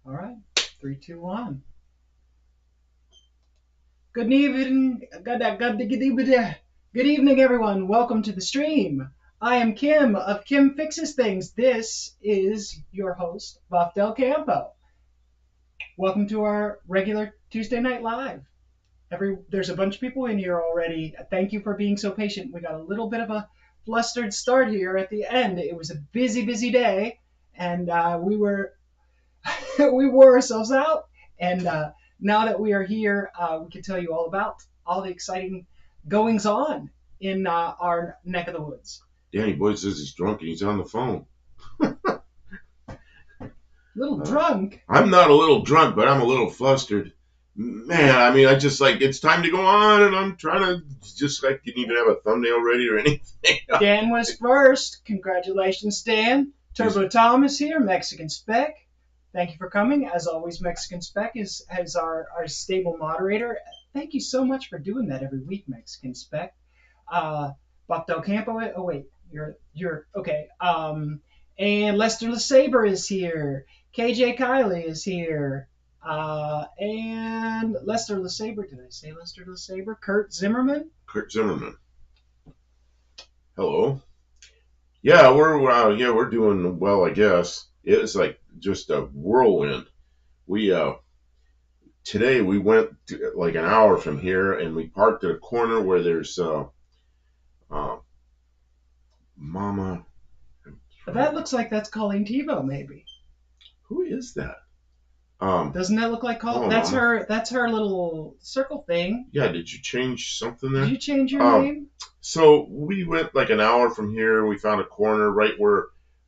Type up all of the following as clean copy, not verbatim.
All right. 3, 2, 1. Good evening. Good evening, everyone. Welcome to the stream. I am Kim of Kim Fixes Things. This is your host, Buff Del Campo. Welcome to our regular Tuesday Night Live. There's a bunch of people in here already. Thank you for being so patient. We got a little bit of a flustered start here at the end. It was a busy day, and we wore ourselves out. And now that we are here, we can tell you all about all the exciting goings on in our neck of the woods. Danny Boyd says he's drunk and he's on the phone. Little drunk? I'm not a little drunk, but I'm a little flustered. Man, I mean, I just it's time to go on, and I'm trying to didn't even have a thumbnail ready or anything. Dan was first. Congratulations, Dan. Turbo Tom is here. Mexican Spec. Thank you for coming. As always, Mexican Spec is our stable moderator. Thank you so much for doing that every week, Mexican Spec. Buck Del Campo. Oh wait, you're okay. And Lester LeSabre is here. KJ Kiley is here. And Lester LeSabre. Did I say Lester LeSabre? Kurt Zimmerman. Kurt Zimmerman. Hello. Yeah, we're doing well, I guess. It's like just a whirlwind. Today we went like an hour from here, and we parked at a corner where there's Mama. That looks like that's Colleen Tebow, maybe. Who is that? Doesn't that look like Colleen? That's Mama. That's her little circle thing. Yeah, did you change something there? Did you change your name? So we went like an hour from here. We found a corner right where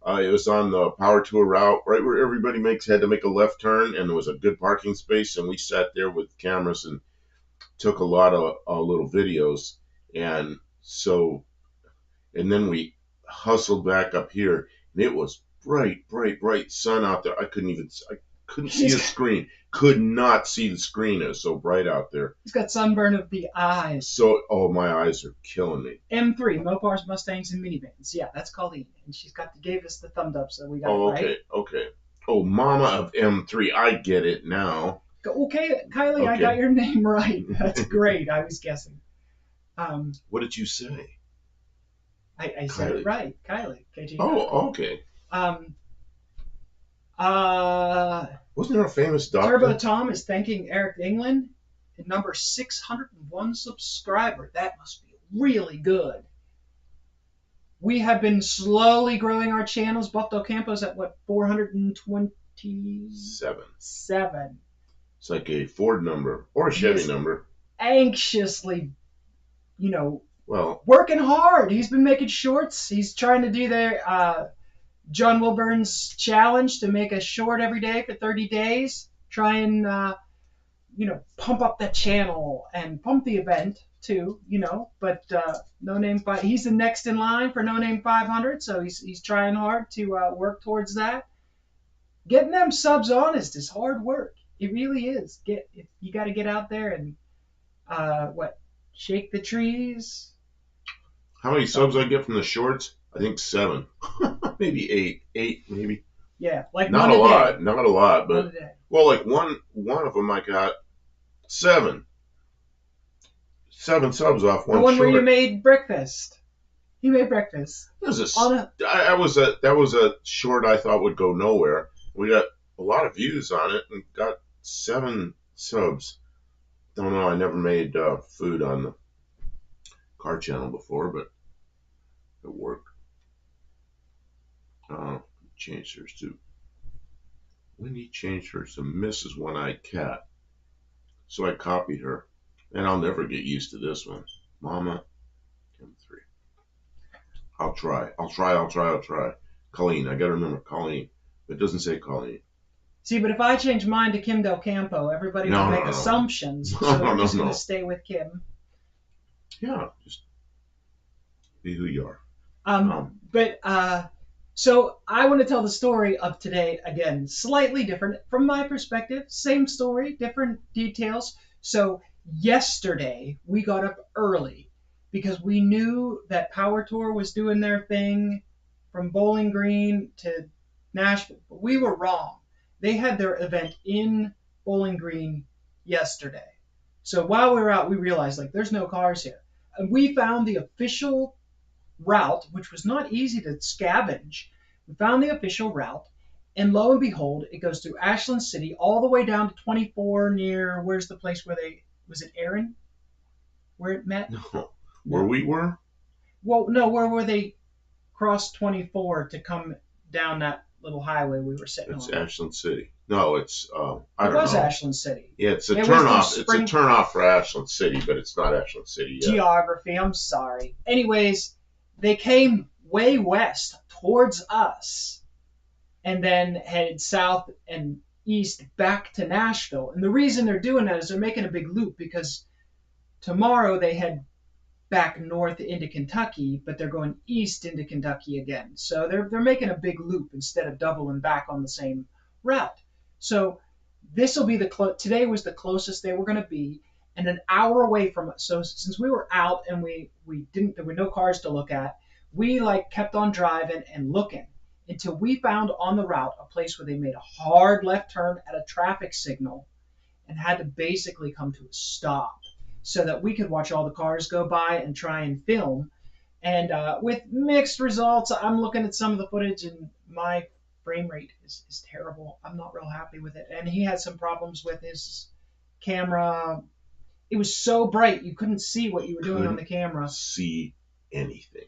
it was on the Power Tour route, right where everybody had to make a left turn, and there was a good parking space. And we sat there with cameras and took a lot of little videos. And then we hustled back up here, and it was bright sun out there. I couldn't see the screen. Could not see the screen. It was so bright out there. He's got sunburn of the eyes. My eyes are killing me. M3, Mopars, Mustangs, and minivans. Yeah, that's Colleen. And gave us the thumbs up, so we got it right. Okay. Oh, Mama of M3. I get it now. Okay, Kylie, okay. I got your name right. That's great. I was guessing. What did you say? I said it right. Kylie. KG. Oh, okay. Wasn't there a famous doctor? Turbo Tom is thanking Eric England at number 601 subscriber. That must be really good. We have been slowly growing our channels. Buck Del Campo's at what, 427? It's like a Ford number or a Chevy number. Anxiously, working hard. He's been making shorts. He's trying to do their John Wilburn's challenge to make a short every day for 30 days. Try and, pump up that channel and pump the event too, But No Name 5, he's the next in line for No Name 500, so he's trying hard to work towards that. Getting them subs honest is hard work. It really is. You got to get out there and shake the trees. How many subs I get from the shorts? I think 7, maybe 8, maybe. Yeah, like not one a lot, day. not a lot, but like one of them I got 7 subs off one. The one short. Where you made breakfast. You made breakfast. That was a short I thought would go nowhere. We got a lot of views on it and got 7 subs. Don't know. I never made food on the car channel before, but it worked. Changed hers to Wendy. Changed hers to Mrs. One-Eyed Cat. So I copied her, and I'll never get used to this one. Mama M3. I'll try. Colleen. I gotta remember Colleen. It doesn't say Colleen. See, but if I change mine to Kim Del Campo, everybody will make assumptions. So we're just going to stay with Kim. Yeah, just be who you are. So I want to tell the story of today again, slightly different from my perspective. Same story, different details. So yesterday we got up early because we knew that Power Tour was doing their thing from Bowling Green to Nashville. But we were wrong. They had their event in Bowling Green yesterday. So while we were out, we realized like there's no cars here. And we found the official route, which was not easy to scavenge. We found the official route, and lo and behold, it goes through Ashland City all the way down to 24 near where's the place where they was it Aaron? Where it met? No. Where we were? Well, no, where they crossed 24 to come down that little highway we were sitting It's on. Ashland City. No, it's I It don't was know. Ashland City. Yeah, it's a It was turn the off. It's spring- a turn off for Ashland City, but it's not Ashland City yet. Geography, I'm sorry. Anyways, they came way west towards us and then headed south and east back to Nashville. And the reason they're doing that is they're making a big loop because tomorrow they head back north into Kentucky, but they're going east into Kentucky again. So they're making a big loop instead of doubling back on the same route. So this will be today was the closest they were going to be, and an hour away from us. So since we were out and there were no cars to look at, we like kept on driving and looking until we found on the route a place where they made a hard left turn at a traffic signal and had to basically come to a stop so that we could watch all the cars go by and try and film. And with mixed results, I'm looking at some of the footage and my frame rate is terrible. I'm not real happy with it. And he had some problems with his camera. It was so bright you couldn't see what you were doing on the camera. See anything.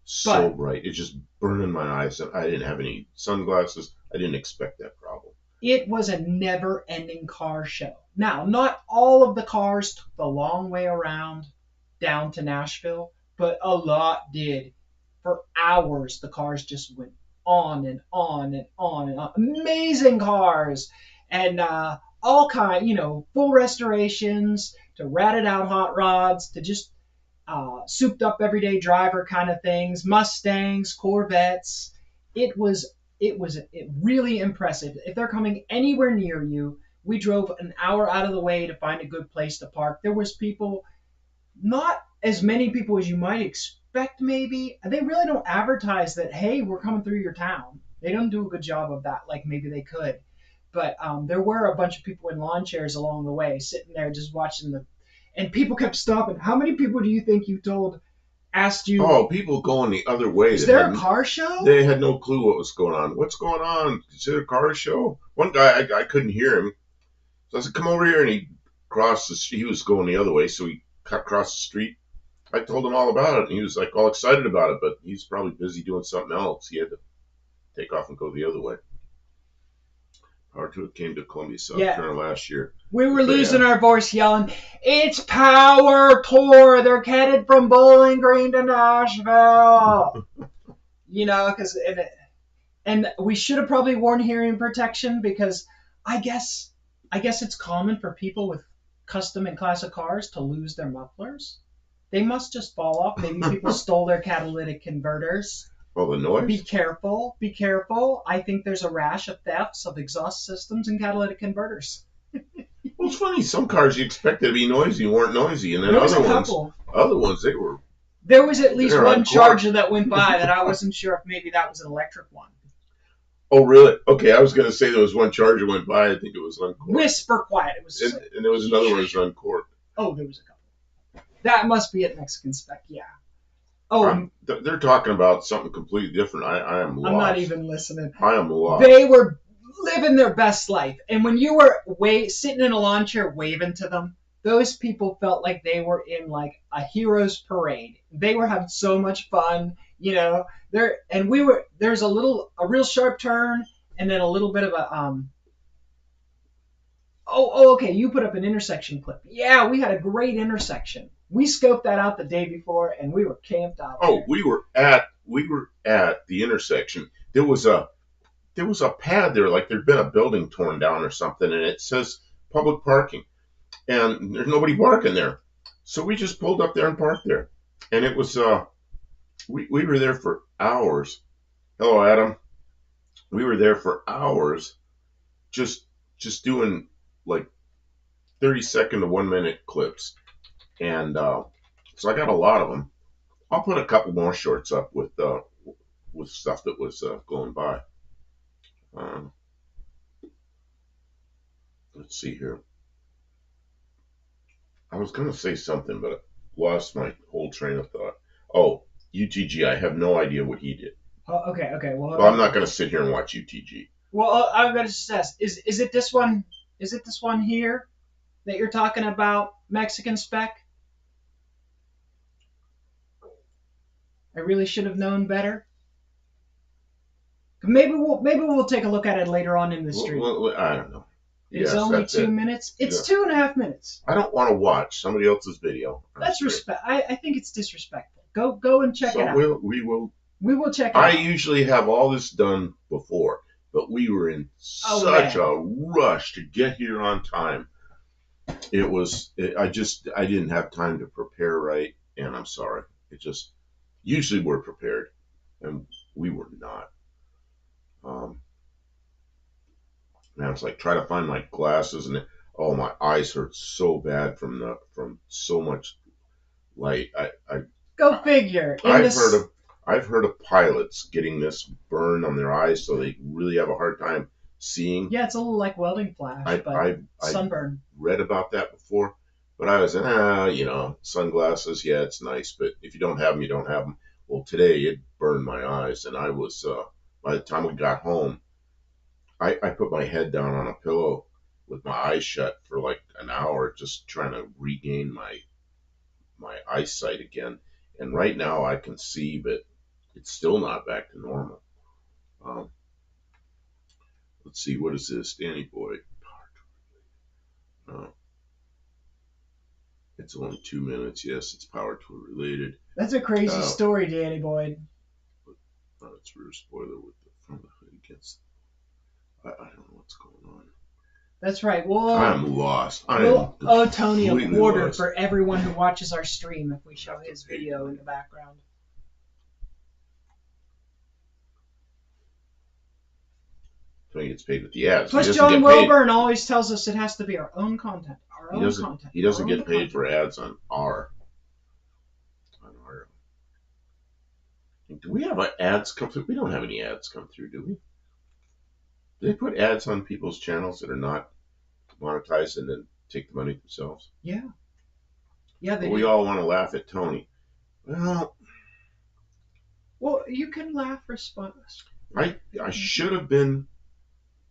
So But- bright. It just burned in my eyes. And I didn't have any sunglasses. I didn't expect that problem. It was a never-ending car show. Now, not all of the cars took the long way around down to Nashville, but a lot did. For hours, the cars just went on and on and on and on. Amazing cars, and all kind, full restorations to ratted out hot rods to just souped up everyday driver kind of things, Mustangs, Corvettes. It was really impressive. If they're coming anywhere near you, we drove an hour out of the way to find a good place to park. There was people, not as many people as you might expect maybe. They really don't advertise that, hey, we're coming through your town. They don't do a good job of that like maybe they could. But there were a bunch of people in lawn chairs along the way sitting there just watching and people kept stopping. How many people do you think you asked you? Oh, people going the other way. Is there a car show? They had no clue what was going on. What's going on? Is there a car show? One guy, I couldn't hear him. So I said, come over here. And he crossed the street. He was going the other way, so he cut across the street. I told him all about it, and he was like all excited about it, but he's probably busy doing something else. He had to take off and go the other way. Power to it came to Columbia, South Carolina last year. We were losing our voice yelling, it's Power Tour. They're headed from Bowling Green to Nashville. Because and we should have probably worn hearing protection because I guess it's common for people with custom and classic cars to lose their mufflers. They must just fall off. Maybe people stole their catalytic converters. Oh, the noise? Be careful. Be careful. I think there's a rash of thefts of exhaust systems and catalytic converters. Well, it's funny. Some cars you expected to be noisy weren't noisy, and then There was other a couple. ones they were. There was at least They're one on Charger that went by that I wasn't sure if maybe that was an electric one. Oh, really? Okay, I was going to say there was one Charger went by. I think it was uncorked. Whisper quiet. It was. And there was another one that was uncorked. Oh, there was a couple. That must be at Mexican Spec. Yeah. Oh, they're talking about something completely different. I am lost. I'm not even listening. I am lost. They were living their best life, and when you were sitting in a lawn chair waving to them, those people felt like they were in like a hero's parade. They were having so much fun, there's a real sharp turn, and then a little bit of a okay, you put up an intersection clip. Yeah, we had a great intersection. We scoped that out the day before, and we were camped out. Oh, we were at the intersection. There was a pad there, like there'd been a building torn down or something, and it says public parking, and there's nobody parking there. So we just pulled up there and parked there, and it was we were there for hours. Hello, Adam. We were there for hours, just doing like 30-second to 1-minute clips. And so I got a lot of them. I'll put a couple more shorts up with stuff that was going by. Let's see here. I was going to say something, but I lost my whole train of thought. Oh, UTG. I have no idea what he did. Oh, okay. Well, I'm not going to sit here and watch UTG. Well, I'm going to just ask: is it this one? Is it this one here that you're talking about, Mexican Spec? I really should have known better. Maybe we'll take a look at it later on in the stream. Well, I don't know. It's only 2 minutes. It's 2.5 minutes. I don't want to watch somebody else's video. That's respect. I think it's disrespectful. Go and check it out. We will check it out. I out. usually have all this done before, but we were in such a rush to get here on time. I didn't have time to prepare right, and I'm sorry. Usually we're prepared, and we were not. And I was like, try to find my glasses, and my eyes hurt so bad from so much light. Go figure. I've heard of pilots getting this burn on their eyes, so they really have a hard time seeing. Yeah, it's a little like welding flash, but sunburn. I read about that before, but I was, sunglasses. Yeah, it's nice, but if you don't have them, you don't have them. Well, today it burned my eyes, and I was by the time we got home, I put my head down on a pillow with my eyes shut for like an hour, just trying to regain my eyesight again. And right now I can see, but it's still not back to normal. Let's see, what is this, Danny Boy? It's only 2 minutes. Yes, it's power tool related. That's a crazy story, Danny Boyd. It's rear spoiler with the front of the hood against. I don't know what's going on. That's right. Well, I'm lost. We'll owe Tony a quarter for everyone who watches our stream if we show his video in the background. Tony gets paid with the ads. Plus, John Wilburn always tells us it has to be our own content. He doesn't get paid for ads on our. Do we have ads come through? We don't have any ads come through, do we? Do they put ads on people's channels that are not monetized and then take the money themselves? Yeah. Yeah, they do. We all want to laugh at Tony. Well, you can laugh response. I should have been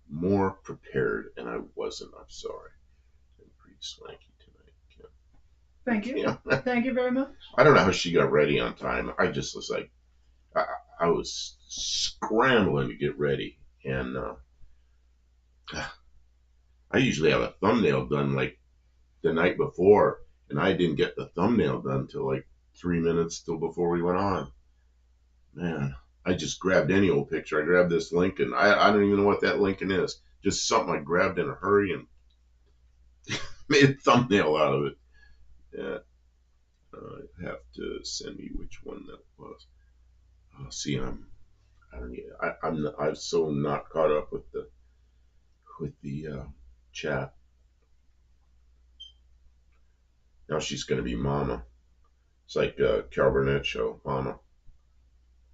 more prepared, and I wasn't. I'm sorry. I'm pretty swanky tonight, Kim. Thank you. Thank you very much. I don't know how she got ready on time. I just was like, I was scrambling to get ready, and I usually have a thumbnail done like the night before, and I didn't get the thumbnail done till like 3 minutes till before we went on. Man, I just grabbed any old picture. I grabbed this Lincoln. I don't even know what that Lincoln is. Just something I grabbed in a hurry and made a thumbnail out of it. Yeah. You have to send me which one that was. See, I'm so not caught up with the chat. Now she's going to be Mama. It's like Carol Burnett show, Mama.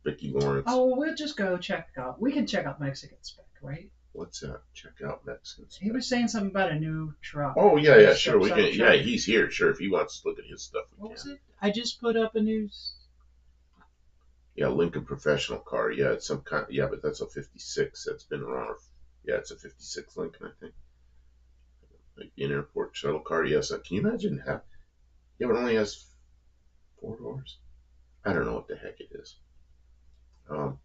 Vicki Lawrence. Oh, we'll just go check out. We can check out Mexican Spec, right? What's that? Check out Mexican Spec. He was saying something about a new truck. Oh yeah, sure. We can. Yeah, he's here. Sure, if he wants to look at his stuff. What was it? I just put up a news. Yeah, Lincoln Professional car. Yeah, it's some kind. Yeah, but that's a '56. That's been around. Yeah, it's a '56 Lincoln, I think. Like an airport shuttle car. Yes. Can you imagine how? Yeah, but it only has 4 doors. I don't know what the heck it is. The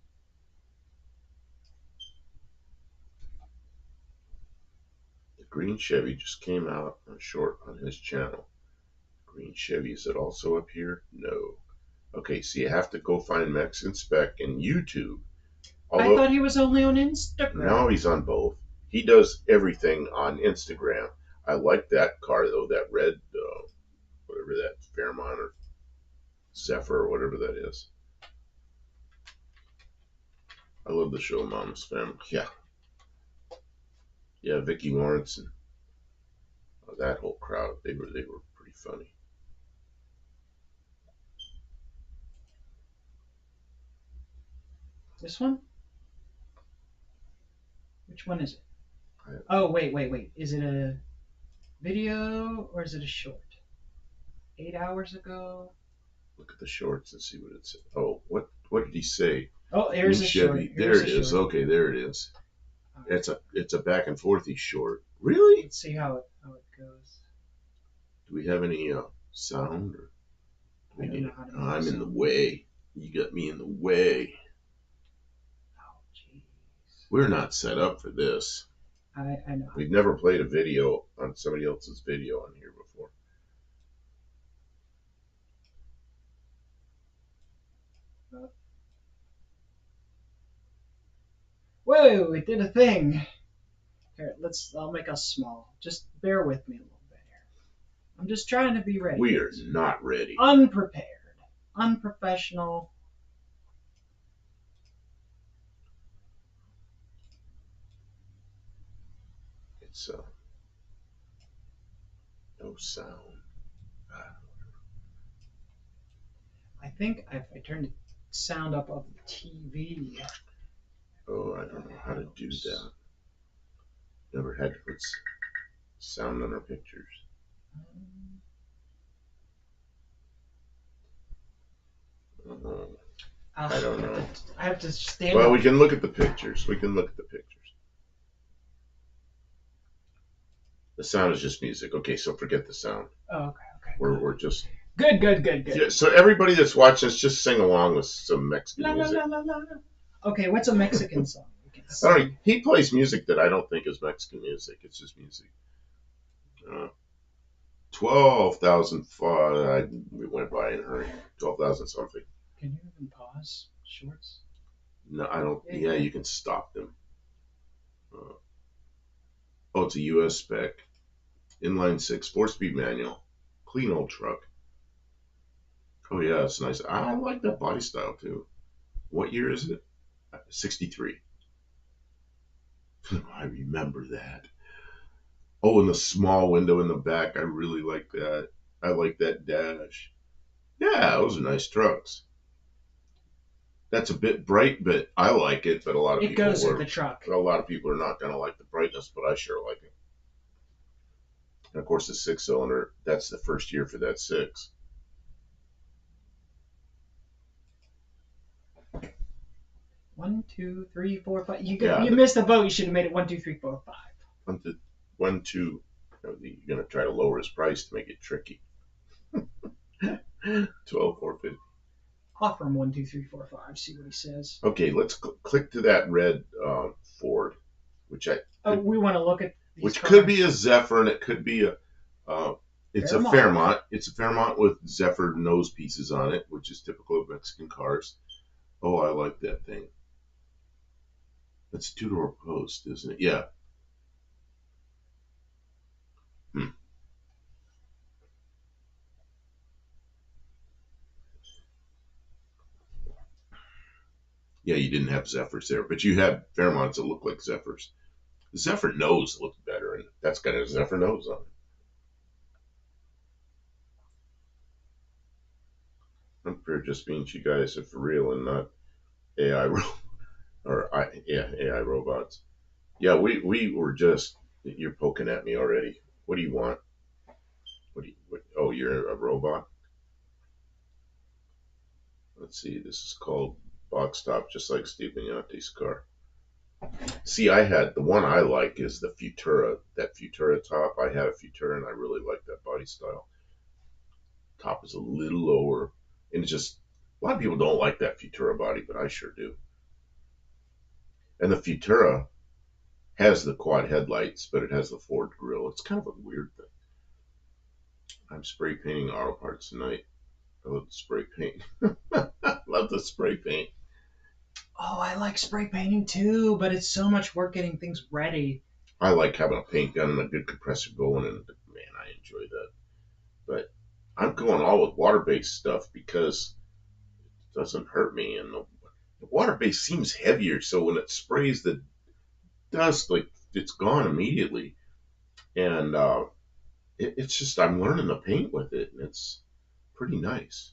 green Chevy just came out on short on his channel. Green Chevy, is it also up here? No. Okay, so you have to go find Mexican Spec in YouTube. I thought he was only on Instagram. No, he's on both. He does everything on Instagram. I like that car though, that red, whatever that Fairmont or Zephyr or whatever that is. I love the show Mama's Family. Yeah. Yeah, Vicki Lawrence and that whole crowd. They were pretty funny. This one? Which one is it? Oh, wait. Is it a... Video or is it a short? 8 hours ago. Look at the shorts and see what it says. Oh, what did he say? Oh, New here's a short. Chevy. Here's There it a is. short. Okay, there it is. All right. It's a back and forthy short. Really? Let's see how it goes. Do we have any sound? Or I don't know how to make I'm in the sound. way. You got me in the way. Oh, jeez. We're not set up for this. I know. We've never played a video on somebody else's video on here before. Whoa! It did a thing. Here, I'll make us small. Just bear with me a little bit here. I'm just trying to be ready. We are not ready. Unprepared. Unprofessional. It's no sound. I think if I turn the sound up of the TV. Oh, I don't know how to do that. Never had to put sound on our pictures. I don't know. I have to stand Well, up. we can look at the pictures. We can look at the pictures. The sound is just music. Okay, so forget the sound. Oh, okay. We're just Good. yeah. So everybody that's watching us, just sing along with some Mexican La, la, music. la, la, la. Okay, what's a Mexican song? We can I sing? don't know, he plays music that I don't think is Mexican music. It's just music. 12,000. We went by in a hurry. 12,000 something. Can you even pause shorts? No, I don't. Yeah. Yeah, you can stop them. Oh, it's a US spec. Inline 6, 4-speed manual. Clean old truck. Oh, yeah, it's nice. I like that body style, too. What year is it? 63. I remember that. Oh, and the small window in the back. I really like that. I like that dash. Yeah, those are nice trucks. That's a bit bright, but I like it. But a lot of It people goes with the truck. a lot of people are not going to like the brightness, but I sure like it. And of course, the 6-cylinder. That's the first year for that 6. 1, 2, 3, 4, 5. Yeah, You missed the boat. You should have made it 1, 2, 3, 4, 5. 1, 2. You're going to try to lower his price to make it tricky. 12,450. Offer him 1, 2, 3, 4, 5. See what he says. Okay, let's click to that red Ford, which we want to look at these which cars. could be a Zephyr, and it could be a it's Fairmont. a Fairmont. It's a Fairmont with Zephyr nose pieces on it, which is typical of Mexican cars. Oh, I like that thing. That's 2-door post, isn't it? Yeah. Yeah, you didn't have Zephyrs there, but you had Fairmonts that look like Zephyrs. The Zephyr nose looks better, and that's got a Zephyr nose on it. I'm pretty just means you guys are for real and not AI AI robots. Yeah, we were just you're poking at me already. What do you want? Oh, you're a robot. Let's see. This is called Box Top, just like Steve Mignotti's car. See, I had the one I like is the Futura. That Futura top. I had a Futura, and I really like that body style. Top is a little lower, and it's just a lot of people don't like that Futura body, but I sure do. And the Futura has the quad headlights, but it has the Ford grille. It's kind of a weird thing. I'm spray painting auto parts tonight. I love the spray paint. Love the spray paint. Oh, I like spray painting too, but it's so much work getting things ready. I like having a paint gun and a good compressor going, and man, I enjoy that. But I'm going all with water-based stuff because it doesn't hurt me, and the water-based seems heavier, so when it sprays the dust, like it's gone immediately. And it's just I'm learning to paint with it, and it's pretty nice.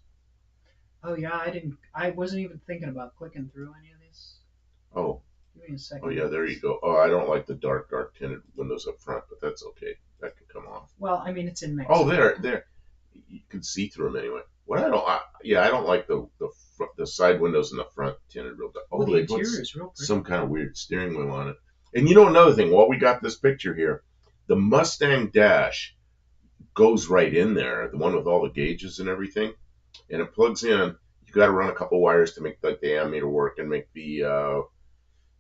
Oh yeah, I wasn't even thinking about clicking through any of this. Oh. Give me a second. Oh yeah, there you go. Oh, I don't like the dark tinted windows up front, but that's okay. That can come off. Well, I mean, it's in Mexico. Oh, there. You can see through them anyway. What I don't like the side windows in the front tinted real dark. Oh, the they put interior is real pretty. some kind of weird steering wheel on it. And you know another thing, while we got this picture here, the Mustang dash goes right in there, the one with all the gauges and everything, and it plugs in. You got to run a couple wires to make like the ammeter work and make the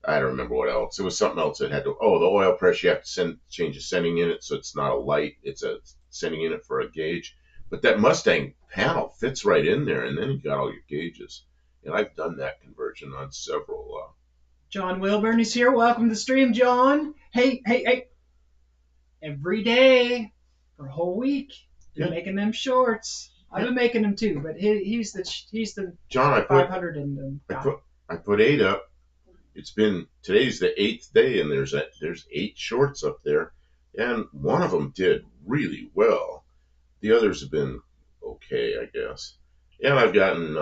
I don't remember what else. It was something else that had to. Oh, the oil pressure. You have to change the sending unit, so it's not a light. It's a sending unit for a gauge. But that Mustang panel fits right in there, and then you got all your gauges. And I've done that conversion on several. John Wilburn is here. Welcome to the stream, John. Hey. Every day for a whole week, you're making them shorts. I've been making them too, but he's the John. I 500 in them. I put 8 up. Today's the 8th day, and there's 8 shorts up there, and one of them did really well. The others have been okay, I guess. And I've gotten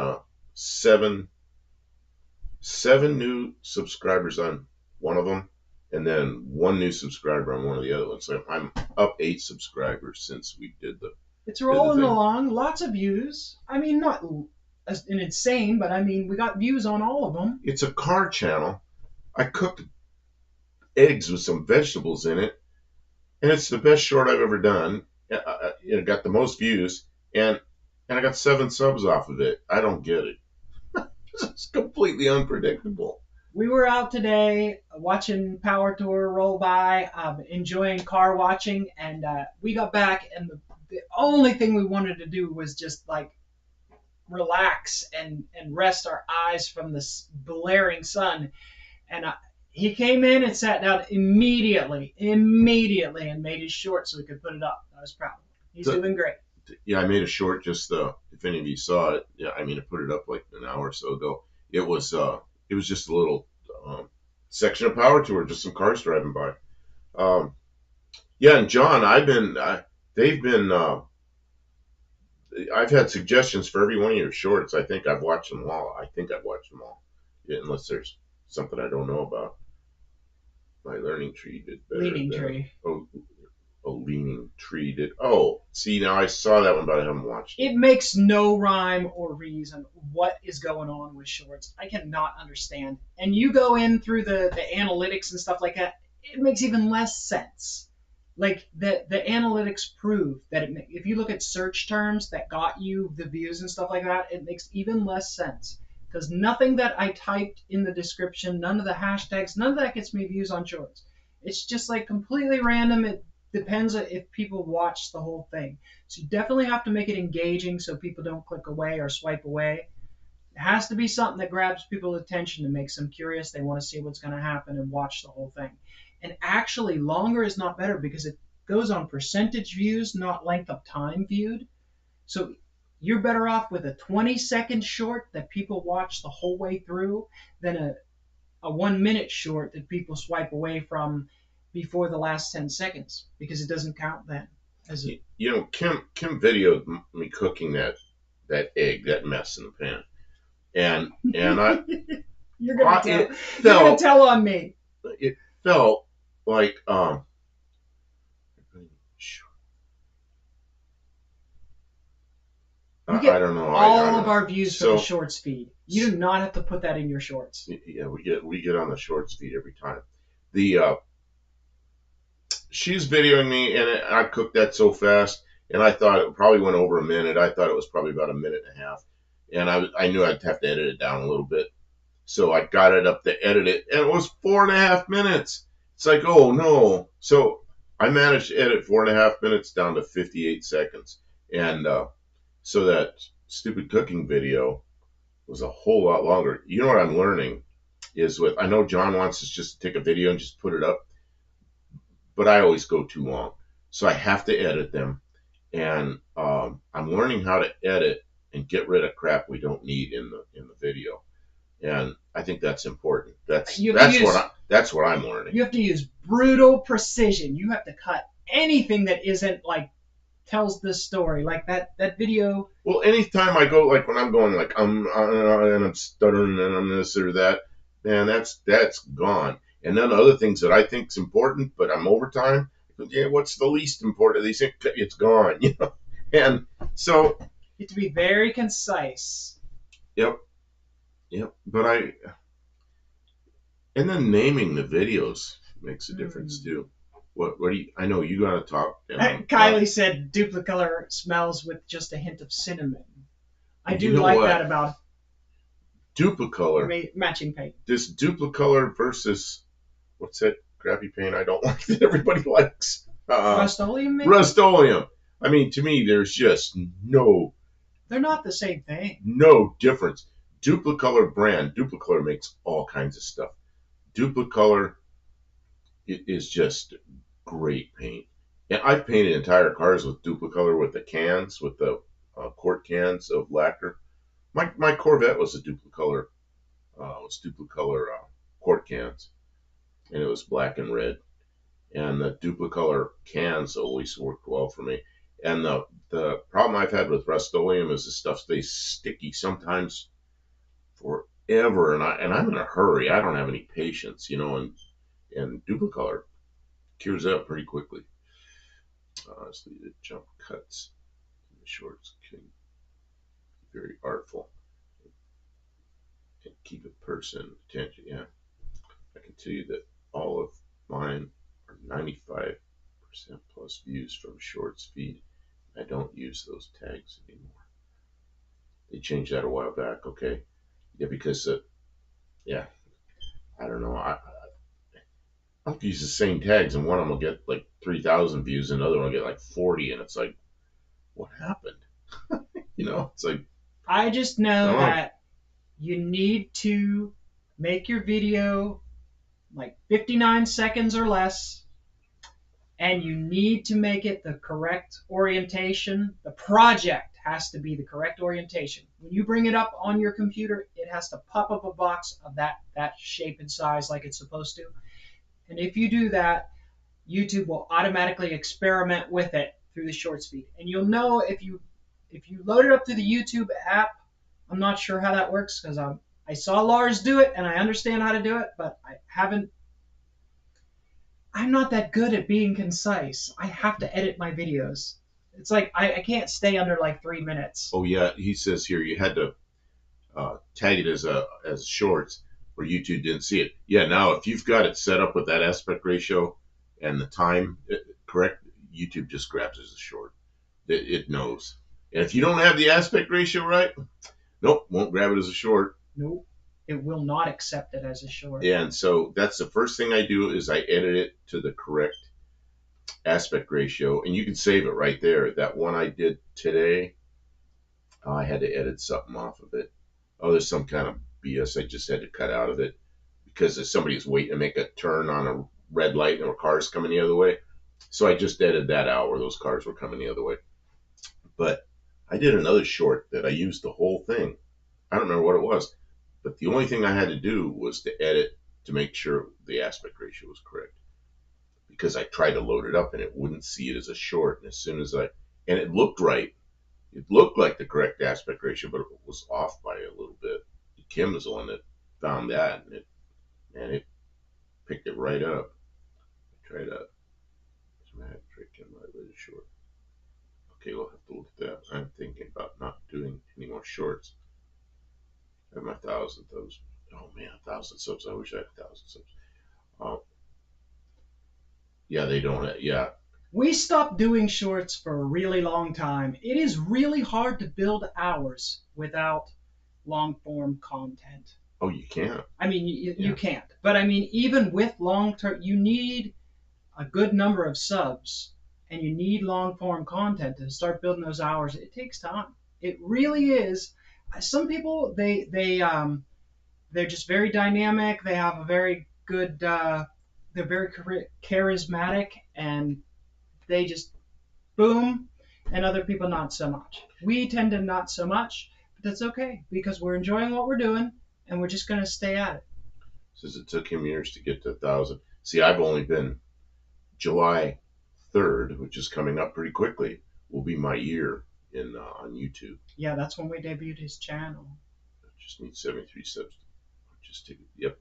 7 new subscribers on one of them, and then 1 new subscriber on one of the other ones. So I'm up 8 subscribers since we did the. It's rolling along. Lots of views. I mean, not an insane, but I mean, we got views on all of them. It's a car channel. I cooked eggs with some vegetables in it, and it's the best short I've ever done. It got the most views, and I got 7 subs off of it. I don't get it. It's completely unpredictable. We were out today watching Power Tour roll by, enjoying car watching, and we got back, and the only thing we wanted to do was just like relax and rest our eyes from this blaring sun. And he came in and sat down immediately, and made his short so we could put it up. I was proud of him. He's doing great. Yeah, I made a short just if any of you saw it. Yeah, I mean, I put it up like an hour or so ago. It was just a little section of Power Tour, just some cars driving by. Yeah, and John, I've had suggestions for every one of your shorts. I think I've watched them all. Yeah, unless there's something I don't know about. My learning tree did better. Leaning tree. Leaning tree did. Oh, see, now I saw that one, but I haven't watched it. It makes no rhyme or reason what is going on with shorts. I cannot understand. And you go in through the analytics and stuff like that, it makes even less sense. Like the analytics prove that if you look at search terms that got you the views and stuff like that, it makes even less sense. Because nothing that I typed in the description, none of the hashtags, none of that gets me views on shorts. It's just like completely random. It depends if people watch the whole thing. So you definitely have to make it engaging so people don't click away or swipe away. It has to be something that grabs people's attention and makes them curious. They want to see what's going to happen and watch the whole thing. And actually, longer is not better because it goes on percentage views, not length of time viewed. So you're better off with a 20-second short that people watch the whole way through than a 1-minute short that people swipe away from before the last 10 seconds because it doesn't count then. You know, Kim videoed me cooking that egg, that mess in the pan, and I you're gonna tell on me. It felt like We get I don't know. all of our views for the shorts feed. You do not have to put that in your shorts. Yeah, we get on the shorts feed every time. She's videoing me, and I cooked that so fast, and I thought it probably went over a minute. I thought it was probably about a minute and a half, and I knew I'd have to edit it down a little bit. So I got it up to edit it, and it was 4.5 minutes. It's like, oh no. So I managed to edit 4.5 minutes down to 58 seconds, and so that stupid cooking video was a whole lot longer. You know what I'm learning is I know John wants us just to take a video and just put it up, but I always go too long. So I have to edit them, and I'm learning how to edit and get rid of crap we don't need in the video. And I think that's important. That's what I'm learning. You have to use brutal precision. You have to cut anything that isn't like tells this story, like that video. Well, anytime I go, like when I'm going like and I'm stuttering and I'm this or that, man, that's gone. And then other things that I think is important, but I'm overtime, I Yeah, what's the least important? They say it's gone, you know. And so, You have to be very concise. yep, yep. But and then naming the videos makes a difference too. What do you? I know you got to talk. Kylie said Duplicolor smells with just a hint of cinnamon. I do You know like what? that about Duplicolor. matching paint. This Duplicolor versus what's that crappy paint I don't like that everybody likes? Rust-Oleum, maybe? Rust-Oleum. I mean, to me, there's just They're not the same thing. no difference. Duplicolor brand. Duplicolor makes all kinds of stuff. Duplicolor is just great paint. And I've painted entire cars with Duplicolor with the cans, with the quart cans of lacquer. My Corvette was a Duplicolor, quart cans, and it was black and red. And the Duplicolor cans always worked well for me. And the problem I've had with Rust-Oleum is the stuff stays sticky sometimes forever, and I'm in a hurry. I don't have any patience, you know, and Duplicolor cures up pretty quickly. Honestly, the jump cuts in the shorts can be very artful and keep a person attention. Yeah, I can tell you that all of mine are 95% plus views from shorts feed. I don't use those tags anymore. They changed that a while back. Okay, yeah, because yeah, I don't know. I'll use the same tags, and one of them will get like 3,000 views, and another one will get like 40, and it's like, what happened? You know, it's like I just know that you need to make your video like 59 seconds or less, and you need to make it the correct orientation. The project has to be the correct orientation. When you bring it up on your computer, it has to pop up a box of that shape and size like it's supposed to. And if you do that, YouTube will automatically experiment with it through the shorts feed. And you'll know if you load it up through the YouTube app. I'm not sure how that works because I saw Lars do it and I understand how to do it, but I'm not that good at being concise. I have to edit my videos. It's like I can't stay under like 3 minutes. oh yeah, he says here you had to tag it as shorts where YouTube didn't see it. Yeah, now if you've got it set up with that aspect ratio and the time correct, YouTube just grabs it as a short. It knows. And if you don't have the aspect ratio right, nope, won't grab it as a short. Nope. It will not accept it as a short. And so that's the first thing I do is I edit it to the correct aspect ratio, and you can save it right there. That one I did today, I had to edit something off of it. Oh, there's some kind of BS I just had to cut out of it because if somebody was waiting to make a turn on a red light and there were cars coming the other way. So I just edited that out where those cars were coming the other way. But I did another short that I used the whole thing. I don't remember what it was, but the only thing I had to do was to edit to make sure the aspect ratio was correct. Because I tried to load it up and it wouldn't see it as a short. And as soon as and it looked right, it looked like the correct aspect ratio, but it was off by a little bit. Kim was the one that found that, and it picked it right up. I tried to trick him right with a short. Okay, we'll have to look at that. I'm thinking about not doing any more shorts. I have my 1,000 subs. Oh man, 1,000 subs. I wish I had 1,000 subs. Yeah, they don't. Yeah. We stopped doing shorts for a really long time. It is really hard to build hours without long form content. Oh, you can't. I mean, you can't. But I mean, even with long term, you need a good number of subs and you need long form content to start building those hours. It takes time. It really is. Some people they're just very dynamic. They have a very good. They're very charismatic and they just boom. And other people not so much. We tend to not so much, but that's okay because we're enjoying what we're doing and we're just going to stay at it. Says it took him years to get to 1,000. See, I've only been July 3rd, which is coming up pretty quickly, will be my year in on YouTube. Yeah, that's when we debuted his channel. I just need 73 subs. Just take it. Yep.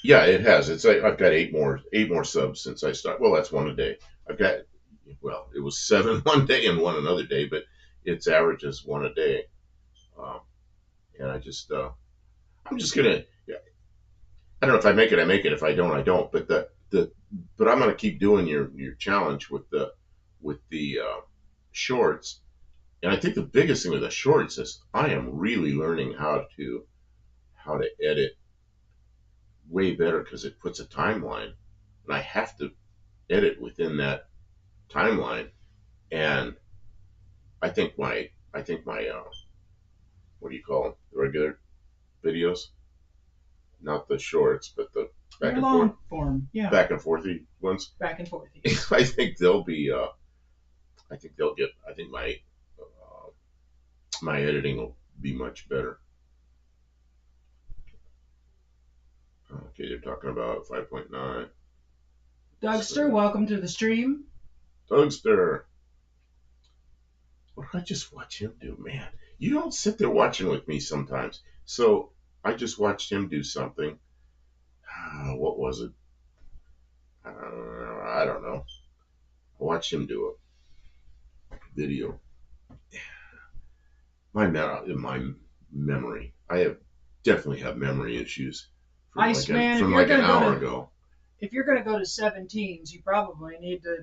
Yeah, it has. It's like I've got eight more subs since I started. Well, that's one a day. I've got it was seven one day and one another day, but its average is one a day. Um, and I'm just gonna. Yeah, I don't know if I make it, I make it. If I don't, I don't. But I'm gonna keep doing your challenge with the shorts. And I think the biggest thing with the shorts is I am really learning how to edit way better because it puts a timeline, and I have to edit within that timeline. And I think my what do you call them? The regular videos, not the shorts, but the back Your and forth, long form, yeah, back and forthy ones. back and forth. I think they'll be. I think they'll get. I think my editing will be much better. Okay, they're talking about 5.9. Dougster, So, welcome to the stream. Dougster, what did I just watch him do, man? You don't sit there watching with me sometimes. So I just watched him do something. What was it? I don't know. I watched him do a video. My memory. I definitely have memory issues Iceman, if from you're like an gonna hour ago. if you're gonna go to 17s, you probably need to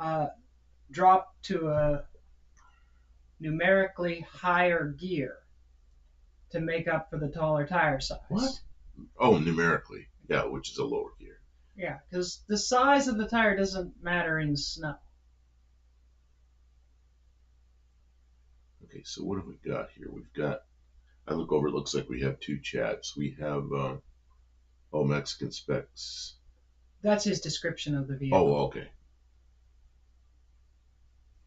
uh, drop to a numerically higher gear to make up for the taller tire size. What? Oh, numerically, yeah, which is a lower gear. Yeah, because the size of the tire doesn't matter in snow. Okay, so what have we got here? We've got. I look over. It looks like we have two chats. We have Mexican Specs. That's his description of the vehicle. Oh, okay.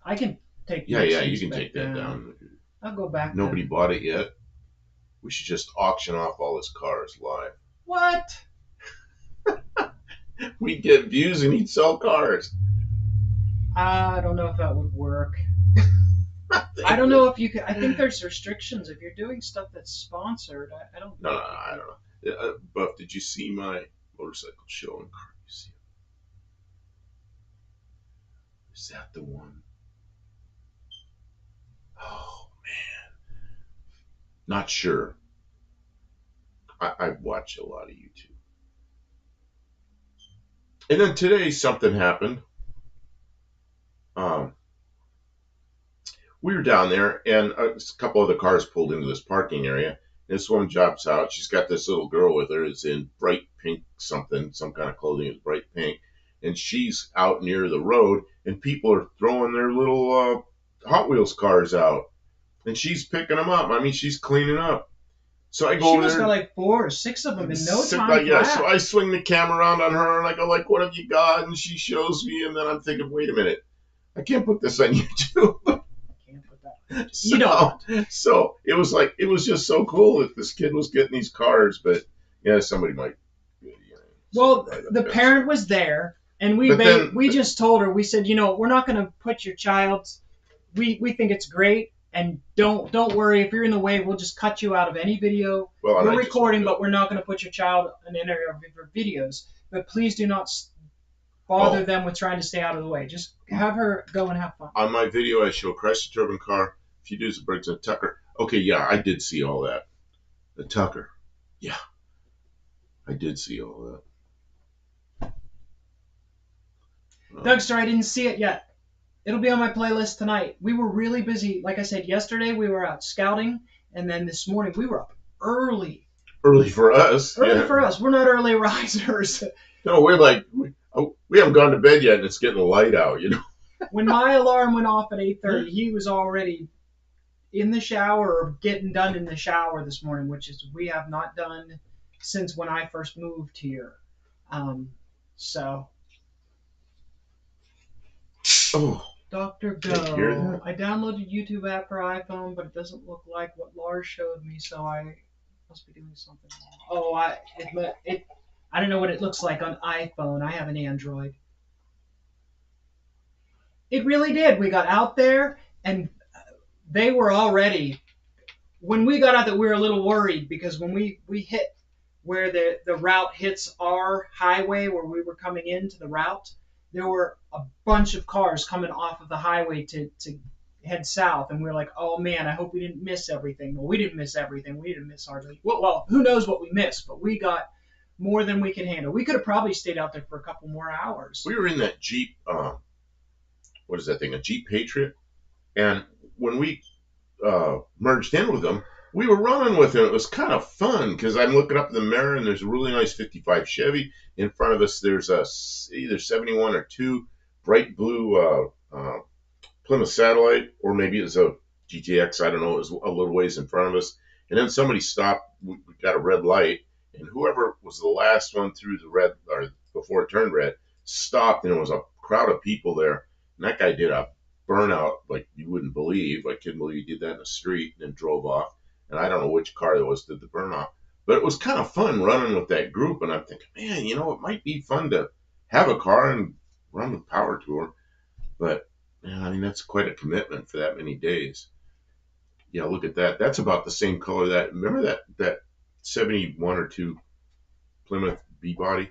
I can take. Yeah, Mexican you can Spec take that down. I'll go back. Nobody bought it yet. We should just auction off all his cars live. What? We'd get views and he'd sell cars. I don't know if that would work. I don't know if you could. I think there's restrictions if you're doing stuff that's sponsored. I don't. No, I don't know. Buff, did you see my motorcycle show in car museum? Is that the one? Oh man, not sure. I watch a lot of YouTube. And then today something happened. We were down there, and a couple of the cars pulled into this parking area. This one jumps out. She's got this little girl with her. It's in bright pink something, some kind of clothing is bright pink. And she's out near the road, and people are throwing their little Hot Wheels cars out. And she's picking them up. I mean, she's cleaning up. So I go She over must there. got like 4 or 6 of them in no time. Yeah, so I swing the camera around on her, and I go, like, what have you got? And she shows me, and then I'm thinking, wait a minute. I can't put this on YouTube. You don't. So it was just so cool that this kid was getting these cars, but yeah, somebody might. Well, the parent was there, and we just told her. We said, we're not going to put your child. We think it's great, and don't worry if you're in the way. We'll just cut you out of any video. We're recording, but we're not going to put your child in any of our videos. But please do not bother them with trying to stay out of the way. Just have her go and have fun. On my video, I show Chrysler Turbine car. A few dudes, Briggs, and Tucker. Okay, yeah, I did see all that. The Tucker. Yeah. I did see all that. Dougster, I didn't see it yet. It'll be on my playlist tonight. We were really busy. Like I said, yesterday we were out scouting, and then this morning we were up early. Early for us. Early for us. We're not early risers. No, we're like, we haven't gone to bed yet, and it's getting light out, When my alarm went off at 8:30, he was already in the shower or getting done in the shower this morning, which is we have not done since when I first moved here. So. Oh. Dr. Go. I downloaded YouTube app for iPhone, but it doesn't look like what Lars showed me, so I must be doing something wrong. Oh, I don't know what it looks like on iPhone. I have an Android. It really did. We got out there, and they were already. When we got out there, we were a little worried because when we hit where the route hits our highway where we were coming into the route, there were a bunch of cars coming off of the highway to head south, and we were like, oh man, I hope we didn't miss everything. Well, we didn't miss everything. We didn't miss hardly. Well, who knows what we missed, but we got more than we could handle. We could have probably stayed out there for a couple more hours. We were in that Jeep. What is that thing? A Jeep Patriot. And when we merged in with them, we were running with it. It was kind of fun because I'm looking up in the mirror and there's a really nice 55 Chevy. In front of us, there's a either 71 or 2 bright blue Plymouth Satellite, or maybe it was a GTX. I don't know. It was a little ways in front of us. And then somebody stopped. We got a red light. And whoever was the last one through the red, or before it turned red, stopped. And there was a crowd of people there. And that guy did a burnout like you wouldn't believe. I couldn't believe he did that in the street and then drove off. And I don't know which car it was that did the burnout. But it was kind of fun running with that group. And I'm thinking, man, it might be fun to have a car and run the power tour. But, man, I mean, that's quite a commitment for that many days. Yeah, look at that. That's about the same color remember that 71 or 2 Plymouth B-body?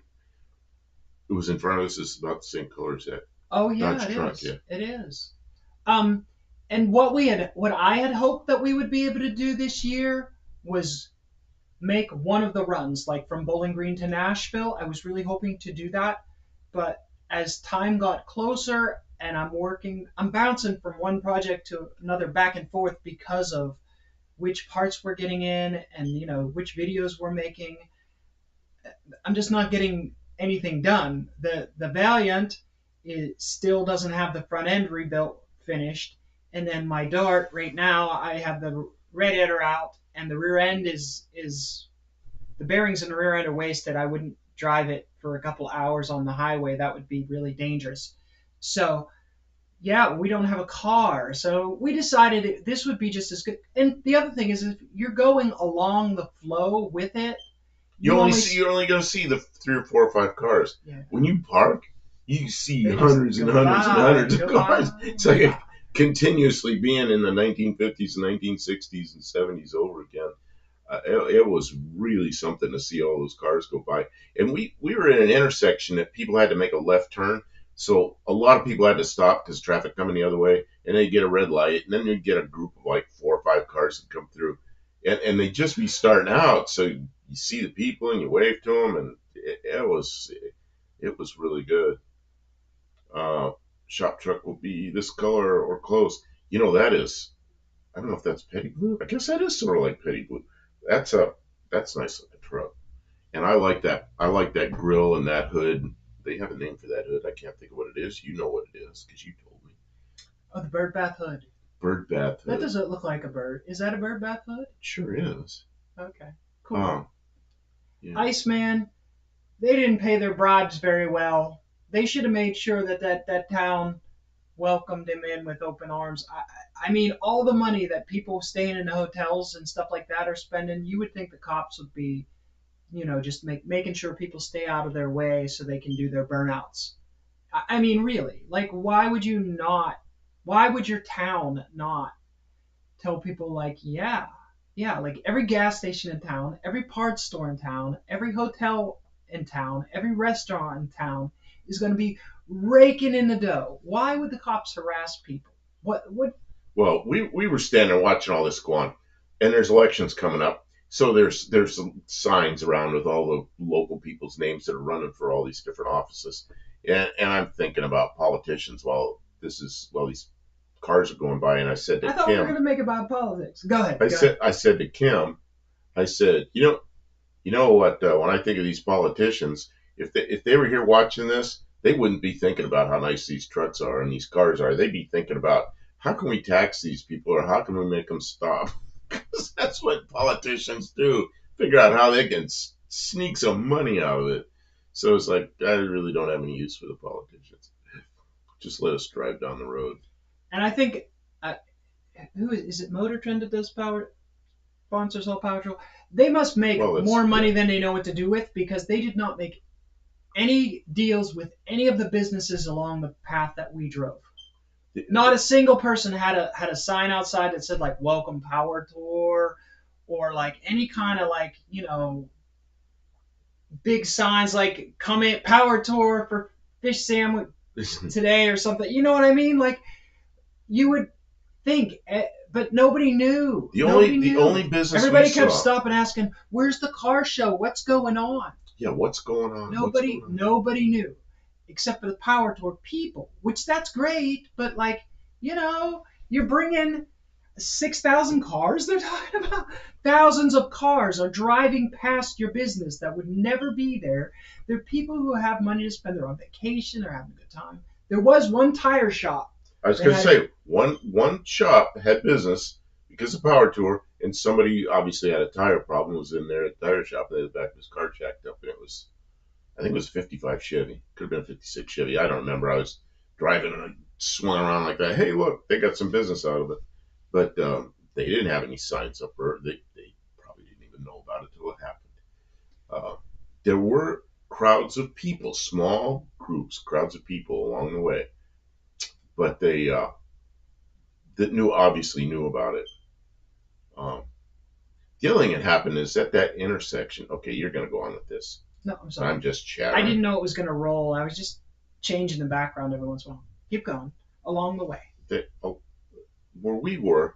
It was in front of us. It's about the same color as that. Oh yeah, Dodge it truck, is. yeah. It is. And what I had hoped that we would be able to do this year was make one of the runs, like from Bowling Green to Nashville. I was really hoping to do that, but as time got closer and I'm bouncing from one project to another back and forth because of which parts we're getting in and which videos we're making. I'm just not getting anything done. The Valiant still doesn't have the front end rebuilt finished, and then my Dart right now I have the radiator out and the rear end is the bearings in the rear end are wasted. I wouldn't drive it for a couple hours on the highway. That would be really dangerous. So yeah, we don't have a car. So we decided this would be just as good. And the other thing is if you're going along the flow with it, You're only going to see the 3 or 4 or 5 cars. Yeah. When you park, you see They hundreds and hundreds and hundreds of cars. by. It's like continuously being in the 1950s and 1960s and 70s over again. It was really something to see all those cars go by. And we were in an intersection that people had to make a left turn. So a lot of people had to stop because traffic coming the other way, and they'd get a red light, and then you'd get a group of like 4 or 5 cars that come through, and they'd just be starting out. So you see the people and you wave to them, and it was really good. Shop truck will be this color or close. That is. I don't know if that's petty blue. I guess that is sort of like petty blue. That's nice looking truck, and I like that. I like that grill and that hood. They have a name for that hood. I can't think of what it is. You know what it is because you told me. Oh, the bird bath hood. Bird bath hood. That doesn't look like a bird. Is that a bird bath hood? Sure is. Okay, cool. Yeah. Iceman, they didn't pay their bribes very well. They should have made sure that town welcomed him in with open arms. I mean, all the money that people staying in the hotels and stuff like that are spending, you would think the cops would be, just making sure people stay out of their way so they can do their burnouts. I mean, really, like, why would your town not tell people, like, yeah, like every gas station in town, every parts store in town, every hotel in town, every restaurant in town is going to be raking in the dough. Why would the cops harass people? What? Well, we were standing there watching all this go on, and there's elections coming up. So there's some signs around with all the local people's names that are running for all these different offices, and I'm thinking about politicians while these cars are going by, and I said to I thought Kim, we were going to make it about politics. Go ahead. I said to Kim, I said, you know what? When I think of these politicians, if they were here watching this, they wouldn't be thinking about how nice these trucks are and these cars are. They'd be thinking about how can we tax these people or how can we make them stop? Because that's what politicians do. Figure out how they can sneak some money out of it. So it's like, I really don't have any use for the politicians. Just let us drive down the road. And I think, who is it Motor Trend that does sponsors all Power Patrol? They must make more money than they know what to do with because they did not make any deals with any of the businesses along the path that we drove. Not a single person had a sign outside that said like "Welcome Power Tour," or like any kind of like big signs like "Come in, Power Tour for fish sandwich today" or something. You know what I mean? Like you would think, but nobody knew. Nobody the knew. only business we Everybody kept saw. stopping, asking, "Where's the car show? What's going on?" Yeah, what's going on? What's going on? Nobody knew, except for the Power Tour people. Which that's great, but like, you're bringing 6,000 cars. They're talking about thousands of cars are driving past your business that would never be there. They're people who have money to spend. They're on vacation. They're having a good time. There was one tire shop. I was going to say one shop had business because of Power Tour, and somebody obviously had a tire problem. Was in there at the tire shop. They had the back of his car jacked up, and it was, I think it was a 55 Chevy. Could have been a 56 Chevy. I don't remember. I was driving and I swung around like that. Hey, look, they got some business out of it. But they didn't have any signs up, or they probably didn't even know about it till it happened. Uh, there were crowds of people, small groups, crowds of people along the way, but they that knew obviously knew about it. Um, the other thing that happened is at that intersection. Okay, you're going to go on with this. No, I'm But sorry. I'm just I chattering. didn't know it was going to roll. I was just changing the background every once in a while. Keep going along the way. Where we were,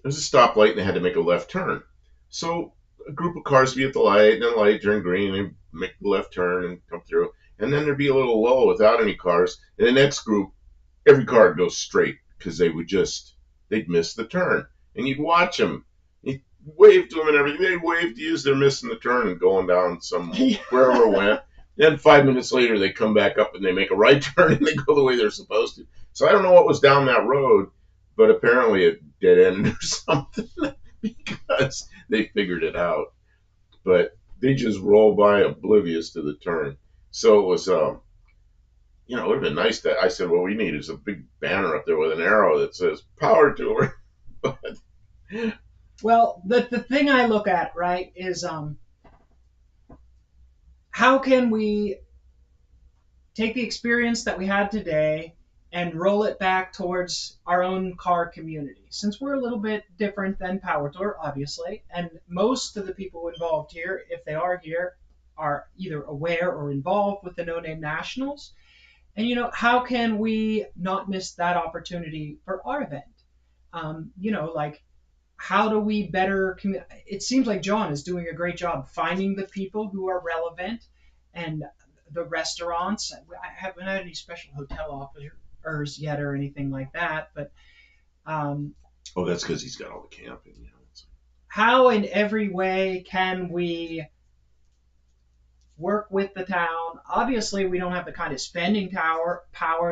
there's a stoplight and they had to make a left turn. So a group of cars would be at the light, and then the light turned green, and make the left turn and come through. And then there'd be a little lull without any cars. And the next group, every car would go straight because they'd miss the turn. And you'd watch them. You'd wave to them and everything. They'd wave to you as they're missing the turn and going down wherever it went. Then 5 minutes later, they come back up and they make a right turn and they go the way they're supposed to. So I don't know what was down that road, but apparently it dead ended or something because they figured it out. But they just roll by oblivious to the turn. So it was, it would have been nice that I said, what we need is a big banner up there with an arrow that says Power Tour. But Well, the thing I look at, right, is how can we take the experience that we had today and roll it back towards our own car community. Since we're a little bit different than Power Tour, obviously, and most of the people involved here, if they are here, are either aware or involved with the No Name Nationals. And how can we not miss that opportunity for our event? Like how do we better it seems like John is doing a great job finding the people who are relevant and the restaurants. I haven't had any special hotel offers yet or anything like that, but um, oh, that's because he's got all the camping. how in every way can we work with the town? Obviously we don't have the kind of spending power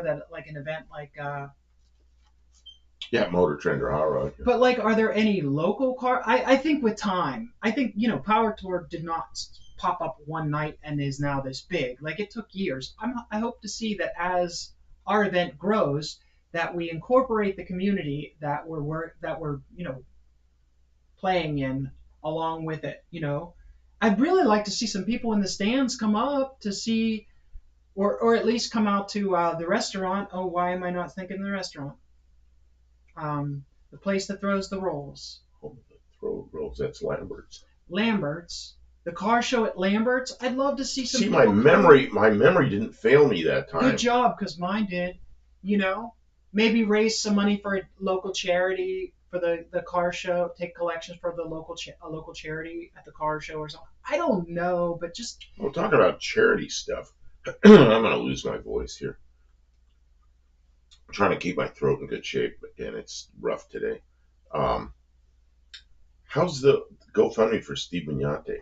that like an event like Yeah, Motor Trend or Hot Rod. but like, are there any local car? I think with time, I think Power Tour did not pop up one night and is now this big. Like it took years. I hope to see that as our event grows, that we incorporate the community that we're playing in along with it. I'd really like to see some people in the stands come up to see, or at least come out to the restaurant. Oh, why am I not thinking of the restaurant? The place that throws the rolls. Oh, the throw rolls. That's Lambert's. Lambert's. The car show at Lambert's. I'd love to see some. See, people my memory didn't fail me that time. Good job, because mine did. Maybe raise some money for a local charity for the car show. Take collections for the local charity at the car show or something. I don't know, but just. Well, talking about charity stuff, I'm gonna lose my voice here. I'm trying to keep my throat in good shape, but again, it's rough today. Um, how's the GoFundMe for Steve Mignante?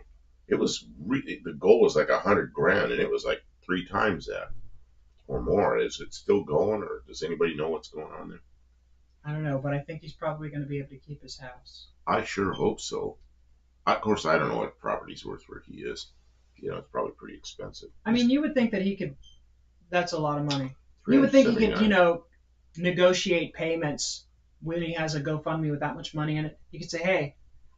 It was the goal was like $100,000, and it was like 3 times that or more. Is it still going, or does anybody know what's going on there? I don't know, but I think he's probably going to be able to keep his house. I sure hope so. Of course, I don't know what property's worth where he is. It's probably pretty expensive. I mean, you would think that he could. That's a lot of money. You would think he could, negotiate payments when he has a GoFundMe with that much money in it. You could say, hey,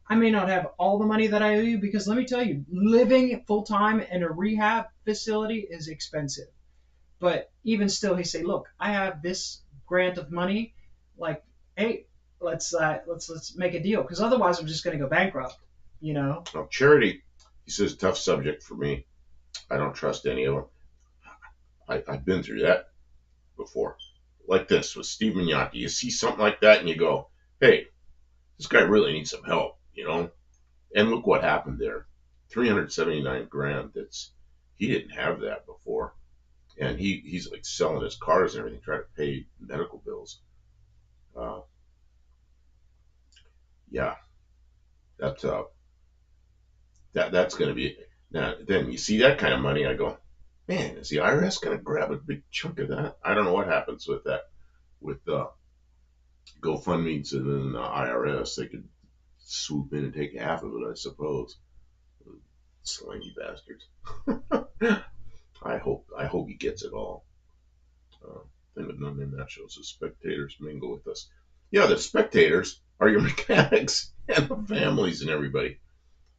I may not have all the money that I owe you because let me tell you, living full time in a rehab facility is expensive. But even still, he say, look, I have this grant of money. Like, hey, let's make a deal because otherwise I'm just going to go bankrupt. Now, charity, he says, tough subject for me. I don't trust any of them. I've been through that before. Like this with Steve Mignocchi. You see something like that and you go, hey, this guy really needs some help, you know? And look what happened there. 379 grand. He didn't have that before. And he's like selling his cars and everything, trying to pay medical bills. Uh, yeah, that's that's going to be now. Then you see that kind of money, I go, man, is the IRS going to grab a big chunk of that? I don't know what happens with that with GoFundMe's and then the IRS. They could swoop in and take half of it, I suppose. Slimy bastards. I hope he gets it all. Thing with none in that shows the spectators mingle with us. Yeah, the spectators are your mechanics and the families and everybody.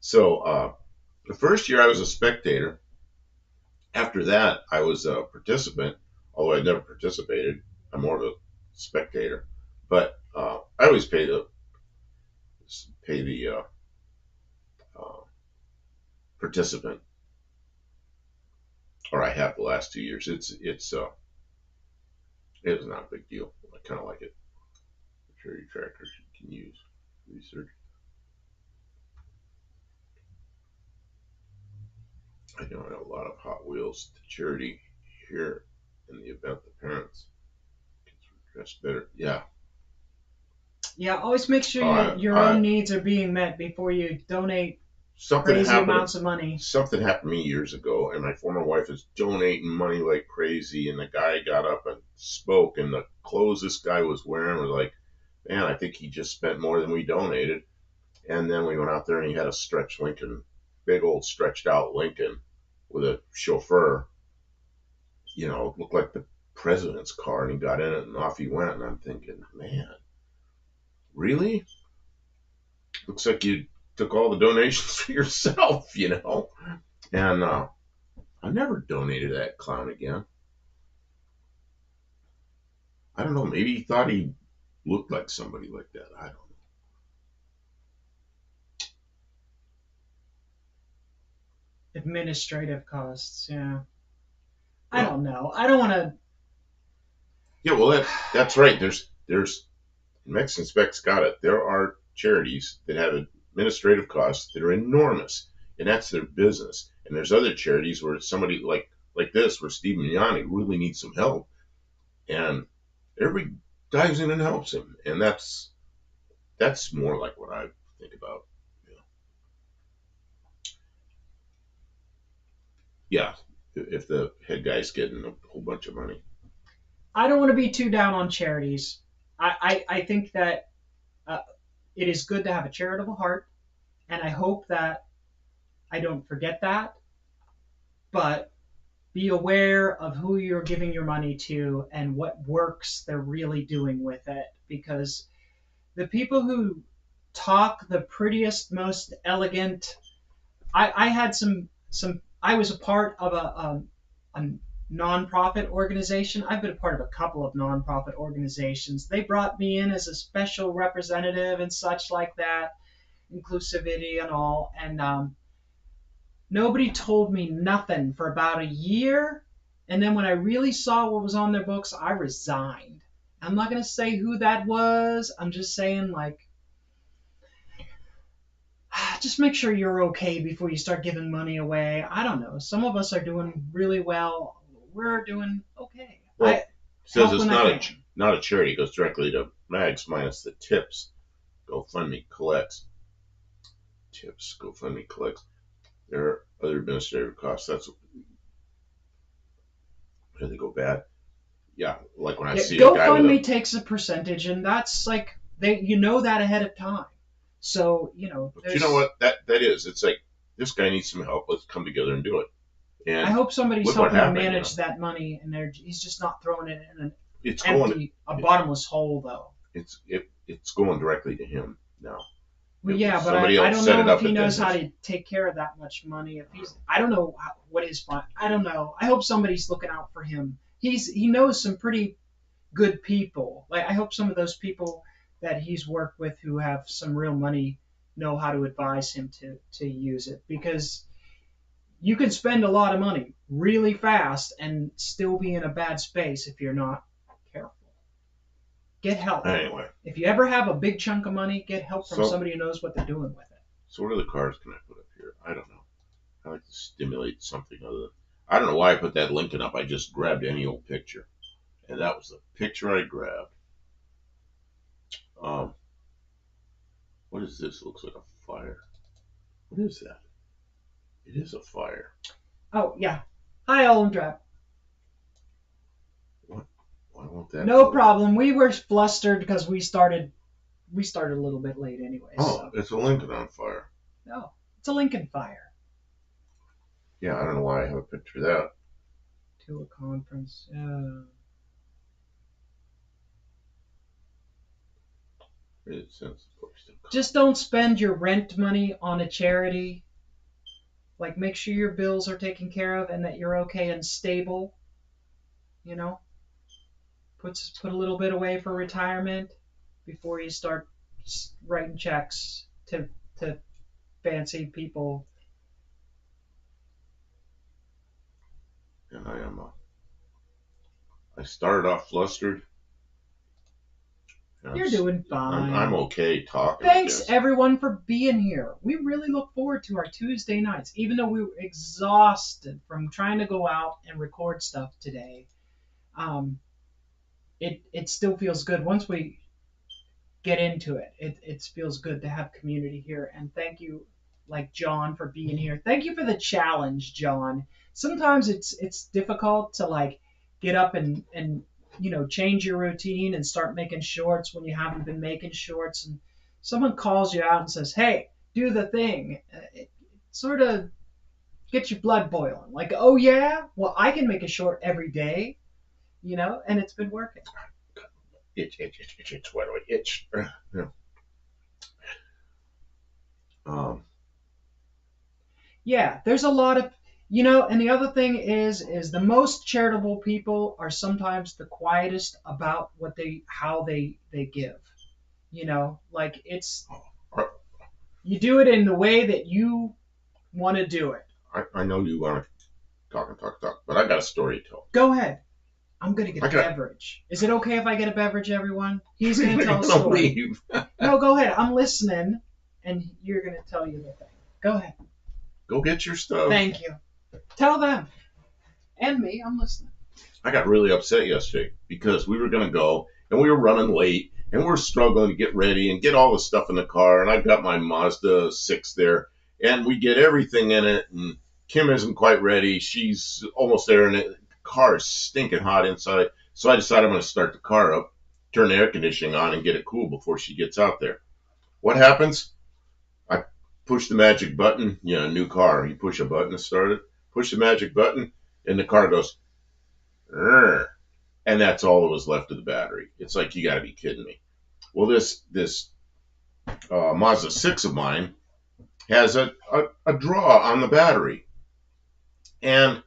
So the first year I was a spectator. After that, I was a participant, although I never participated. I'm more of a spectator. But I always pay the uh, participant, or I have the last 2 years. It was not a big deal. I kind of like it. Charity trackers you can use research. I know a lot of Hot Wheels to charity here in the event the parents can dress better. Yeah. Yeah, always make sure your I own needs are being met before you donate something crazy happened. amounts of money. Something happened to me years ago, and my former wife is donating money like crazy. And the guy got up and spoke, and the clothes this guy was wearing were like, man, I think he just spent more than we donated. And then we went out there, and he had a stretch Lincoln, big old stretched out Lincoln with a chauffeur. You know, it looked like the president's car, and he got in it, and off he went. And I'm thinking, man, really? Looks like you took all the donations for yourself, you know? And I never donated to that clown again. I don't know. Maybe he thought he looked like somebody like that. I don't know. Administrative costs, yeah. I Well, don't know. I don't want to. yeah, well, that's right. There's Mexican Specs got it. There are charities that have administrative costs that are enormous, and that's their business. And there's other charities where somebody like this, where Steve Mignani really needs some help, and everybody dives in and helps him, and that's more like what I think about. Yeah, if the head guy's getting a whole bunch of money. I don't want to be too down on charities. I think that uh, it is good to have a charitable heart, and I hope that I don't forget that. But be aware of who you're giving your money to and what works they're really doing with it, because the people who talk the prettiest, most elegant. I had some. I was a part of a nonprofit organization. I've been a part of a couple of nonprofit organizations. They brought me in as a special representative and such like that, inclusivity and all. And nobody told me nothing for about a year. And then when I really saw what was on their books, I resigned. I'm not going to say who that was. I'm just saying, like, just make sure you're okay before you start giving money away. I don't know. Some of us are doing really well. We're doing okay. Well, I it says help it's when I can. not a charity. It goes directly to Mags minus the tips. GoFundMe collects tips. GoFundMe collects. There are other administrative costs. That's where they go bad. Yeah, like when I Yeah, see a guy with GoFundMe a. takes a percentage, and that's like you know that ahead of time. So But you know there's. what? That is. It's like this guy needs some help. Let's come together and do it. I And hope somebody's look what helping him happened. manage that money, and he's just not throwing it in an It's going. empty, a bottomless hole, though. It's going directly to him now. Well, yeah, but Somebody I else don't set know it if up he and then knows how just. to take care of that much money. If he's, I don't know what his fun. I don't know. I hope somebody's looking out for him. He knows some pretty good people. Like I hope some of those people that he's worked with who have some real money know how to advise him to use it, because You can spend a lot of money really fast and still be in a bad space if you're not careful. Get help. Anyway, If you ever have a big chunk of money, get help from So- somebody who knows what they're doing with it. so what other cars can I put up here? I don't know. I like to stimulate something other than. I don't know why I put that Lincoln up. I just grabbed any old picture, and that was the picture I grabbed. What is this? It looks like a fire. What is that? It is a fire. Oh, yeah. Hi, Olmdrap. Why won't that? No go? problem. We were flustered because we started a little bit late anyway. Oh, So. it's a Lincoln on fire. No, it's a Lincoln fire. Yeah, I don't know why I have a picture of that. To a conference. Just don't spend your rent money on a charity. Like, make sure your bills are taken care of and that you're okay and stable. You know? Put a little bit away for retirement before you start writing checks to fancy people. And I started off flustered. You're doing fine. I'm okay talking. Thanks everyone for being here. We really look forward to our Tuesday nights, even though we were exhausted from trying to go out and record stuff today. It still feels good once we get into it. It feels good to have community here, and thank you, like John, for being here. Thank you for the challenge, John. Sometimes it's difficult to like get up and change your routine and start making shorts when you haven't been making shorts, and someone calls you out and says, "Hey, do the thing." It sort of gets your blood boiling. Like, oh yeah, well I can make a short every day, and it's been working. Itch. Why do I itch? Yeah, there's a lot of, and the other thing is the most charitable people are sometimes the quietest about how they give. Like you do it in the way that you want to do it. I know you want to talk, but I got a story to tell. Go ahead. I'm going to get a beverage. Is it okay if I get a beverage, everyone? He's going to tell a story. No, go ahead. I'm listening, and you're going to tell you the thing. Go ahead. Go get your stuff. Thank you. Tell them. And me. I'm listening. I got really upset yesterday because we were going to go, and we were running late, and we were struggling to get ready and get all the stuff in the car, and I got my Mazda 6 there, and we get everything in it, and Kim isn't quite ready. She's almost there, and the car is stinking hot inside. So I decided I'm going to start the car up, turn the air conditioning on, and get it cool before she gets out there. What happens? I push the magic button. New car. You push a button to start it. Push the magic button, and the car goes, "Rrr." And that's all that was left of the battery. It's like, you got to be kidding me. Well, this Mazda 6 of mine has a draw on the battery. And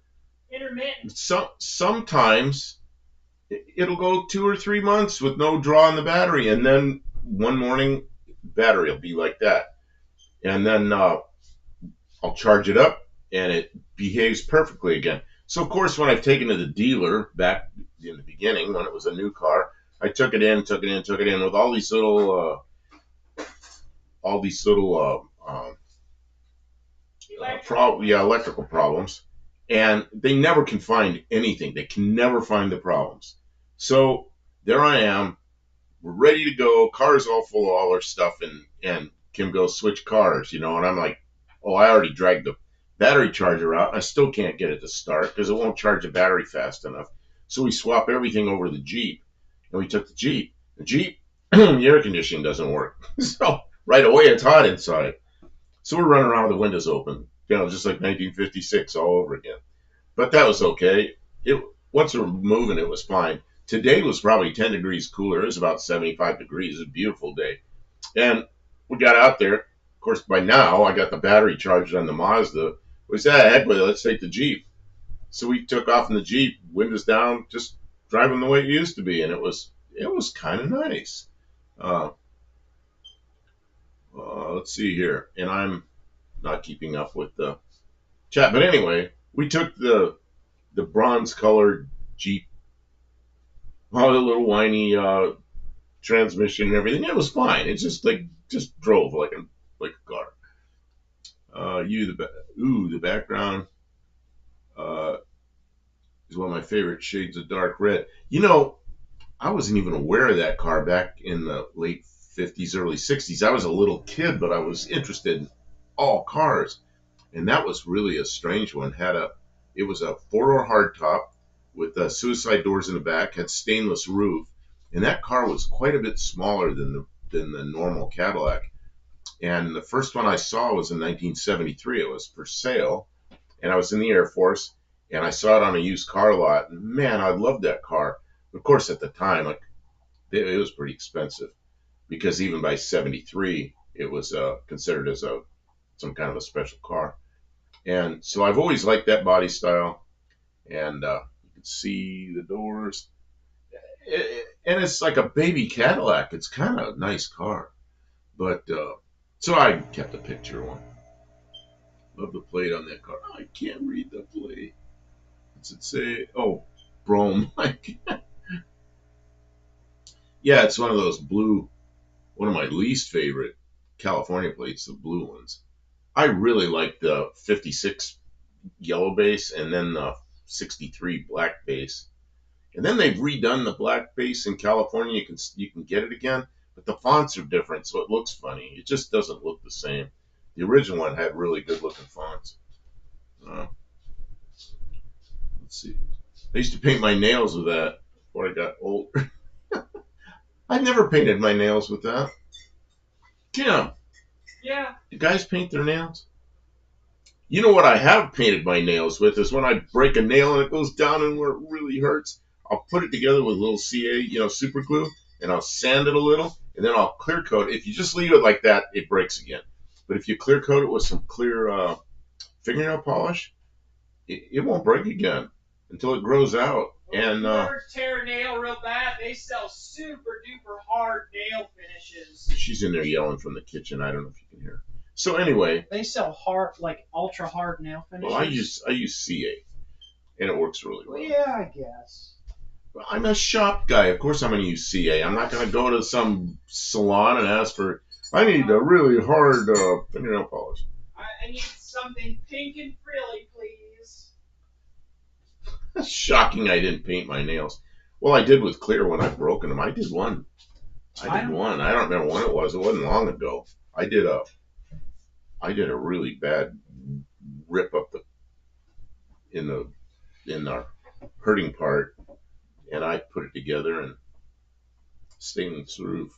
sometimes it'll go 2 or 3 months with no draw on the battery, and then one morning battery will be like that, and then I'll charge it up and it behaves perfectly again. So of course, when I've taken it to the dealer back in the beginning when it was a new car, I took it in with all these little electrical problems. And they never can find anything. They can never find the problems. So there I am. We're ready to go. Car's all full of all our stuff. And Kim goes, switch cars, And I'm like, oh, I already dragged the battery charger out. I still can't get it to start because it won't charge the battery fast enough. So we swap everything over to the Jeep. And we took the Jeep. The Jeep, the air conditioning doesn't work. So right away, it's hot inside. So we're running around with the windows open. Just like 1956 all over again. But that was okay. Once we were moving, it was fine. Today was probably 10 degrees cooler. It was about 75 degrees. It was a beautiful day. And we got out there. Of course, by now, I got the battery charged on the Mazda. We said, heck with it, let's take the Jeep. So we took off in the Jeep, windows down, just driving the way it used to be. And it was kind of nice. Let's see here. And I'm not keeping up with the chat. But anyway, we took the bronze colored Jeep, all the little whiny transmission and everything. It was fine. It just drove like a car. The background uh, is one of my favorite shades of dark red. I wasn't even aware of that car back in the late 50s, early 60s. I was a little kid, but I was interested in all cars, and that was really a strange one. It was a four-door hardtop with suicide doors in the back, had stainless roof, and that car was quite a bit smaller than the normal Cadillac. And the first one I saw was in 1973. It was for sale, and I was in the Air Force, and I saw it on a used car lot. And man, I loved that car. Of course, at the time, like it was pretty expensive because even by 73, it was considered as some kind of a special car. And so I've always liked that body style, and you can see the doors. And it's like a baby Cadillac. It's kind of a nice car, but so I kept a picture one. Love the plate on that car. I can't read the plate. What's it say? Oh, Brougham. Yeah, it's one of those blue. One of my least favorite California plates, the blue ones. I really like the 56 yellow base and then the 63 black base. And then they've redone the black base in California. You can get it again, but the fonts are different, so it looks funny. It just doesn't look the same. The original one had really good looking fonts. Uh, let's see. I used to paint my nails with that before I got old. I never painted my nails with that. Kim, Yeah. do guys paint their nails? You know what I have painted my nails with is when I break a nail and it goes down and where it really hurts, I'll put it together with a little CA, super glue, and I'll sand it a little, and then I'll clear coat it. If you just leave it like that, it breaks again. But if you clear coat it with some clear fingernail polish, it won't break again until it grows out. Well, and if you ever tear a nail real bad, they sell super duper hard nail finishes. She's in there yelling from the kitchen. I don't know if you can hear her. So anyway, they sell hard, like ultra hard nail finishes. Well, I use CA, and it works really well. Yeah, I guess. I'm a shop guy. Of course, I'm going to use CA. I'm not going to go to some salon and ask for. I need a really hard fingernail polish. I need something pink and frilly, please. Shocking! I didn't paint my nails. Well, I did with clear when I've broken them. I did one. I don't remember when it was. It wasn't long ago. I did a really bad rip up in the hurting part, and I put it together and stainless roof,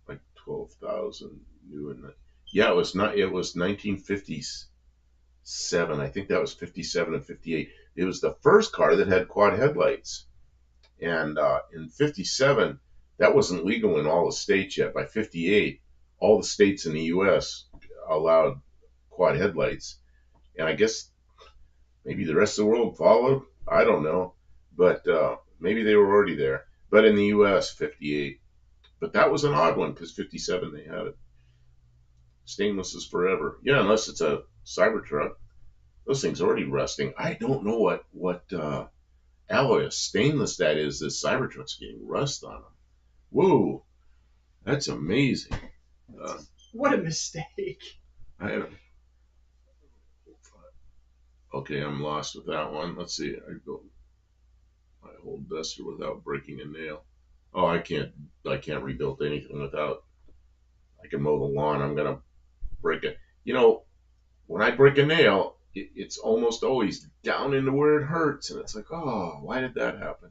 like 12,000 new and yeah, it was 1957. I think that was 57 and 58. It was the first car that had quad headlights, and in 57 that wasn't legal in all the states yet. By 58, all the states in the U.S. allowed quad headlights, and I guess maybe the rest of the world followed. I don't know, but maybe they were already there. But in the U.S., 58. But that was an odd one because 57 they had it. Stainless is forever. Yeah, unless it's a Cybertruck. Those things are already rusting. I don't know what alloy of stainless that is. This Cybertruck's getting rust on them. Whoa, that's amazing. What a mistake. Okay, I'm lost with that one. Let's see. I hold duster without breaking a nail. Oh, I can't rebuild anything without. I can mow the lawn. I'm gonna break it. When I break a nail, it's almost always down into where it hurts, and it's like, oh, why did that happen?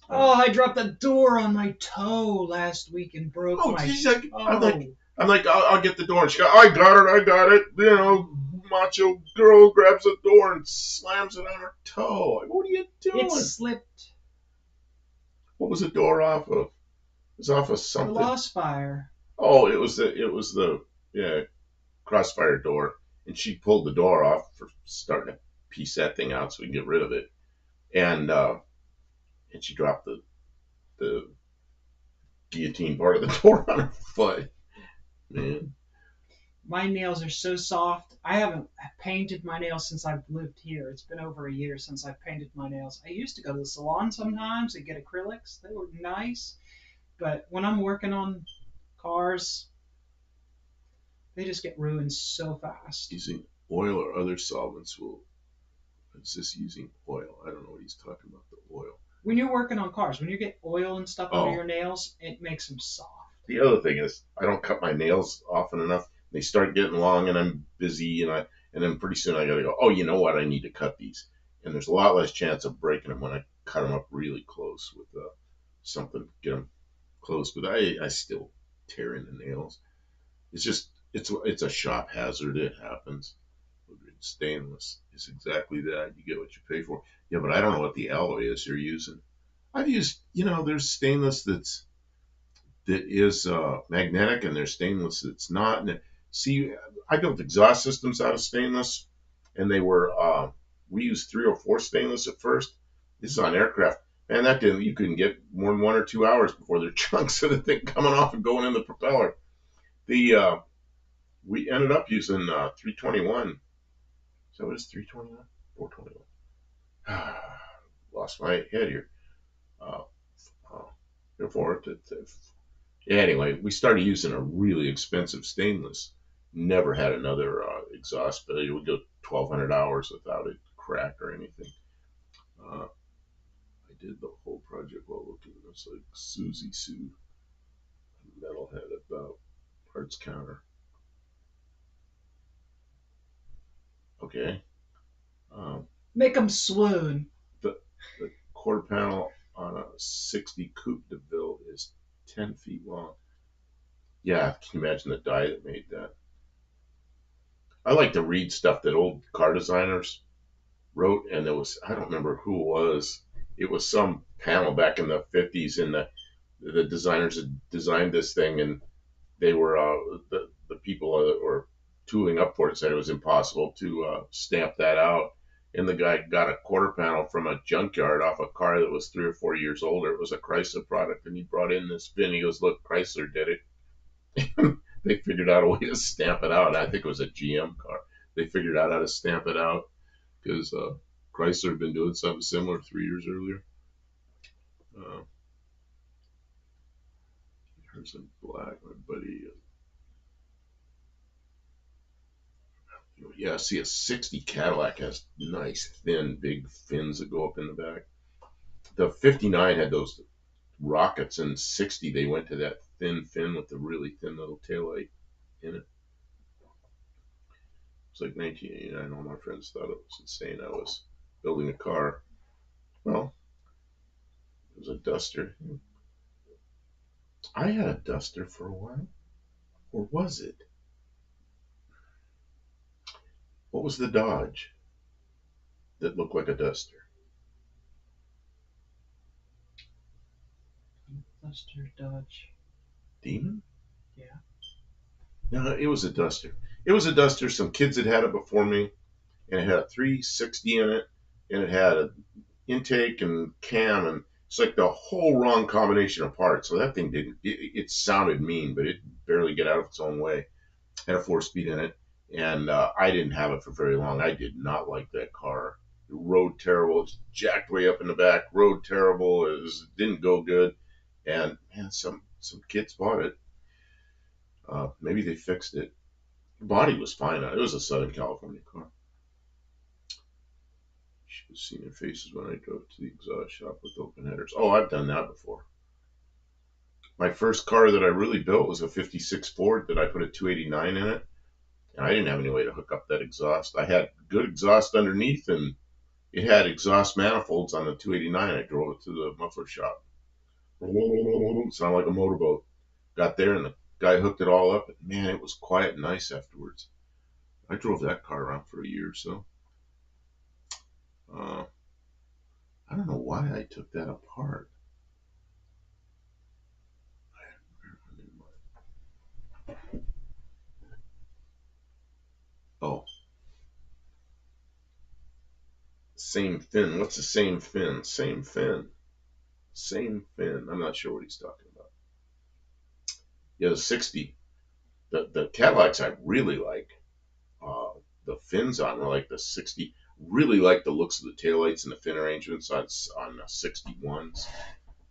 Oh, I dropped a door on my toe last week and broke my. Geez, I'm like, I'll get the door. And she goes, I got it. Macho girl grabs the door and slams it on her toe. Like, what are you doing? It slipped. What was the door off of? It was off of something. The Lost-Fire. Oh, it was the Crossfire door, and she pulled the door off for starting to piece that thing out so we can get rid of it, and she dropped the guillotine part of the door on her foot. Man, My nails are so soft. I haven't painted my nails since I've lived here. It's been over a year since I've painted my nails. I used to go to the salon sometimes and get acrylics. They were nice. But when I'm working on cars, they just get ruined so fast. Using oil or other solvents will. It's just using oil. I don't know what he's talking about. The oil. When you're working on cars, when you get oil and stuff under Oh, your nails, it makes them soft. the other thing is I don't cut my nails often enough. They start getting long, and I'm busy, and then pretty soon I gotta go. Oh, you know what? I need to cut these, and there's a lot less chance of breaking them when I cut them up really close with something. Get them close, but I still tear in the nails. It's just it's a shop hazard. It happens. Stainless is exactly that. You get what you pay for. Yeah, but I don't know what the alloy is you're using. I've used, there's stainless that is magnetic, and there's stainless that's not. And see, I built exhaust systems out of stainless, and they were we used 304 stainless at first. This is on aircraft, and that didn't. You couldn't get more than 1 or 2 hours before their chunks of the thing coming off and going in the propeller. The We ended up using 321. So it was 321, 421. Lost my head here. Uh, Before anyway, we started using a really expensive stainless. Never had another exhaust, but it would go 1,200 hours without it crack or anything. I did the whole project while looking at this, like Susie Sue, metalhead about parts counter. Okay. Um, Make them swoon. the quarter panel on a 60 Coupe de Ville is 10 feet long. Yeah, can you imagine the die that made that? I like to read stuff that old car designers wrote, and there was, I don't remember who it was. It was some panel back in the 50s, and the designers had designed this thing, and they were the people that were tooling up for it said it was impossible to stamp that out. And the guy got a quarter panel from a junkyard off a car that was 3 or 4 years older. It was a Chrysler product, and he brought in this bin. He goes, "Look, Chrysler did it." They figured out a way to stamp it out. I think it was a GM car. They figured out how to stamp it out because Chrysler had been doing something similar 3 years earlier. Uh, Here's in black, my buddy. Yeah, see, a 60 Cadillac has nice, thin, big fins that go up in the back. The 59 had those rockets, and 60 they went to that thin fin with the really thin little taillight in it. It's like 1989. All my friends thought it was insane. I was building a car. Well, it was a Duster. I had a Duster for a while. Or was it? What was the Dodge that looked like a Duster? Duster, Dodge. Demon? Yeah. No, it was a Duster. It was a Duster. Some kids had had it before me, and it had a 360 in it, and it had an intake and cam, and it's like the whole wrong combination of parts. So that thing didn't. It sounded mean, but it barely get out of its own way. Had a 4-speed in it, and I didn't have it for very long. I did not like that car. It rode terrible. It was jacked way up in the back. Rode terrible. It didn't go good, and man, some kids bought it. Maybe they fixed it. The body was fine. It was a Southern California car. You should have seen their faces when I drove to the exhaust shop with open headers. Oh, I've done that before. My first car that I really built was a 56 Ford that I put a 289 in it. And I didn't have any way to hook up that exhaust. I had good exhaust underneath, and it had exhaust manifolds on the 289. I drove it to the muffler shop. Sounded like a motorboat. Got there, and the guy hooked it all up. And man, it was quiet and nice afterwards. I drove that car around for a year or so. Uh, I don't know why I took that apart. Oh, same fin. What's the same fin? Same fin. Same fin. I'm not sure what he's talking about. Yeah, the 60. The Cadillacs I really like, uh, the fins on were like the 60. Really like the looks of the taillights and the fin arrangements on the 61s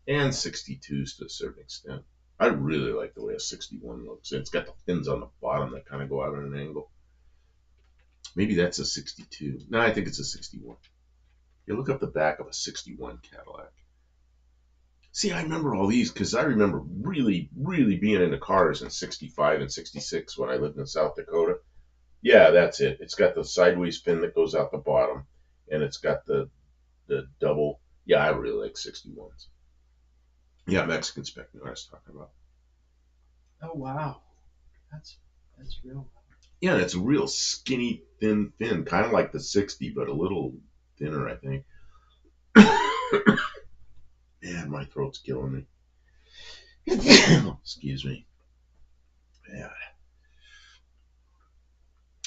and 62s to a certain extent. I really like the way a 61 looks. It's got the fins on the bottom that kind of go out at an angle. Maybe that's a 62. No, I think it's a 61. You look up the back of a 61 Cadillac. See, I remember all these because I remember really, really being into cars in 65 and 66 when I lived in South Dakota. Yeah, that's it. It's got the sideways fin that goes out the bottom, and it's got the double. Yeah, I really like 61s. Yeah, Mexican spec knew what I was talking about. Oh wow, that's real. Yeah, and it's a real skinny, thin fin, kind of like the 60, but a little thinner, I think. Man, my throat's killing me. Excuse me. Yeah.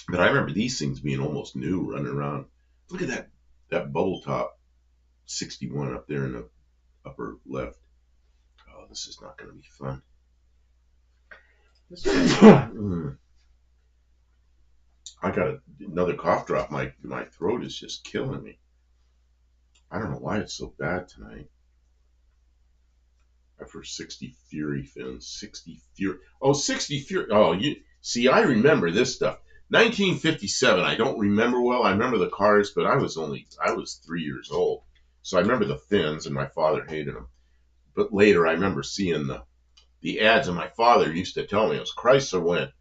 But I remember these things being almost new, running around. Look at that bubble top 61 up there in the upper left. Oh, this is not going to be fun. I got another cough drop. My throat is just killing me. I don't know why it's so bad tonight. After 60 Fury fins. 60 Fury. Oh, 60 Fury. Oh, you see, I remember this stuff. 1957, I don't remember well. I remember the cars, but I was 3 years old. So I remember the fins, and my father hated them. But later, I remember seeing the ads, and my father used to tell me, it was Chrysler went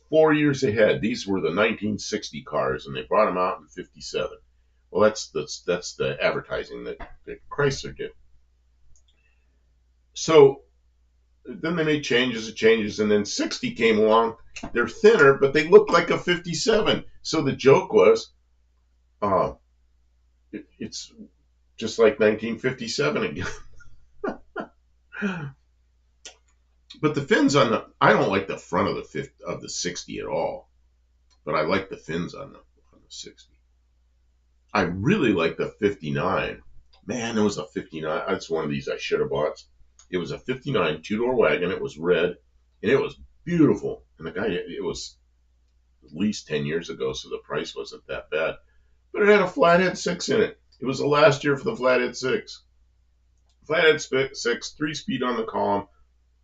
4 years ahead. These were the 1960 cars, and they brought them out in 57. Well, that's the advertising that Chrysler did. So then they made changes, and then 60 came along. They're thinner, but they look like a 57. So the joke was, uh, it's just like 1957 again. But the fins I don't like the front of the 60 at all, but I like the fins on the 60. I really like the 59. Man, there was a 59. That's one of these I should have bought. It was a 59 two-door wagon. It was red, and it was beautiful. And the guy, it was at least 10 years ago, so the price wasn't that bad. But it had a flathead 6 in it. It was the last year for the flathead 6. Flathead 6, 3-speed on the column,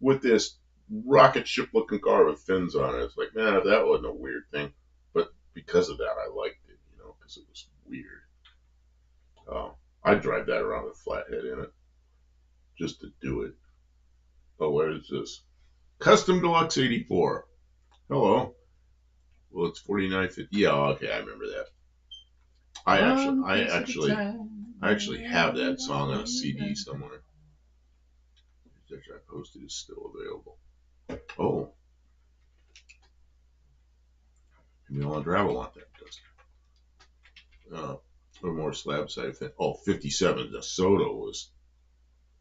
with this rocket ship looking car with fins on it. It's like, man, if that wasn't a weird thing. But because of that, I liked it, because it was weird. I'd drive that around with flathead in it just to do it. Oh, where is this? Custom Deluxe 84. Hello. Well, it's 49.50. Yeah, okay, I remember that. I actually have that song on a CD somewhere. That I posted is still available. Oh, maybe I'll unravel want that. A little more slab side fit. Oh, 57. The Soto was,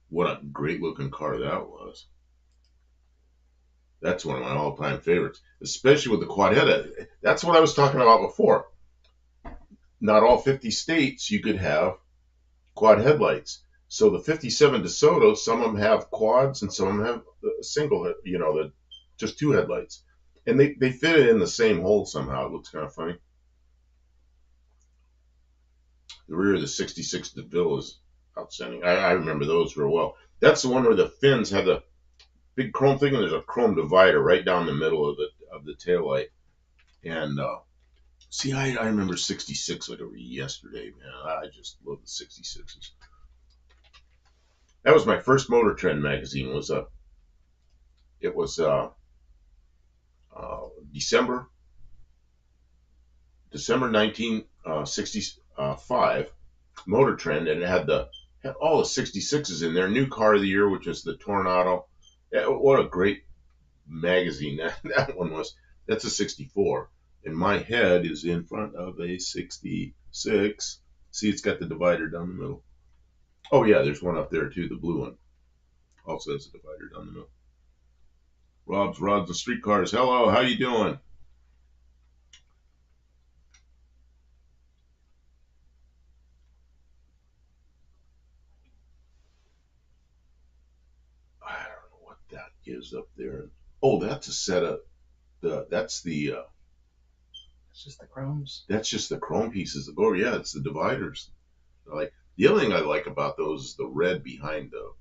what a great looking car that was. That's one of my all time favorites, especially with the quad head. That's what I was talking about before. Not all 50 states you could have quad headlights. So the 57 DeSoto, some of them have quads and some of them have single, just two headlights. And they fit it in the same hole somehow. It looks kind of funny. The rear of the 66 DeVille is outstanding. I remember those real well. That's the one where the fins have the big chrome thing, and there's a chrome divider right down the middle of the tail light. And see, I remember 66 like over yesterday, man. I just love the 66s. That was my first Motor Trend magazine. It was December 1965 Motor Trend, and it had all the 66s in there. New Car of the Year, which was the Tornado. Yeah, what a great magazine that one was. That's a 64. And my head is in front of a 66. See, it's got the divider down the middle. Oh, yeah, there's one up there, too, the blue one. Also has a divider down the middle. Rob's Rods and Streetcars. Hello, how you doing? I don't know what that is up there. Oh, that's a setup. That's the It's just the chromes. that's just the chrome pieces. Oh yeah, it's the dividers. Like the other thing I like about those is the red behind the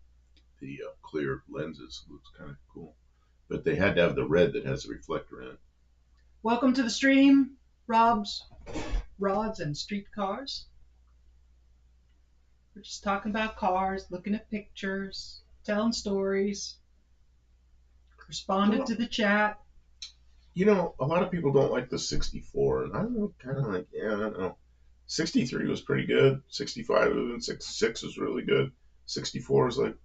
clear lenses. It looks kind of cool. But they had to have the red that has a reflector in it. Welcome to the stream, Rob's Rods and Street Cars. We're just talking about cars, looking at pictures, telling stories, responded to the chat. You know, a lot of people don't like the 64, and I'm kind of like, yeah, I don't know. 63 was pretty good. 65 and 66 was really good. 64 is like,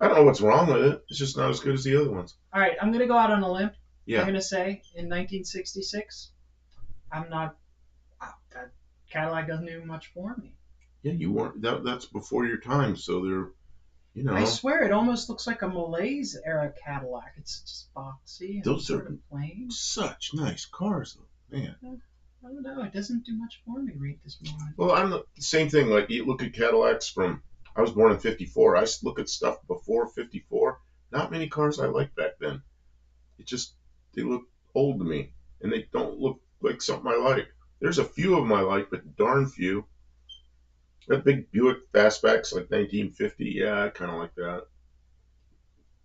I don't know what's wrong with it. It's just not as good as the other ones. All right, I'm going to go out on a limb. Yeah. I'm going to say in 1966, that Cadillac doesn't do much for me. Yeah, you weren't. That's before your time, so they're, you know. I swear, it almost looks like a Malaise era Cadillac. It's just boxy and Those sort are of plain. Such nice cars, though, man. I don't know. It doesn't do much for me right this moment. Well, I'm the same thing. Like you look at Cadillacs from. I was born in '54. I look at stuff before '54. Not many cars I liked back then. They look old to me, and they don't look like something I like. There's a few of them I like, but darn few. That big Buick Fastback's like 1950. Yeah, I kind of like that.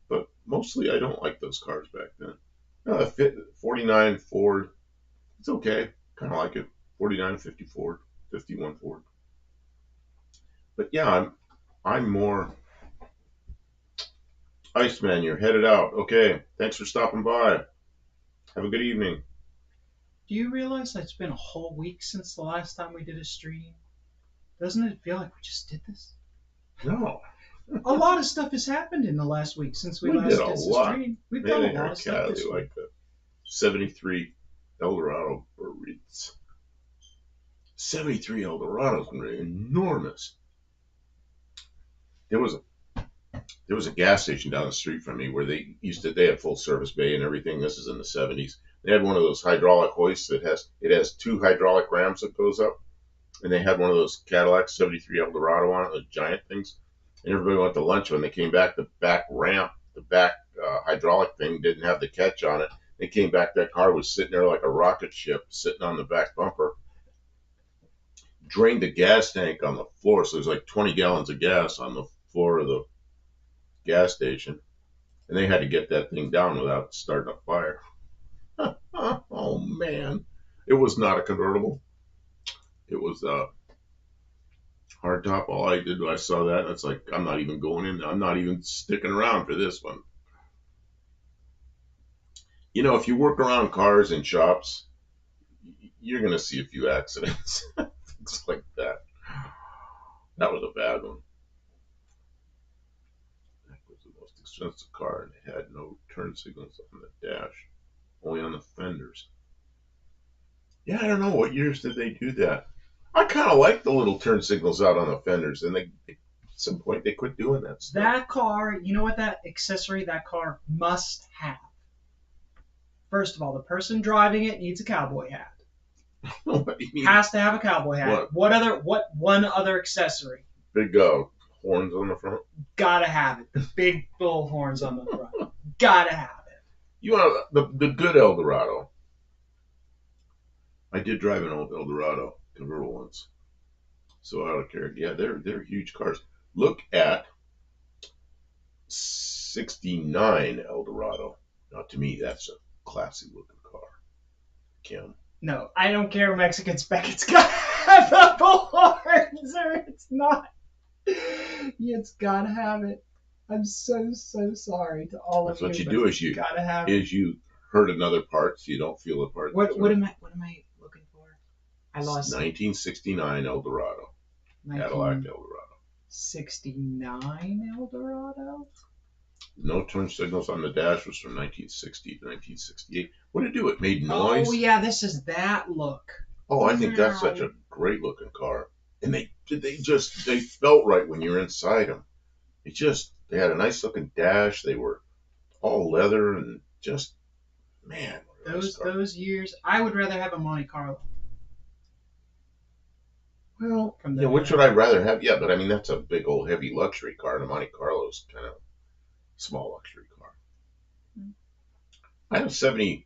But mostly I don't like those cars back then. No, the 49 Ford, it's okay. Kind of like it. 49, 50 Ford, 51 Ford. But yeah, I'm more Iceman. You're headed out. Okay, thanks for stopping by. Have a good evening. Do you realize that it's been a whole week since the last time we did a stream? Doesn't it feel like we just did this? No. A lot of stuff has happened in the last week since we last did did a the lot. stream. We've done a lot of stuff this week. Like the 73 Eldorado burritos. 73 Eldorados were enormous. There was a gas station down the street from me where they had full service bay and everything. This is in the 70s. They had one of those hydraulic hoists that has two hydraulic rams that goes up, and they had one of those Cadillac 73 Eldorado on it, those giant things. And everybody went to lunch. When they came back, the back ramp, the back hydraulic thing didn't have the catch on it. They came back, that car was sitting there like a rocket ship sitting on the back bumper. Drained the gas tank on the floor, so there's like 20 gallons of gas on the floor of the gas station. And they had to get that thing down without starting a fire. Oh, man. It was not a convertible. It was a hardtop. All I did when I saw that, it's like, I'm not even going in. I'm not even sticking around for this one. You know, if you work around cars in shops, you're going to see a few accidents. Things like that. That was a bad one. That was the most expensive car, and it had no turn signals on the dash, only on the fenders. Yeah, I don't know. What years did they do that? I kind of like the little turn signals out on the fenders, and at some point they quit doing that stuff. That car, you know what that accessory that car must have? First of all, the person driving it needs a cowboy hat. What do you mean? Has to have a cowboy hat. What one other accessory? Big horns on the front. Gotta have it. The big bull horns on the front. Gotta have it. You want the good Eldorado? I did drive an old Eldorado convertible once, so I don't care. Yeah, they're huge cars. Look at 69 Eldorado. Now, to me, that's a classy looking car. Kim. No, I don't care, Mexican spec. It's got the bull horns, or it's not. It's gotta have it. I'm so sorry to all That's of you. what you do is you gotta have it. you hurt another part so you don't feel the part. What am I looking for? I lost 1969 Eldorado. Cadillac Eldorado. 69 Eldorado? No turn signals on the dash was from 1960 to 1968. What did it do? It made noise. Oh yeah, this is that look. Oh, I think that's such a great looking car. And they felt right when you're inside them. They had a nice looking dash. They were all leather and just, man. Those years, I would rather have a Monte Carlo. Well, yeah, which would I rather have? Yeah, but I mean, that's a big old heavy luxury car, and a Monte Carlo's kind of small luxury car. I have 70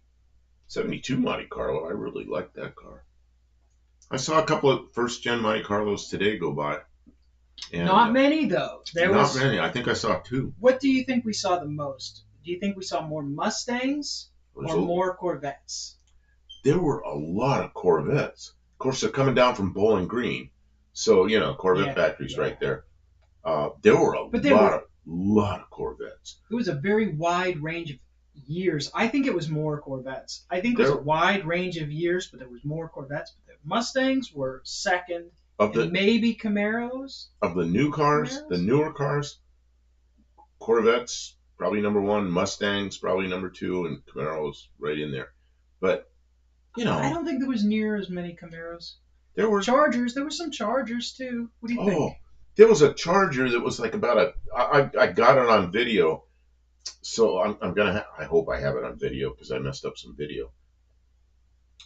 '72 Monte Carlo. I really liked that car. I saw a couple of first gen Monte Carlos today go by, and Not many though. not many. I think I saw two. What do you think we saw the most? Do you think we saw more Mustangs or more Corvettes? There were a lot of Corvettes. Of course, they're coming down from Bowling Green, so Corvette factory's right there. There were a lot of Corvettes. It was a very wide range of years. I think it was more Corvettes. I think there's a wide range of years, but there was more Corvettes. But the Mustangs were second, and maybe Camaros. Of the new cars, the newer cars, Corvettes probably number one, Mustangs probably number two, and Camaros right in there. But I don't think there was near as many Camaros. There were Chargers. There were some Chargers too. What do you think? There was a Charger that was like I got it on video, so I'm gonna. I hope I have it on video because I messed up some video.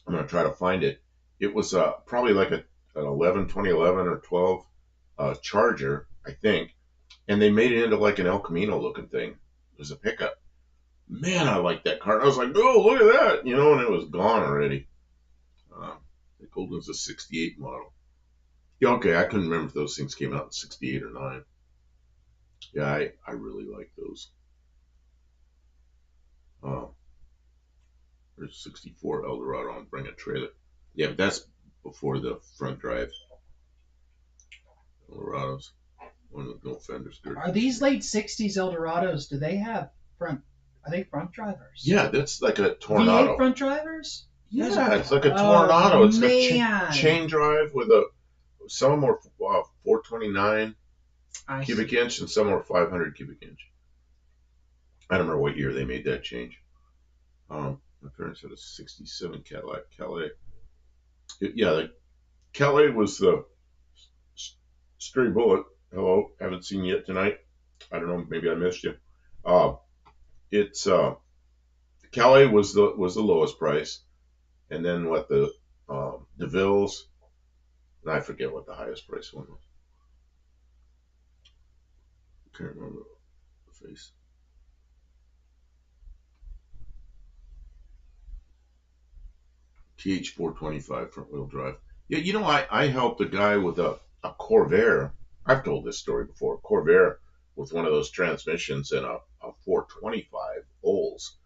I'm gonna try to find it. It was probably like an 2011 or 12 Charger, I think, and they made it into like an El Camino looking thing. It was a pickup. Man, I liked that car. I was like, oh, look at that, and it was gone already. The Golden's a '68 model. Yeah, okay, I couldn't remember if those things came out in '68 or '9. Yeah, I really like those. There's '64 Eldorado on Bring a Trailer. Yeah, but that's before the front drive Eldorados. One with no fenders. Are these late '60s Eldorados? Do they have front? Are they front drivers? Yeah, that's like a Tornado. V8 front drivers? Yeah, it's like a Tornado. It's a chain drive with some were 429 cubic inch and some were 500 cubic inch. I don't remember what year they made that change. My parents had a '67 Cadillac Calais. The Calais was the Stray Bullet. Hello, haven't seen you yet tonight. I don't know, maybe I missed you. It's Calais was the lowest price, and then what the DeVille's, and I forget what the highest price one was. Can't remember the face. TH425 front wheel drive. Yeah, I helped a guy with a Corvair. I've told this story before. Corvair with one of those transmissions and a 425 Olds.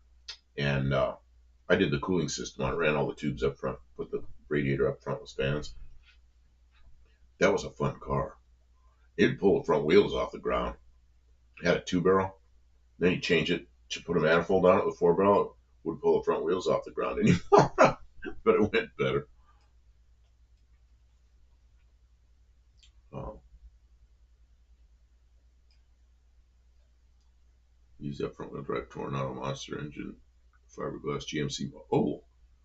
And I did the cooling system on it, ran all the tubes up front, put the radiator up front with fans. That was a fun car. It'd pull the front wheels off the ground. It had a 2-barrel. Then you change it to put a manifold on it with 4-barrel. It wouldn't pull the front wheels off the ground anymore. But it went better. Use that front wheel drive Tornado Monster engine, fiberglass GMC. Oh,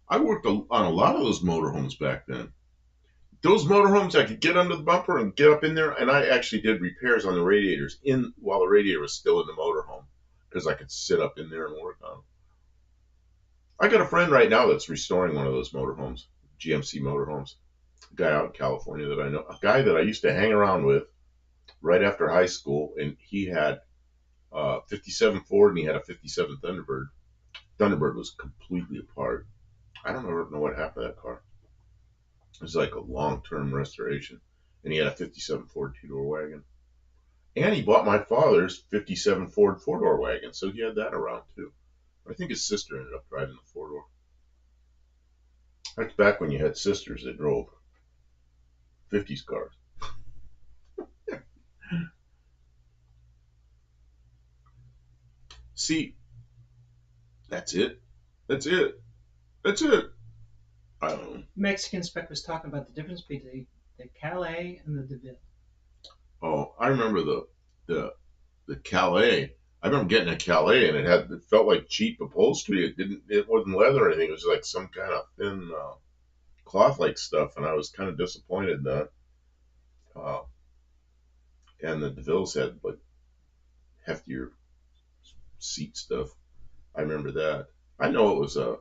I worked on a lot of those motorhomes back then. Those motorhomes, I could get under the bumper and get up in there, and I actually did repairs on the radiators while the radiator was still in the motorhome because I could sit up in there and work on them. I got a friend right now that's restoring one of those motorhomes, GMC motorhomes. A guy out in California that I know, a guy that I used to hang around with right after high school, and he had 57 Ford and he had a 57 Thunderbird. Thunderbird was completely apart. I don't know what happened to that car. It was like a long-term restoration. And he had a 57 Ford two-door wagon. And he bought my father's 57 Ford four-door wagon, so he had that around too. I think his sister ended up driving the four-door. That's back when you had sisters that drove 50s cars. See, that's it. That's it. That's it. I don't know. Mexican Spec was talking about the difference between the Calais and the DeVille. Oh, I remember the Calais. I remember getting a Calais and it felt like cheap upholstery. It wasn't leather or anything. It was like some kind of thin cloth like stuff, and I was kind of disappointed in that. And the DeVilles had like heftier seat stuff. I remember that. I know it was a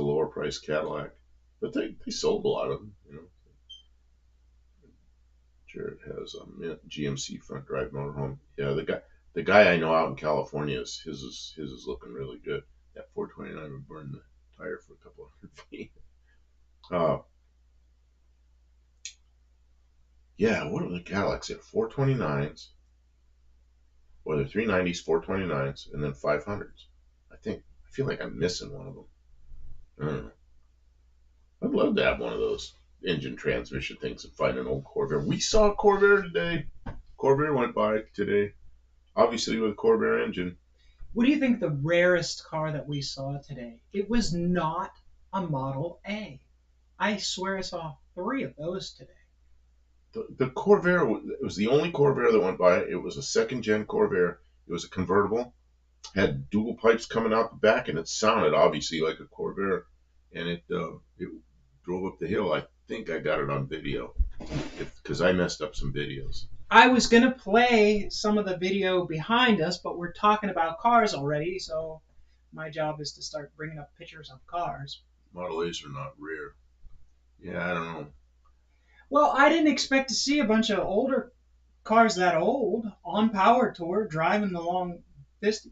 lower price Cadillac, but they sold a lot of them, Jared has a Mint GMC front drive motorhome. Yeah, the guy I know out in California his is looking really good. At 429 would burn the tire for a couple of hundred feet. Uh, yeah, what are the Cadillacs at 429s? Or the 390s, 429s, and then 500s. I feel like I'm missing one of them. I don't know. I'd love to have one of those engine transmission things and find an old Corvair. We saw a Corvair today. Corvair went by today, obviously with a Corvair engine. What do you think the rarest car that we saw today? It was not a Model A. I swear I saw 3 of those today. The Corvair was the only Corvair that went by. It was a second gen Corvair. It was a convertible, had dual pipes coming out the back, and it sounded obviously like a Corvair. And it drove up the hill. I think I got it on video because I messed up some videos. I was going to play some of the video behind us, but we're talking about cars already, so my job is to start bringing up pictures of cars. Model A's are not rare. Yeah, I don't know. Well, I didn't expect to see a bunch of older cars that old on Power Tour driving the long distances.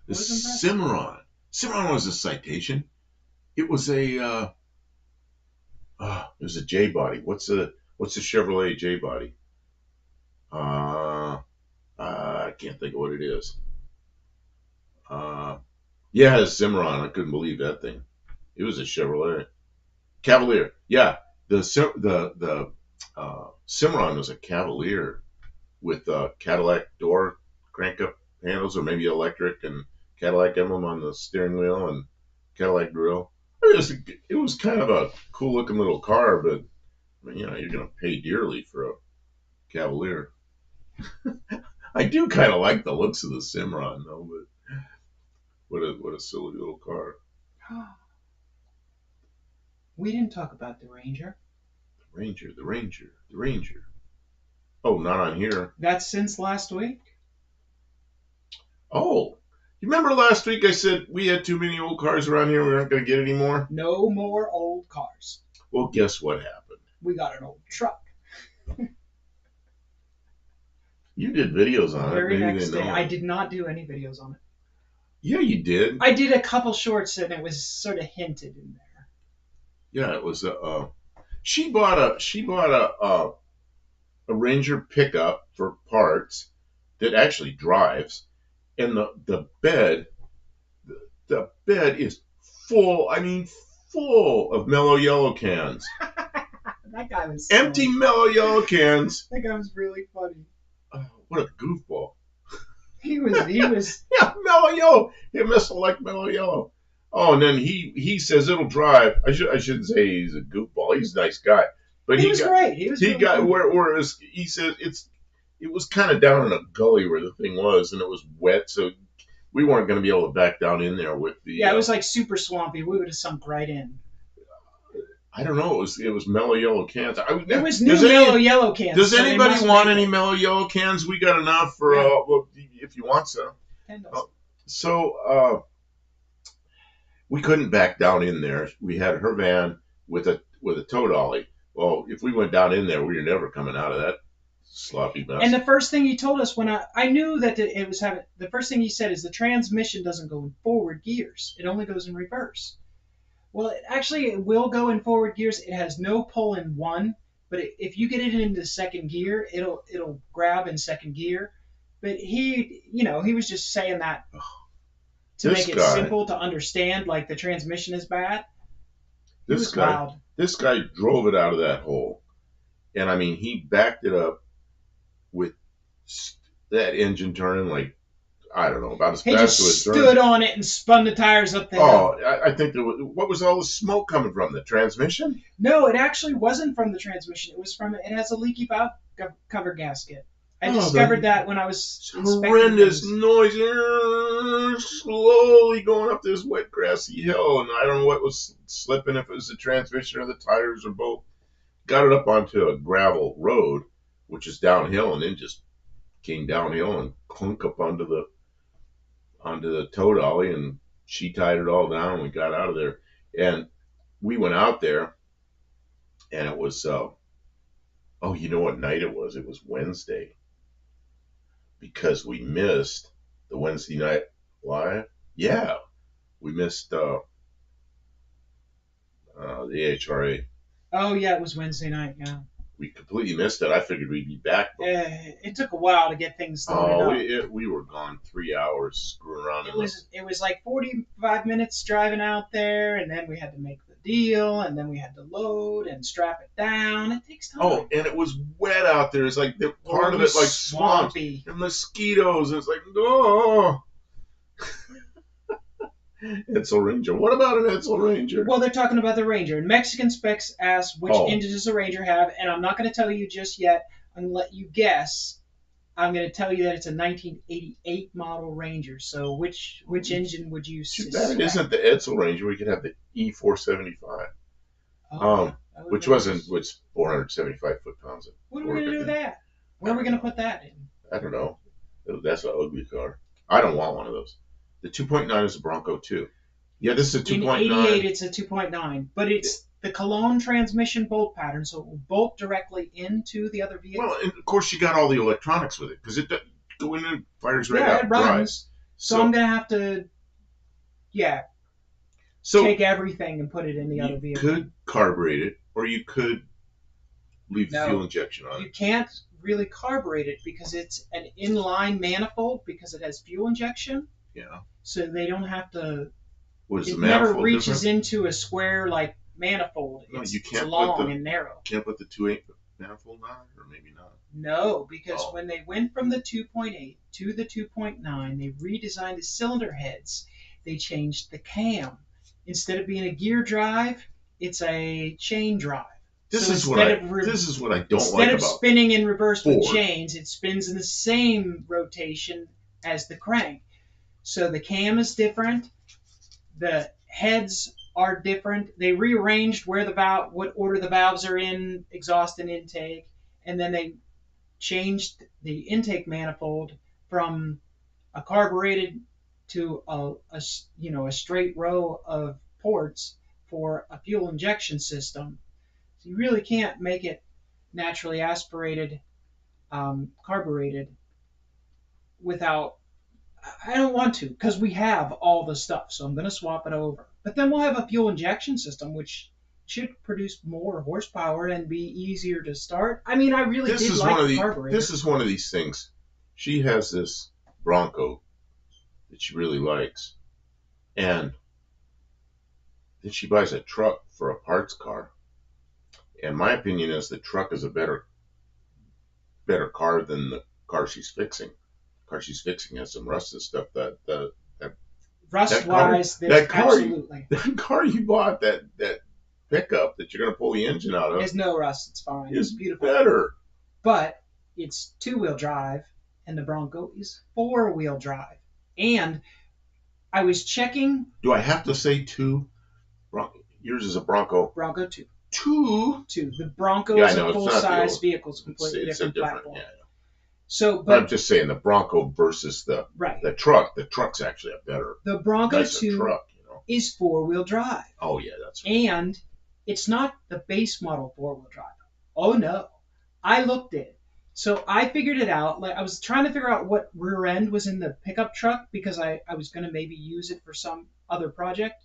The Cimarron. Cimarron was a Citation. It was a J body. What's the Chevrolet J body? I can't think of what it is. Yeah, it's Cimarron. I couldn't believe that thing. It was a Chevrolet Cavalier. Yeah, the Cimarron was a Cavalier with Cadillac door crank up handles, or maybe electric, and Cadillac emblem on the steering wheel and Cadillac grill. It was kind of a cool looking little car, but you're going to pay dearly for a Cavalier. I do kind of like the looks of the Cimarron, though, but what a silly little car. We didn't talk about the Ranger. The Ranger. Oh, not on here. That's since last week. Oh, you remember last week I said we had too many old cars around here, we aren't going to get any more? No more old cars. Well, guess what happened? We got an old truck. You did videos on the very next day. I did not do any videos on it. Yeah, you did. I did a couple shorts, and it was sort of hinted in there. Yeah, it was she bought a Ranger pickup for parts that actually drives, and the bed is full. I mean, full of Mellow Yellow cans. That guy was empty Mellow Yellow cans. That guy was really funny. What a goofball. He was. Yeah, Mellow Yellow. He must have liked Mellow Yellow. Oh, and then he says it'll drive. I shouldn't say he's a goofball. He's a nice guy, but he was great. He got whereas he said it was kind of down in a gully where the thing was, and it was wet, so we weren't going to be able to back down in there with the. Yeah, it was like super swampy. We would have sunk right in. I don't know. It was Mellow Yellow cans. There was new Mellow Yellow cans. Does anybody want any Mellow Yellow cans? We got enough for well, if you want some. So we couldn't back down in there. We had her van with a tow dolly. Well, if we went down in there, we were never coming out of that sloppy mess. And the first thing he told us when I knew that it was having, the first thing he said is the transmission doesn't go in forward gears. It only goes in reverse. Well, it will go in forward gears. It has no pull in one, but if you get it into second gear, it'll grab in second gear. But he was just saying that to make it simple to understand, like the transmission is bad. This guy drove it out of that hole, and I mean he backed it up with that engine turning like, I don't know, about as fast as it was. He just stood on it and spun the tires up the hill. Oh, I think what was all the smoke coming from? The transmission? No, it actually wasn't from the transmission. It has a leaky valve cover gasket. I discovered that when I was inspecting horrendous things. Noise, slowly going up this wet grassy hill, and I don't know what was slipping, if it was the transmission or the tires or both. Got it up onto a gravel road, which is downhill, and then just came downhill and clunk up onto the tow dolly, and she tied it all down, and we got out of there. And we went out there, and it was you know what night it was? It was Wednesday, because we missed the Wednesday night live. Yeah, we missed the AHRA. Oh yeah, it was Wednesday night. Yeah. We completely missed it. I figured we'd be back. It took a while to get things loaded up. We were gone 3 hours screwing around. It was like 45 minutes driving out there, and then we had to make the deal, and then we had to load and strap it down. It takes time. Oh, and it was wet out there. It's like part of it like swampy and mosquitoes. It's like oh. Edsel Ranger. What about an Edsel Ranger? Well, they're talking about the Ranger. And Mexican Specs asked which engine does the Ranger have, and I'm not going to tell you just yet. I'm going to let you guess. I'm going to tell you that it's a 1988 model Ranger. So which engine would you suspect? That isn't the Edsel Ranger. We could have the E475. Which wasn't 475 foot-pounds. What are we going to do with that? Where are we going to put that in? I don't know. That's an ugly car. I don't want one of those. The 2.9 is a Bronco 2. Yeah, this is a 2.9. In 88, it's a 2.9, but it's the Cologne transmission bolt pattern, so it will bolt directly into the other vehicle. Well, and of course you got all the electronics with it, because it go in and fires right out. It runs. So I'm going to have to, take everything and put it in the other vehicle. You could carburate it, or you could leave the fuel injection on it. You can't really carburate it because it's an inline manifold because it has fuel injection. Yeah. So they don't have to. It never reaches into a square like manifold. No, it's long and narrow. Can't put the 2.8 manifold on, or maybe not. No, because when they went from the 2.8 to the 2.9, they redesigned the cylinder heads. They changed the cam. Instead of being a gear drive, it's a chain drive. This is what I don't like about. Instead of spinning in reverse with chains, it spins in the same rotation as the crank. So the cam is different. The heads are different. They rearranged what order the valves are in, exhaust and intake, and then they changed the intake manifold from a carbureted to a straight row of ports for a fuel injection system. So you really can't make it naturally aspirated, carbureted without. I don't want to because we have all the stuff, so I'm going to swap it over. But then we'll have a fuel injection system, which should produce more horsepower and be easier to start. I mean, I really did like the carburetor. This is one of these things. She has this Bronco that she really likes, and then she buys a truck for a parts car. And my opinion is the truck is a better car than the car she's fixing. The car she's fixing has some rust and stuff. Rust-wise, absolutely. That car you bought, that pickup that you're going to pull the engine out of. There's no rust. It's fine. It's beautiful. Better. But it's two-wheel drive, and the Bronco is four-wheel drive. And I was checking. Do I have to say two? Yours is a Bronco. Bronco 2. Two. The Bronco is a full-size vehicle. It's a completely different platform. Yeah. So, but I'm just saying the Bronco versus the truck. The truck's actually a better. The Bronco 2 truck, is four-wheel drive. Oh yeah, that's right. And it's not the base model four-wheel drive. Oh no, I looked at it. So I figured it out. Like I was trying to figure out what rear end was in the pickup truck because I was going to maybe use it for some other project,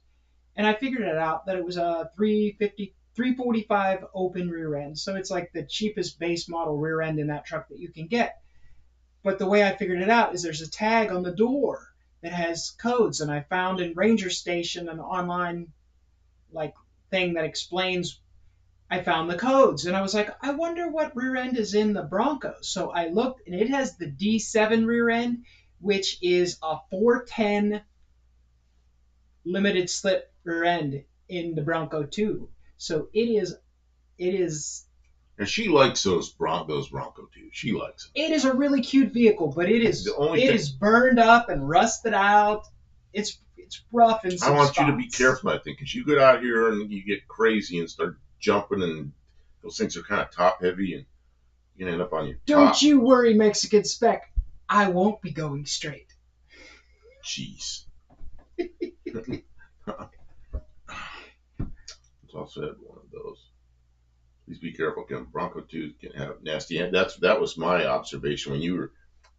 and I figured it out that it was a 345 open rear end. So it's like the cheapest base model rear end in that truck that you can get. But the way I figured it out is there's a tag on the door that has codes, and I found in Ranger Station an online thing that explains. I found the codes, and I was like, I wonder what rear end is in the Bronco. So I looked, and it has the D7 rear end, which is a 410 limited slip rear end in the Bronco 2. So it is. And she likes those Bronco too. She likes them. It is a really cute vehicle, but it is burned up and rusted out. It's rough in some I want spots. you to be careful, I think, because you get out here and you get crazy and start jumping, and those things are kind of top heavy, and you can end up on your top. Don't you worry, Mexican Spec. I won't be going straight. Jeez. It's also had one of those. Please be careful, Kim. Bronco 2 can have nasty. And that was my observation when you were.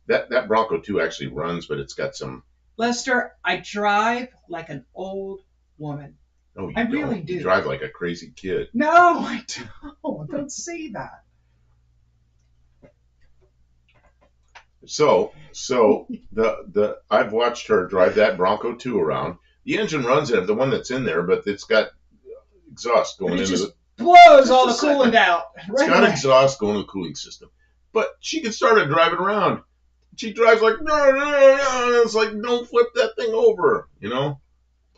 That Bronco 2 actually runs, but it's got some Lester, I drive like an old woman. No, you I don't. really do. You drive like a crazy kid. No, I don't. Don't say that. So the I've watched her drive that Bronco 2 around. The engine runs in the one that's in there, but it's got exhaust But going it into just the. blows Just all a the coolant second. out. It's Right got away. exhaust going to the cooling system. But she can start it driving around. She drives like, no, no, no. It's like, don't flip that thing over, you know?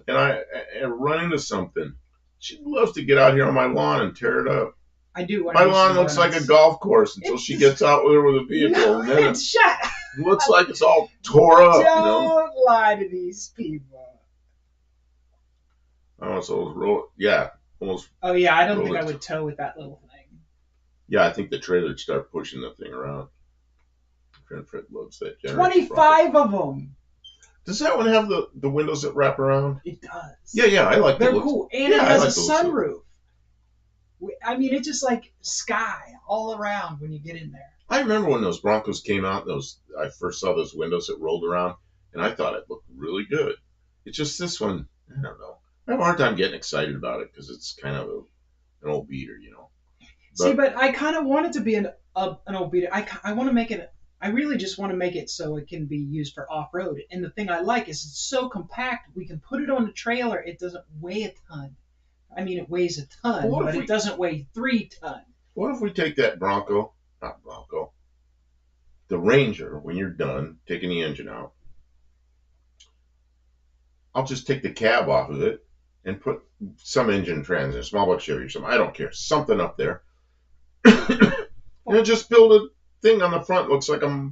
And I run into something. She loves to get out here on my lawn and tear it up. I do want My to do lawn some looks like a donuts. golf course until she gets out with her with a vehicle. No, And then it's shut. it looks like it's all tore up, you know? Don't lie to these people. Oh, so it was roll. Yeah, almost. Oh yeah, I don't Roll think I it. would tow with that little thing. Yeah, I think the trailer would start pushing the thing around. Friend Fred loves that generator. 25 of them. Does that one have the windows that wrap around? It does. Yeah, I like They're the looks. cool, and Yeah, it I has like a the looks of it. sunroof. I mean, it's just like sky all around when you get in there. I remember when those Broncos came out. I first saw those windows that rolled around, and I thought it looked really good. It's just this one. I don't know. I have a hard time getting excited about it because it's kind of an old beater, you know. See, but I kind of want it to be an old beater. I want to make it. I really just want to make it so it can be used for off road. And the thing I like is it's so compact. We can put it on the trailer. It doesn't weigh a ton. I mean, it weighs a ton, What but if it doesn't weigh 3 tons. What if we take that Bronco, not Bronco, the Ranger, when you're done taking the engine out, I'll just take the cab off of it and put some engine trans in a small block Chevy or something. I don't care. Something up there. And just build a thing on the front. Looks like a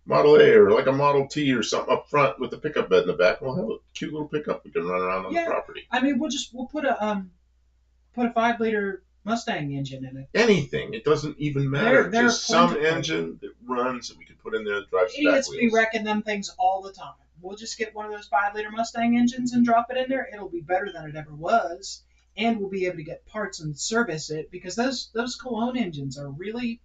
Model A or like a Model T or something up front with the pickup bed in the back. We'll have a cute little pickup we can run around on the property. I mean, we'll put a 5-liter Mustang engine in it. Anything. It doesn't even matter. They're just some plentiful. engine that runs that we can put in there that drives the back Idiots be wheels. wrecking them things all the time. We'll just get one of those 5-liter Mustang engines and drop it in there. It'll be better than it ever was, and we'll be able to get parts and service it because those Cologne engines are really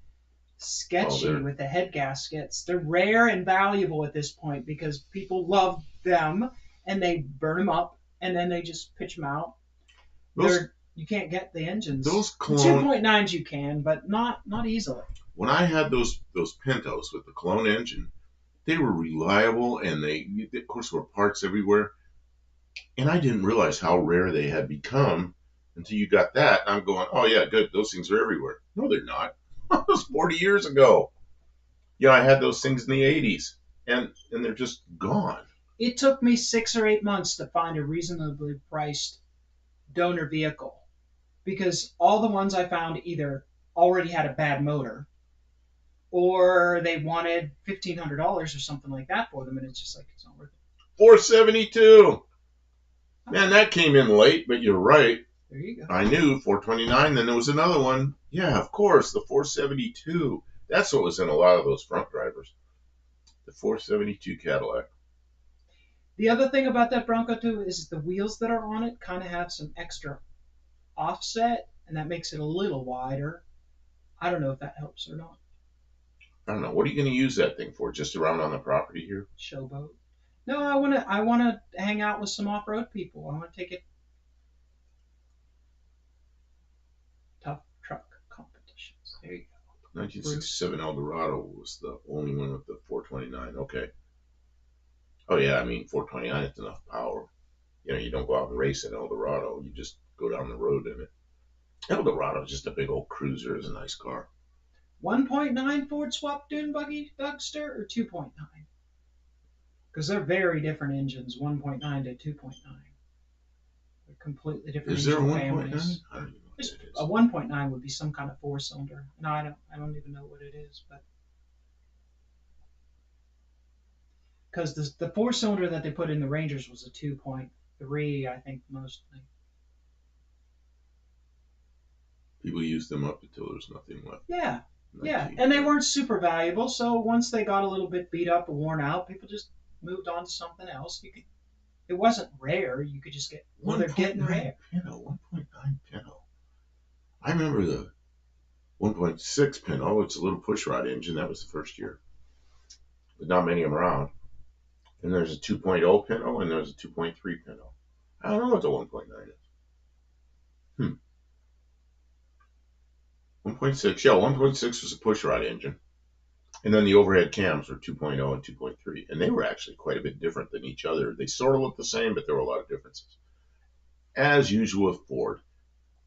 sketchy with the head gaskets. They're rare and valuable at this point because people love them and they burn them up and then they just pitch them out. You can't get the engines. Those Cologne 2.9s you can, but not easily. When I had those Pintos with the Cologne engine, they were reliable and they, of course, were parts everywhere. And I didn't realize how rare they had become until you got that. And I'm going, oh yeah, good. Those things are everywhere. No, they're not. That was 40 years ago. Yeah, I had those things in the 80s, and they're just gone. It took me 6 or 8 months to find a reasonably priced donor vehicle because all the ones I found either already had a bad motor or they wanted $1,500 or something like that for them, and it's just like it's not worth it. $472. Man, that came in late, but you're right. There you go. I knew $429. Then there was another one. Yeah, of course, the 472. That's what was in a lot of those front drivers. The 472 Cadillac. The other thing about that Bronco too is the wheels that are on it kind of have some extra offset, and that makes it a little wider. I don't know if that helps or not. I don't know. What are you going to use that thing for? Just around on the property here? Showboat. No, I wanna hang out with some off-road people. I want to take it tough truck competitions. There you go. 1967 Eldorado was the only one with the 429. Okay. Oh yeah, I mean 429 is enough power. You know, you don't go out and race in Eldorado. You just go down the road in it. Eldorado is just a big old cruiser. It's a nice car. 1.9 Ford swap dune buggy Dugster or 2.9? Because they're very different engines, 1.9 to 2.9. They're completely different. Is there a engine 1.9? families. I don't even know what that is. A 1.9 would be some kind of 4-cylinder. No, I don't even know what it is, but because the 4-cylinder that they put in the Rangers was a 2.3, I think mostly. People used them up until there's nothing left. Yeah, and they weren't super valuable. So once they got a little bit beat up or worn out, people just moved on to something else. It wasn't rare. You could just get. Well, they're getting rare. Pinto, 1.9 Pinto. I remember the 1.6 Pinto. It's a little pushrod engine. That was the first year. But not many of them around. And there's a 2.0 Pinto and there's a 2.3 Pinto. I don't know what the 1.9 is. 1.6, yeah, 1.6 was a pushrod engine. And then the overhead cams were 2.0 and 2.3. And they were actually quite a bit different than each other. They sort of looked the same, but there were a lot of differences. As usual with Ford,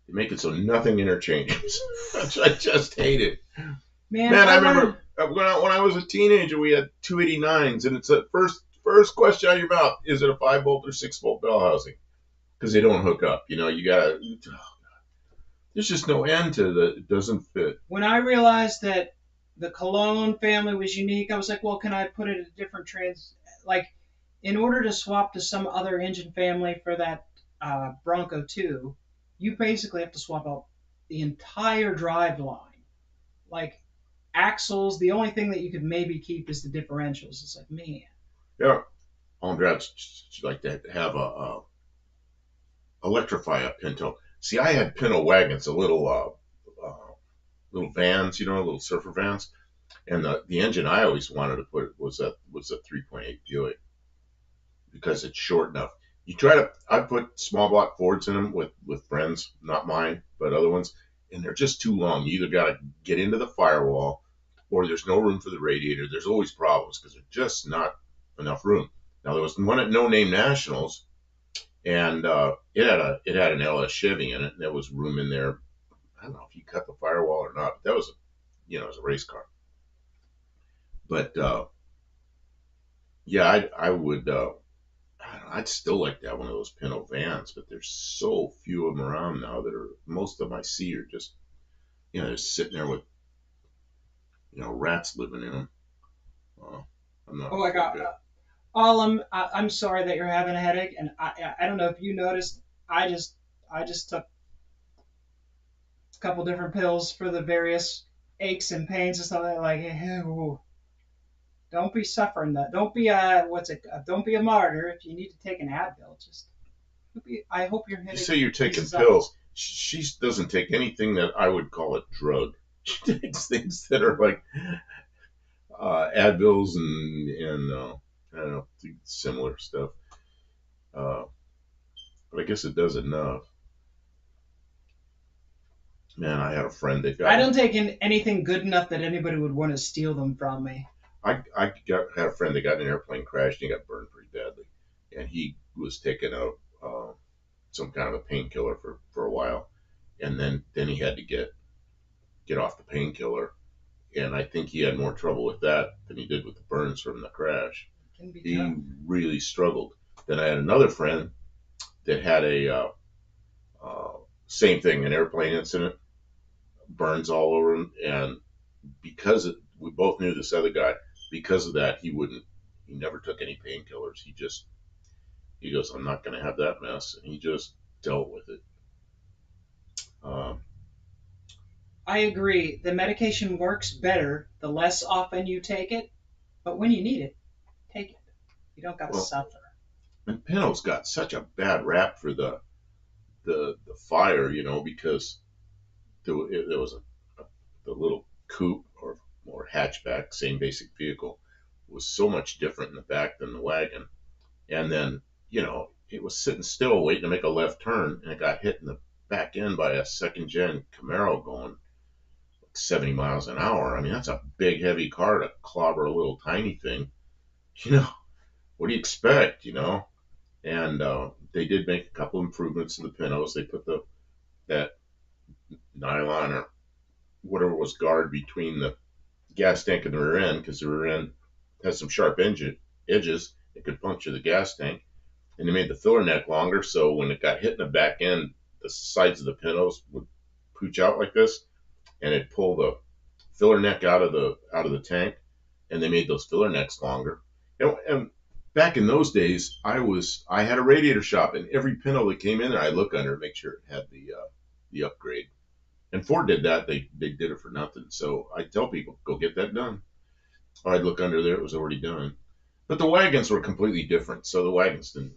they make it so nothing interchanges. I just hate it. Man, I remember when I was a teenager, we had 289s, and it's the first question out of your mouth: is it a 5-volt or 6-volt bell housing? Because they don't hook up. You know, you gotta. There's just no end to the. It doesn't fit. When I realized that the Cologne family was unique, I was like, well, can I put it in a different like, in order to swap to some other engine family for that Bronco 2, you basically have to swap out the entire drive line. Like, axles, the only thing that you could maybe keep is the differentials. It's like, man. Yeah. All dads like to have a electrify a Pinto. See, I had Pinto wagons, a little vans, little surfer vans, and the engine I always wanted to put was a 3.8 Buick because it's short enough. I put small block Fords in them with friends, not mine, but other ones, and they're just too long. You either got to get into the firewall, or there's no room for the radiator. There's always problems because there's just not enough room. Now there was one at No Name Nationals, and it had an LS Chevy in it, and there was room in there. I don't know if you cut the firewall or not, but that was it was a race car. But yeah, I would. I'd still like to have one of those Pinto vans, but there's so few of them around now that most of them I see are just, they're sitting there with, rats living in them. I'm not. Oh my God. I'm sorry that you're having a headache, and I don't know if you noticed. I just took a couple different pills for the various aches and pains and stuff like. Ew. Don't be suffering that. Don't be don't be a martyr. If you need to take an Advil, I hope your headache. You say you're taking pills. She doesn't take anything that I would call a drug. She takes things that are like Advils and I don't know, similar stuff. But I guess it does enough. Man, I had a friend that got. I don't take in anything good enough that anybody would want to steal them from me. I had a friend that got in an airplane crash and he got burned pretty badly, and he was taking some kind of a painkiller for a while, and then he had to get off the painkiller, and I think he had more trouble with that than he did with the burns from the crash. He really struggled. Then I had another friend that had a same thing, an airplane incident, burns all over him, and because we both knew this other guy, because of that, he never took any painkillers. He goes, I'm not going to have that mess, and he just dealt with it. I agree. The medication works better the less often you take it, but when you need it, take it. You don't got to suffer. And Pinto's got such a bad rap for the fire, because there was the little coupe or hatchback, same basic vehicle, was so much different in the back than the wagon. And then, it was sitting still waiting to make a left turn, and it got hit in the back end by a second-gen Camaro going like 70 miles an hour. I mean, that's a big, heavy car to clobber a little tiny thing. What do you expect, And they did make a couple improvements to the Pintos. They put that nylon or whatever was guard between the gas tank and the rear end, because the rear end has some sharp edges. It could puncture the gas tank. And they made the filler neck longer, so when it got hit in the back end, the sides of the Pintos would pooch out like this, and it'd pull the filler neck out of the tank. And they made those filler necks longer. And back in those days, I had a radiator shop, and every Pinto that came in there, I'd look under and make sure it had the upgrade. And Ford did that. They did it for nothing. So I tell people, go get that done. Or I'd look under there, it was already done. But the wagons were completely different. So the wagons didn't.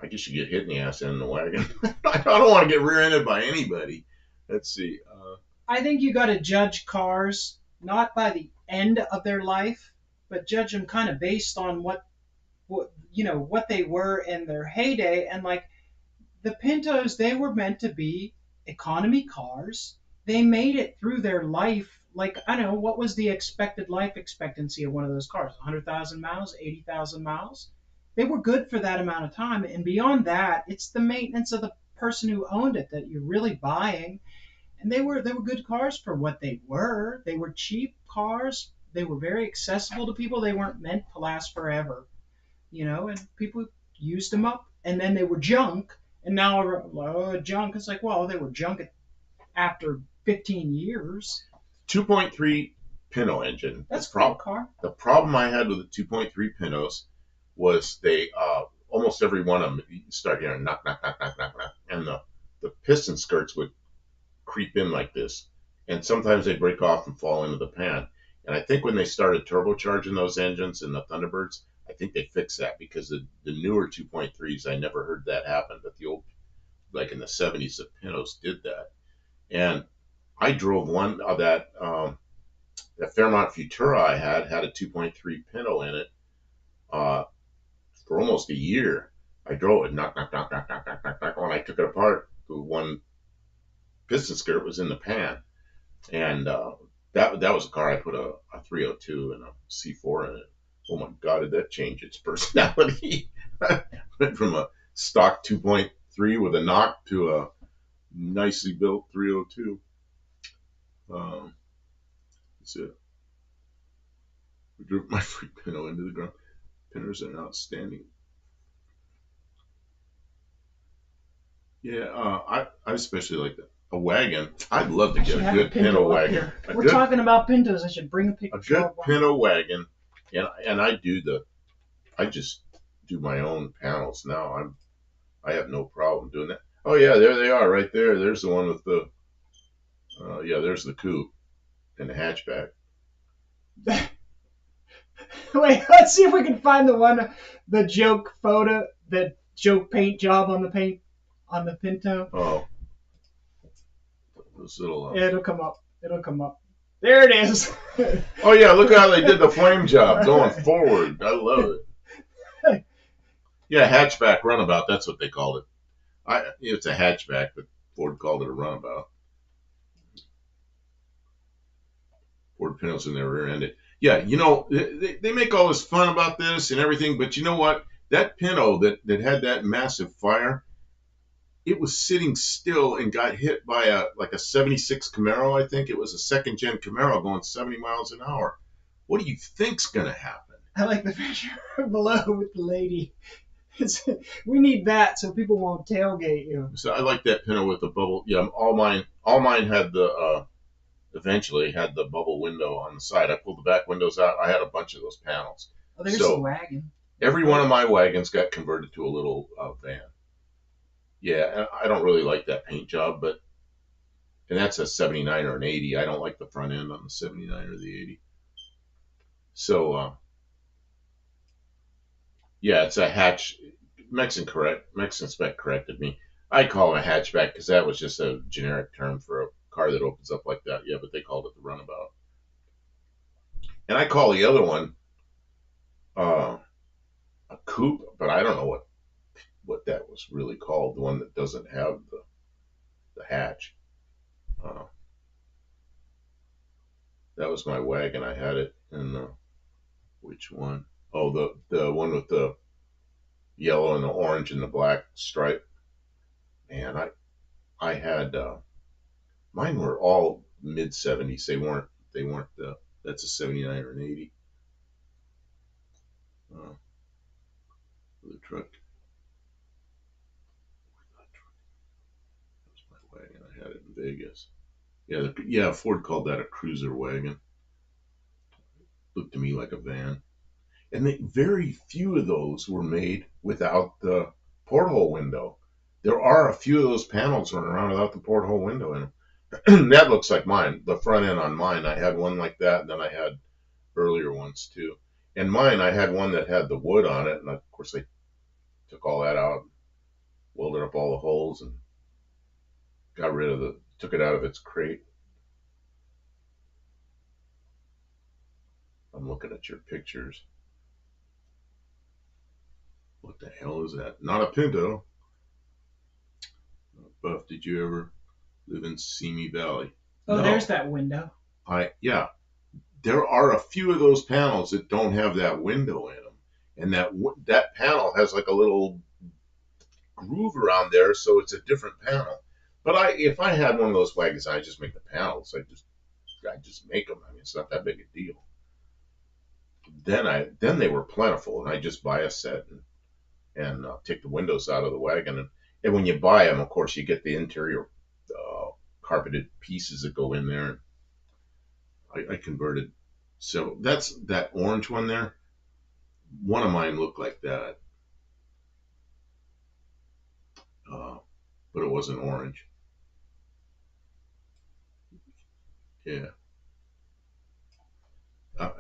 I guess you get hit in the ass in the wagon. I don't want to get rear-ended by anybody. Let's see. I think you got to judge cars not by the end of their life, but judge them kind of based on what what they were in their heyday. And like the Pintos, they were meant to be economy cars. They made it through their life. Like, I don't know, what was the expected life expectancy of one of those cars? 100,000 miles, 80,000 miles? They were good for that amount of time. And beyond that, it's the maintenance of the person who owned it that you're really buying. And they were good cars for what they were. They were cheap cars. They were very accessible to people. They weren't meant to last forever, and people used them up, and then they were junk. And now, junk. It's like, well, they were junk after 15 years. 2.3 Pinto engine. That's a good car. The problem I had with the 2.3 Pintos was they almost every one of them you start hearing knock knock knock knock knock knock, and the piston skirts would creep in like this, and sometimes they'd break off and fall into the pan. And I think when they started turbocharging those engines in the Thunderbirds, I think they fixed that, because the newer 2.3s, I never heard that happen, but the old, like in the 70s, the Pintos did that. And I drove one of that Fairmont Futura I had a 2.3 Pinto in it uh, for almost a year. I drove it, knock, knock, knock, knock, knock, knock, knock, knock. When I took it apart, the one piston skirt was in the pan. And that was a car I put a 302 and a C4 in it. Oh my God, did that change its personality? Went from a stock 2.3 with a knock to a nicely built 302. That's it. We drove my free Pinto into the ground. Pinners are outstanding. Yeah, I especially like that. A wagon. I'd love to get a good Pinto wagon. We're talking about Pintos. I should bring a picture. A good Pinto wagon, and I just do my own panels now. I have no problem doing that. Oh yeah, there they are, right there. There's the one with the there's the coupe and the hatchback. Wait, let's see if we can find the joke photo, the joke paint job on the Pinto. Oh, this little. It'll come up. There it is. Oh yeah, look how they did the flame job going forward. I love it. Yeah, hatchback runabout. That's what they called it. It's a hatchback, but Ford called it a runabout. Ford Pintos in their rear ended. Yeah, they make all this fun about this and everything, but you know what? That Pinto that had that massive fire, it was sitting still and got hit by a 76 Camaro. I think it was a second gen Camaro going 70 miles an hour. What do you think's gonna happen? I like the picture below with the lady. We need that so people won't tailgate you. So I like that Pinto with the bubble. Yeah, all mine had eventually had the bubble window on the side. I pulled the back windows out. I had a bunch of those panels. Oh, there's the wagon. Every one of my wagons got converted to a little van. Yeah, I don't really like that paint job, and that's a 79 or an 80. I don't like the front end on the 79 or the 80. So, yeah, it's a hatch. Mexican Spec corrected me. I call it a hatchback because that was just a generic term for a car that opens up like that. Yeah, but they called it the runabout. And I call the other one a coupe, but I don't know what that was really called. The one that doesn't have the hatch. That was my wagon. I had it in which one? Oh, the one with the yellow and the orange and the black stripe. And I had mine were all mid 70s. They weren't that's a 79 or an 80. The truck. That was my wagon. I had it in Vegas. Yeah, Ford called that a cruiser wagon. Looked to me like a van. And very few of those were made without the porthole window. There are a few of those panels running around without the porthole window in them. That looks like mine. The front end on mine, I had one like that, and then I had earlier ones too. And mine, I had one that had the wood on it, and of course they took all that out, welded up all the holes, and took it out of its crate. I'm looking at your pictures. What the hell is that? Not a Pinto. Buff, did you ever live in Simi Valley? Oh, No. there's that window. Yeah. There are a few of those panels that don't have that window in them, and that panel has like a little groove around there, so it's a different panel. But if I had one of those wagons, I just make the panels. I just make them. I mean, it's not that big a deal. Then they were plentiful, and I just buy a set and take the windows out of the wagon. And when you buy them, of course, you get the interior carpeted pieces that go in there. I converted. So that's that orange one there. One of mine looked like that, but it wasn't orange. Yeah.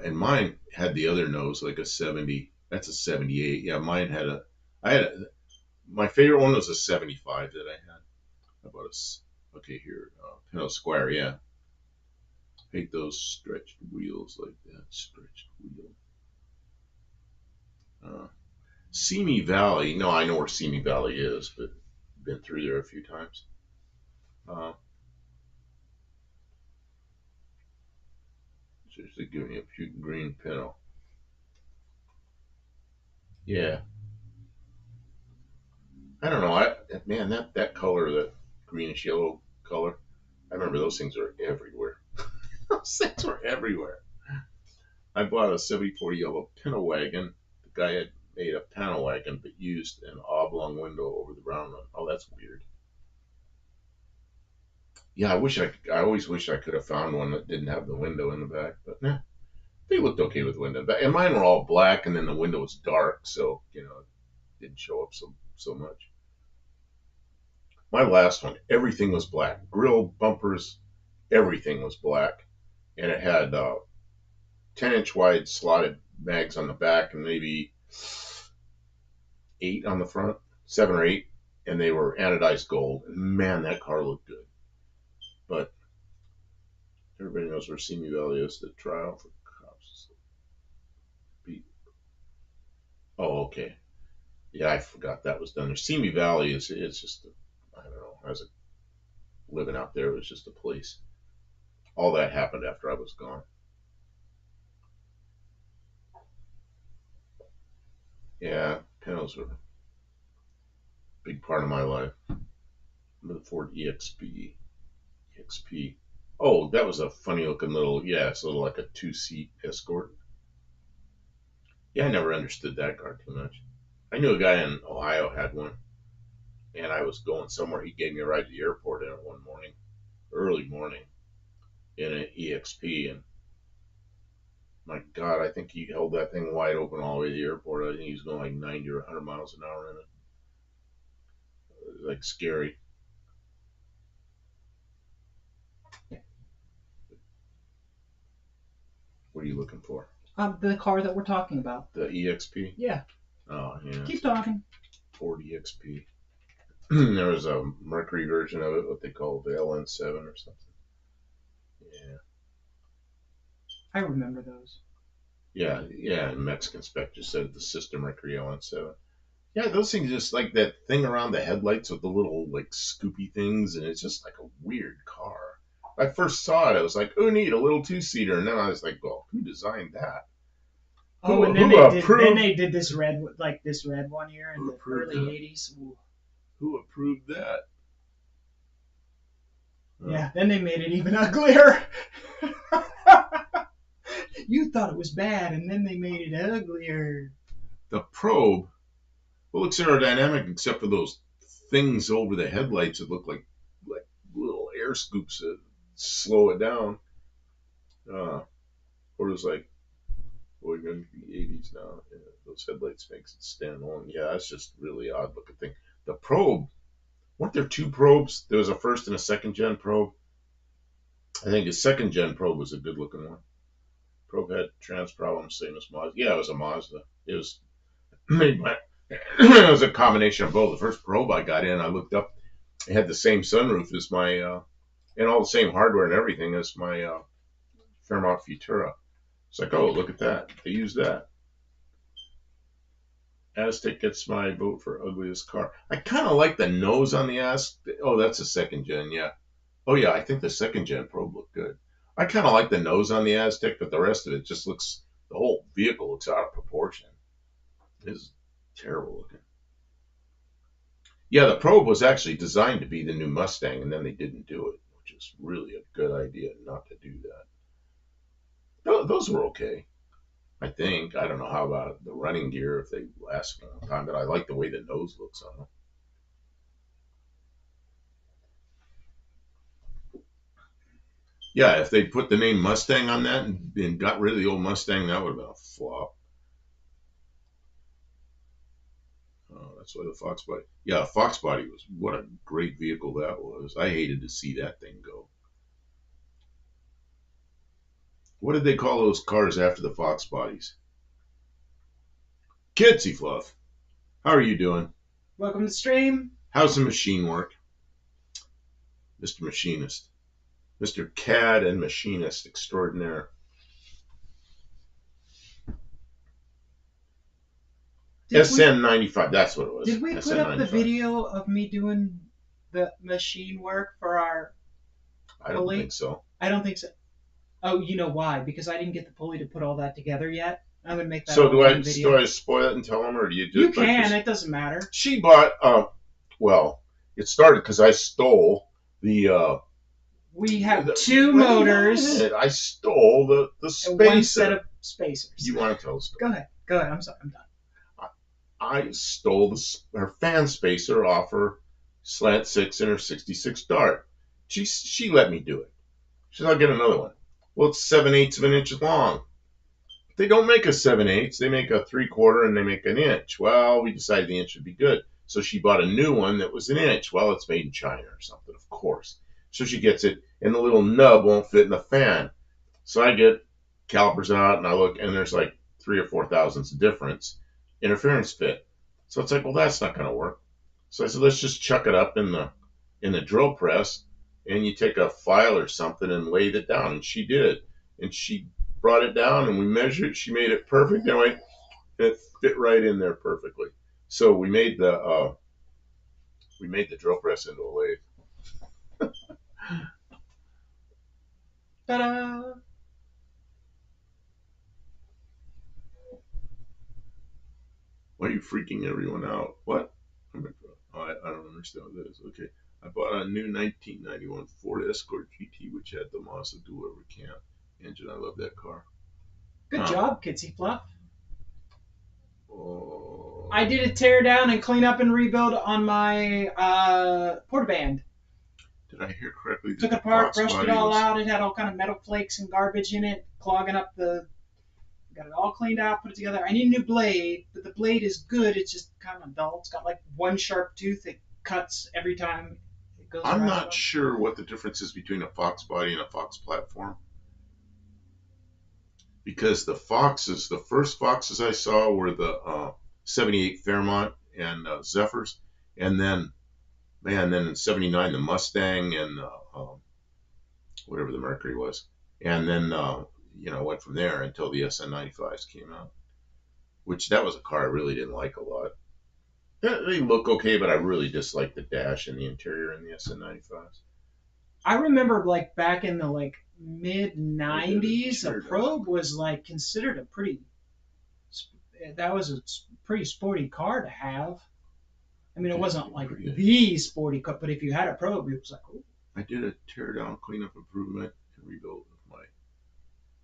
And mine had the other nose, like a 70. That's a 78. Yeah, mine had a. I had a, my favorite one was a 75 that I had. How about okay, here, Pinto Squire. Yeah, hate those stretched wheels like that. Stretched wheel. Simi Valley. No, I know where Simi Valley is, but been through there a few times. Uh, Seriously, give me a few green Pinto. Yeah, I don't know. Man, that color, that greenish yellow color. I remember those things were everywhere. Those things were everywhere. I bought a 74 yellow Pinto wagon. The guy had made a panel wagon, but used an oblong window over the round one. Oh, that's weird. Yeah, I always wish I could have found one that didn't have the window in the back, but nah, they looked okay with the window. And mine were all black, and then the window was dark, so it didn't show up so much. My last one, everything was black. Grill, bumpers, everything was black, and it had 10-inch wide slotted mags on the back, and maybe 8 on the front, 7 or 8, and they were anodized gold. And man, that car looked good. But everybody knows where Simi Valley is. The trial for cops. Oh, okay. Yeah, I forgot that was done there. Simi Valley is just I don't know. I was living out there. It was just a place. All that happened after I was gone. Yeah, Pintos were a big part of my life. The Ford EXP. Oh, that was a funny looking little, yeah, it's a little like a 2-seat Escort. Yeah, I never understood that car too much. I knew a guy in Ohio had one, and I was going somewhere. He gave me a ride to the airport in it one morning, early morning, in an EXP, and my God, I think he held that thing wide open all the way to the airport. I think he was going like 90 or 100 miles an hour in it. It was like scary. What are you looking for? The car that we're talking about. The EXP? Yeah. Oh, yeah. Keep talking. Ford EXP. There was a Mercury version of it, what they call the LN7 or something. Yeah. I remember those. Yeah, yeah. And Mexican spec just said the sister Mercury LN7. Yeah, those things just like that thing around the headlights with the little like scoopy things, and it's just like a weird car. When I first saw it, I was like, "Oh, neat, a little 2-seater," and then I was like, "Well, who designed that?" Oh, and then they did this red one here in the early '80s. Ooh. Who approved that? Yeah, then they made it even uglier. You thought it was bad, and then they made it uglier. The Probe, well, looks aerodynamic except for those things over the headlights that look like little air scoops that slow it down. Or it was like, well, you're going to the 80s now. Yeah, those headlights makes it stand alone. Yeah, that's just really odd looking thing. The Probe, weren't there 2 Probes? There was a first and a second gen Probe. I think the second gen Probe was a good looking one. Probe had trans problems, same as Mazda. Yeah, it was a Mazda. It was made by, it was a combination of both. The first Probe I got in, I looked up, it had the same sunroof as my, and all the same hardware and everything as my Fairmont Futura. It's like, oh, look at that. They used that. Aztec gets my vote for ugliest car. I kind of like the nose on the Aztec. Oh, that's a second gen, yeah. Oh yeah, I think the second gen Probe looked good. I kind of like the nose on the Aztec, but the rest of it just looks. The whole vehicle looks out of proportion. It's terrible looking. Yeah, the Probe was actually designed to be the new Mustang, and then they didn't do it, which is really a good idea not to do that. Those were okay. I think. I don't know how about the running gear if they last a long time, but I like the way the nose looks on them. Yeah, if they put the name Mustang on that and got rid of the old Mustang, that would have been a flop. That's why the Fox Body. Yeah, Fox Body was what a great vehicle that was. I hated to see that thing go. What did they call those cars after the Fox Bodies? Kitsy Fluff. How are you doing? Welcome to the stream. How's the machine work, Mr. Machinist? Mr. CAD and Machinist extraordinaire. SN95, that's what it was. Did we put up the video of me doing the machine work for our I don't think so. I don't think so. Oh, you know why? Because I didn't get the pulley to put all that together yet. I'm gonna make that. So do I spoil it and tell them, or do you do? You can. It doesn't matter. She bought. Well, it started because I stole the. We have two motors. I stole the spacer. One set of spacers. You want to tell the story? Go ahead. Go ahead. I'm sorry. I'm done. I stole her fan spacer off her Slant 6 and her 66 Dart. She let me do it. She said, I'll get another one. Well, it's 7/8 of an inch long. They don't make a 7/8. They make a 3/4 and they make an inch. Well, we decided the inch would be good. So she bought a new one that was an inch. Well, it's made in China or something, of course. So she gets it, and the little nub won't fit in the fan. So I get calipers out, and I look, and there's like 3 or 4 thousandths difference interference fit. So it's like, well, that's not going to work. So I said, let's just chuck it up in the drill press, and you take a file or something and laid it down. And she did, and she brought it down, and we measured. She made it perfect. Anyway, it fit right in there perfectly. So we made the drill press into a lathe. Ta-da! Why are you freaking everyone out? What? I don't understand what that is. Okay. I bought a new 1991 Ford Escort GT, which had the Mazda dual overcam engine. I love that car. Good job, Kitsy Fluff. Oh. I did a tear down and clean up and rebuild on my Portaband. Did I hear correctly? Took it apart, brushed it all out. It had all kind of metal flakes and garbage in it, clogging up the. Got it all cleaned out, put it together. I need a new blade, but the blade is good. It's just kind of dull. It's got like one sharp tooth that cuts every time it goes around. I'm not sure what the difference is between a Fox body and a Fox platform. Because the first Foxes I saw were the 78 Fairmont and Zephyrs. And then, then in 79, the Mustang and whatever the Mercury was. And then, went from there until the SN95s came out, which that was a car I really didn't like a lot. They look okay, but I really dislike the dash and the interior in the SN95s. I remember like back in the mid 90s, a Probe was considered a pretty sporty car to have. I mean, it wasn't like the sporty car, but if you had a Probe, it was like, oh. I did a tear down, cleanup improvement, and rebuild of my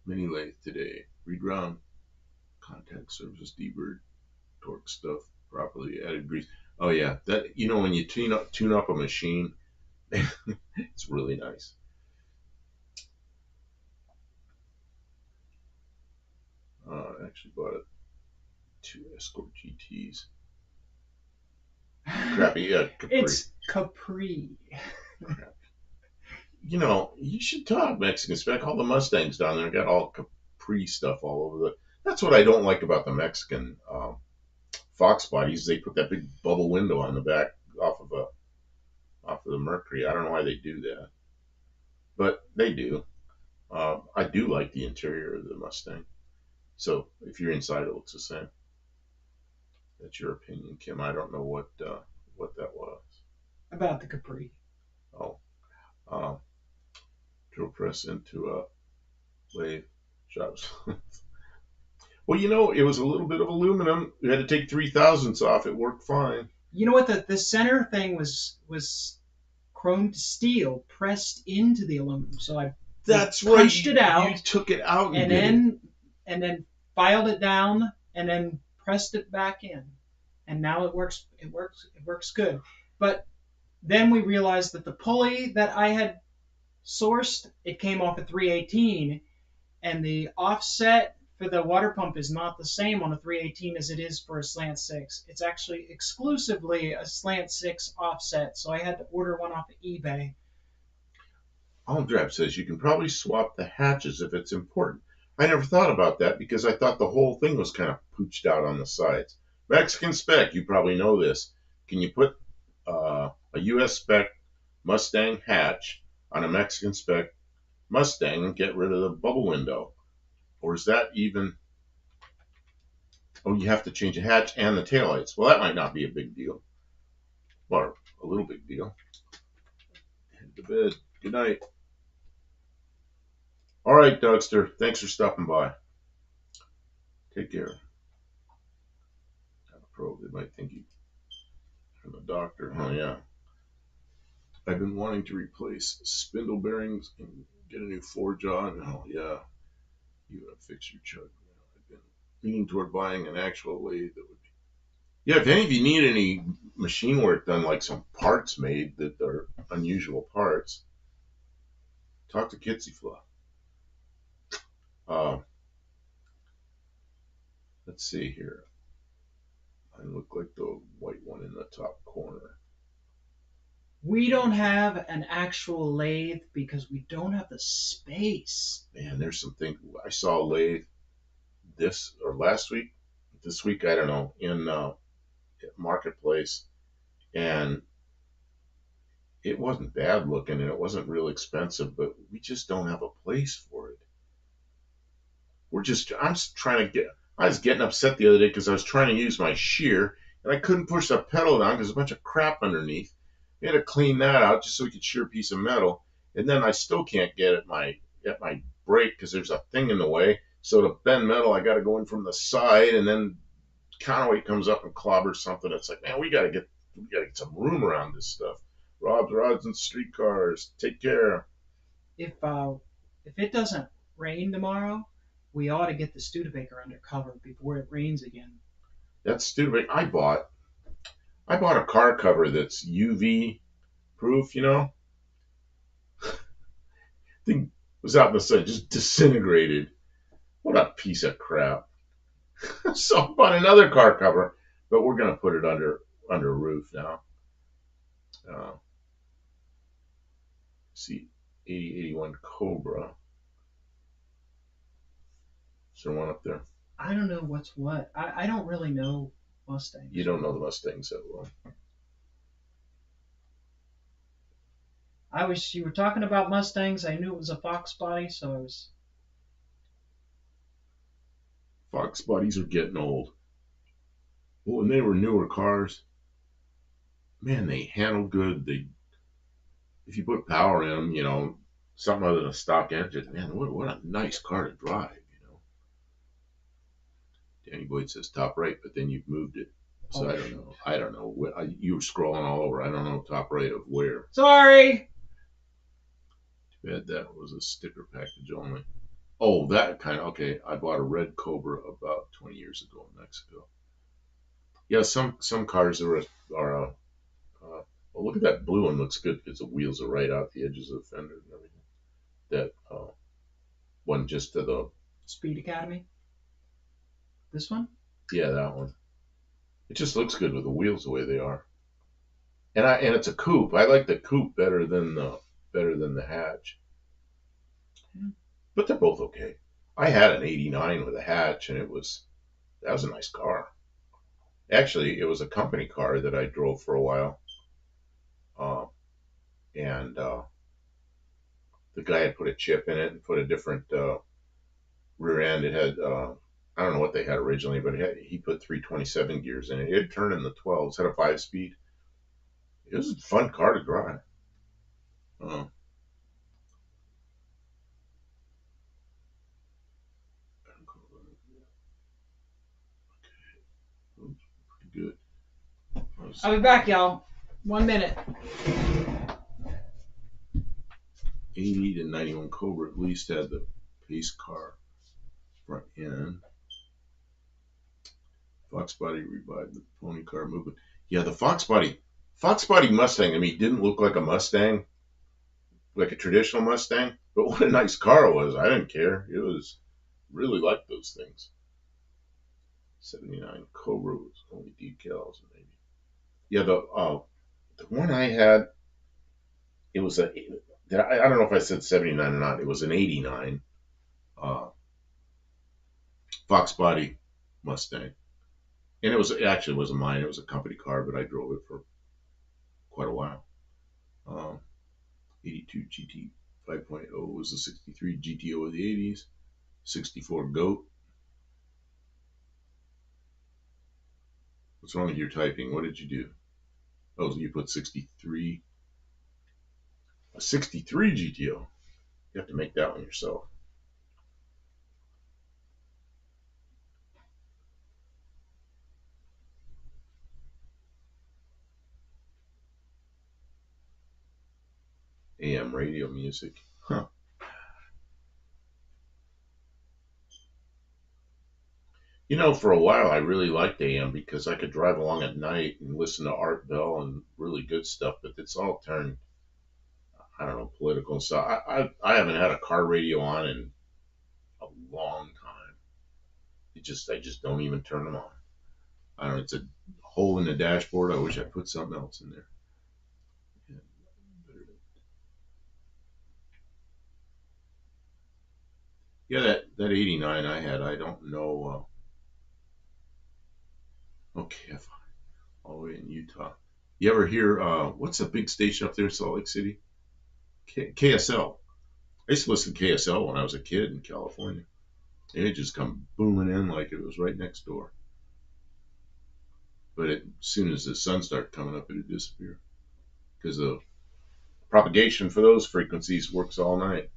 mini lathe today. Reground, contact surface, deburred, torque stuff properly, added grease. Oh yeah, that when you tune up a machine, it's really nice. I actually bought 2 Escort GTs. Crappy, yeah, Capri. It's Capri. You should talk Mexican spec. All the Mustangs down there got all Capri stuff all over That's what I don't like about the Mexican Fox bodies. They put that big bubble window on the back off of the Mercury. I don't know why they do that, but they do. I do like the interior of the Mustang. So if you're inside, it looks the same. That's your opinion, Kim. I don't know what that was. About the Capri. Oh, uh, drill press into a lathe shops. Well, it was a little bit of aluminum. We had to take 3 thousandths off. It worked fine. You know what? The center thing was chromed steel pressed into the aluminum. So I That's punched right. it out. You took it out and then filed it down and then pressed it back in. And now it works good. But then we realized that the pulley that I had sourced, it came off a 318, and the offset for the water pump is not the same on a 318 as it is for a slant 6. It's actually exclusively a slant 6 offset, so I had to order one off of eBay. Aldrab says you can probably swap the hatches if it's important. I never thought about that because I thought the whole thing was kind of pooched out on the sides. Mexican spec, you probably know this. Can you put a US spec Mustang hatch on a Mexican spec Mustang and get rid of the bubble window? Or is that even... Oh, you have to change the hatch and the taillights. Well, that might not be a big deal. Or a little big deal. Head to bed. Good night. All right, Dougster. Thanks for stopping by. Take care. Have a probe. They might think you from a doctor. Oh, yeah. I've been wanting to replace spindle bearings and get a new forge on. Oh, yeah. You gotta fix your chug. I've been leaning toward buying an actual lathe that would be. Yeah, if any of you need any machine work done, like some parts made that are unusual parts, talk to Kitsy Fluff. Let's see here. I look like the white one in the top corner. We don't have an actual lathe because we don't have the space. Man, there's some things. I saw a lathe this or last week, this week, I don't know, in Marketplace, and it wasn't bad looking and it wasn't real expensive, but we just don't have a place for it. I was getting upset the other day because I was trying to use my shear and I couldn't push the pedal down because there's a bunch of crap underneath. We had to clean that out just so we could shear a piece of metal. And then I still can't get at my brake because there's a thing in the way. So to bend metal, I got to go in from the side, and then counterweight comes up and clobbers something. It's like, man, we got to get some room around this stuff. Rob's Rods and Streetcars. Take care. If it doesn't rain tomorrow, we ought to get the Studebaker under cover before it rains again. That's stupid. I bought a car cover that's UV proof, Thing was out in the sun, just disintegrated. What a piece of crap. So I bought another car cover, but we're gonna put it under roof now. See, 8081 Cobra. Is there one up there? I don't know what's what. I don't really know Mustangs. You don't know the Mustangs that well. You were talking about Mustangs. I knew it was a Fox body, so I was. Fox bodies are getting old. Well, when they were newer cars, man, they handled good. If you put power in them, something other than a stock engine, man, what a nice car to drive. Danny Boyd says top right, but then you've moved it. So I don't know. I don't know. You were scrolling all over. I don't know top right of where. Sorry. Too bad that was a sticker package only. Oh, that kind of, okay. I bought a red Cobra about 20 years ago in Mexico. Yeah, some cars are well, look at that blue one. Looks good because the wheels are right out the edges of the fender and everything. That one just to the Speed Academy. This one? Yeah, that one. It just looks good with the wheels the way they are. And it's a coupe. I like the coupe better than the hatch. But they're both okay. I had an 89 with a hatch, and that was a nice car. Actually, it was a company car that I drove for a while. And the guy had put a chip in it and put a different rear end. It had I don't know what they had originally, but he put 327 gears in it. It turned in the 12s, had a 5-speed. It was a fun car to drive. Uh, pretty good. I'll be back, y'all. 1 minute. 80 to 91 Cobra at least had the pace car front end. Fox body revived the pony car movement. Yeah, the Fox body Mustang. I mean, didn't look like a Mustang, like a traditional Mustang, but what a nice car it was. I didn't care. It was really like those things. 79 Cobra was only decals, maybe. Yeah, the one I had, it was a. I don't know if I said 79 or not. It was an 89 uh, Fox body Mustang, and it actually wasn't mine. It was a company car, but I drove it for quite a while. Um, 82 GT 5.0 was the 63 GTO of the 80s. 64 GOAT. What's wrong with your typing? What did you do? Oh, you put 63. A 63 GTO. You have to make that one yourself. AM radio music. Huh. You know, for a while I really liked AM because I could drive along at night and listen to Art Bell and really good stuff, but it's all turned, I don't know, political and stuff. I haven't had a car radio on in a long time. I just don't even turn them on. I don't know, it's a hole in the dashboard. I wish I put something else in there. Yeah, that 89 I had, I don't know. Okay, all the way in Utah. You ever hear, what's a big station up there in Salt Lake City? KSL. I used to listen to KSL when I was a kid in California. And it just come booming in like it was right next door. But as soon as the sun started coming up, it would disappear. Because the propagation for those frequencies works all night.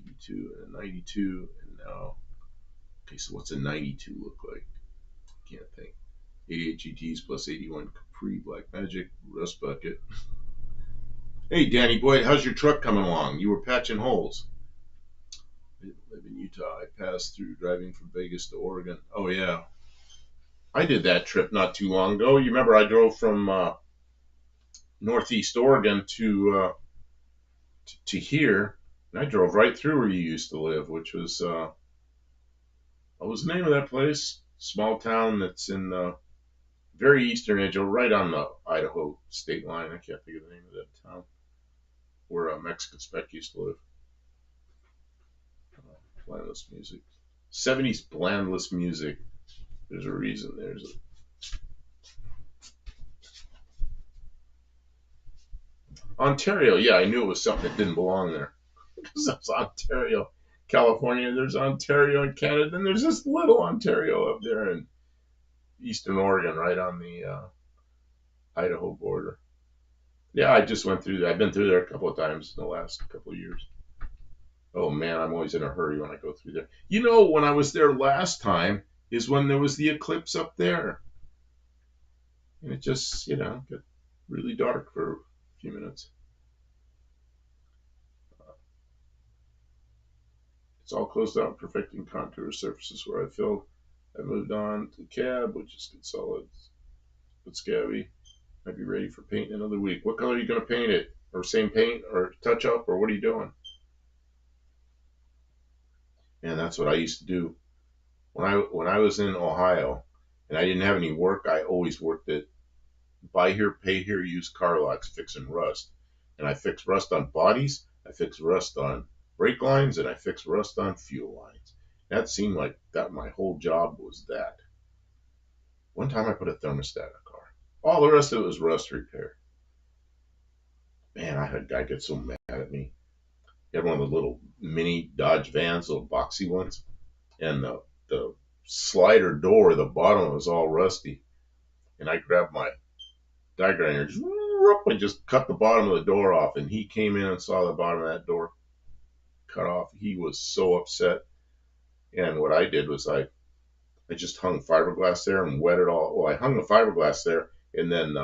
82 and 92, and now, okay, so what's a 92 look like? Can't think. 88 GTs plus 81 Capri Black Magic Rust Bucket. Hey, Danny Boyd, how's your truck coming along? You were patching holes. I live in Utah. I passed through driving from Vegas to Oregon. Oh, yeah. I did that trip not too long ago. You remember I drove from Northeast Oregon to here, and I drove right through where you used to live, which was what was the name of that place? Small town that's in the very eastern edge, right on the Idaho state line. I can't think of the name of that town where Mexican Spec used to live. Blandless music, 70s blandless music. There's a reason. There's Ontario. Yeah, I knew it was something that didn't belong there. Because that's Ontario, California. There's Ontario in Canada, and there's this little Ontario up there in eastern Oregon, right on the Idaho border. Yeah, I just went through there. I've been through there a couple of times in the last couple of years. Oh man, I'm always in a hurry when I go through there. You know, when I was there last time is when there was the eclipse up there. And it just, got really dark for a few minutes. It's all closed out, perfecting contour surfaces where I filled. I moved on to the cab, which is good solid, but scabby. I'd be ready for paint in another week. What color are you going to paint it? Or same paint? Or touch up? Or what are you doing? And that's what I used to do. When I was in Ohio and I didn't have any work, I always worked at buy here, pay here, use car locks, fixing rust. And I fixed rust on bodies, I fixed rust on brake lines, and I fixed rust on fuel lines. That seemed like that my whole job was that. One time I put a thermostat in a car. All the rest of it was rust repair. Man, I had a guy get so mad at me. He had one of the little mini Dodge vans, little boxy ones. And the slider door, the bottom was all rusty, and I grabbed my die grinder, and just cut the bottom of the door off. And he came in and saw the bottom of that door cut off. He was so upset. And what I did was I just hung fiberglass there and wet it all. Well, I hung the fiberglass there and then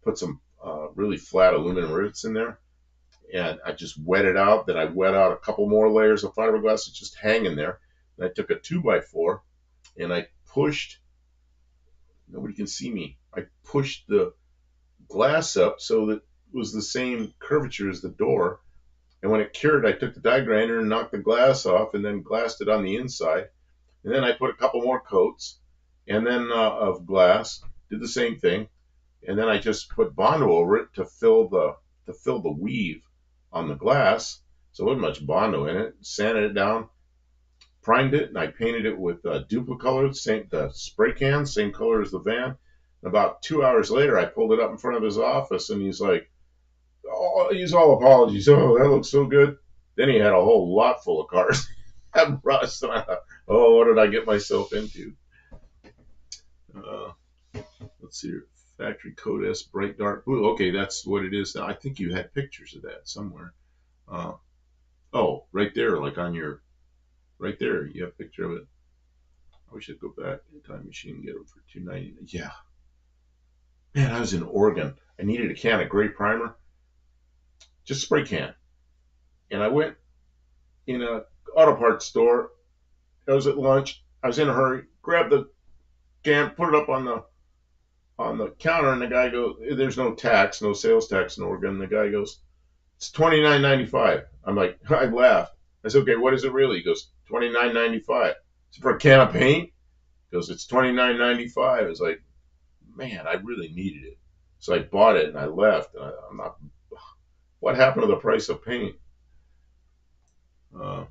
put some really flat aluminum rivets in there, and I just wet it out. Then I wet out a couple more layers of fiberglass that's just hanging there. And I took a 2x4 and I pushed. Nobody can see me. I pushed the glass up so that it was the same curvature as the door. And when it cured, I took the die grinder and knocked the glass off, and then glassed it on the inside. And then I put a couple more coats, and then of glass. Did the same thing, and then I just put Bondo over it to fill the weave on the glass. So there wasn't much Bondo in it. Sanded it down, primed it, and I painted it with Duplicolor, the spray can, same color as the van. And about 2 hours later, I pulled it up in front of his office, and he's like, "Oh, he's all apologies. Oh, that looks so good." Then he had a whole lot full of cars that rust, and I thought, "Oh, what did I get myself into?" Uh, let's see here. Factory Code S bright dark blue. Okay, that's what it is now. I think you had pictures of that somewhere. Uh, oh, right there, like on your, right there, you have a picture of it. I wish I'd go back in the time machine and get them for $2.99. Yeah, man, I was in Oregon. I needed a can of gray primer, just spray can, and I went in a auto parts store. I was at lunch. I was in a hurry. Grabbed the can, put it up on the counter, and the guy goes, "There's no tax, no sales tax in Oregon." The guy goes, "It's $29.95. I'm like, I laughed. I said, "Okay, what is it really?" He goes, $29.95. For a can of paint? He goes, "It's $29.95. It's like, man, I really needed it. So I bought it and I left. And I'm not. What happened to the price of paint? Uh,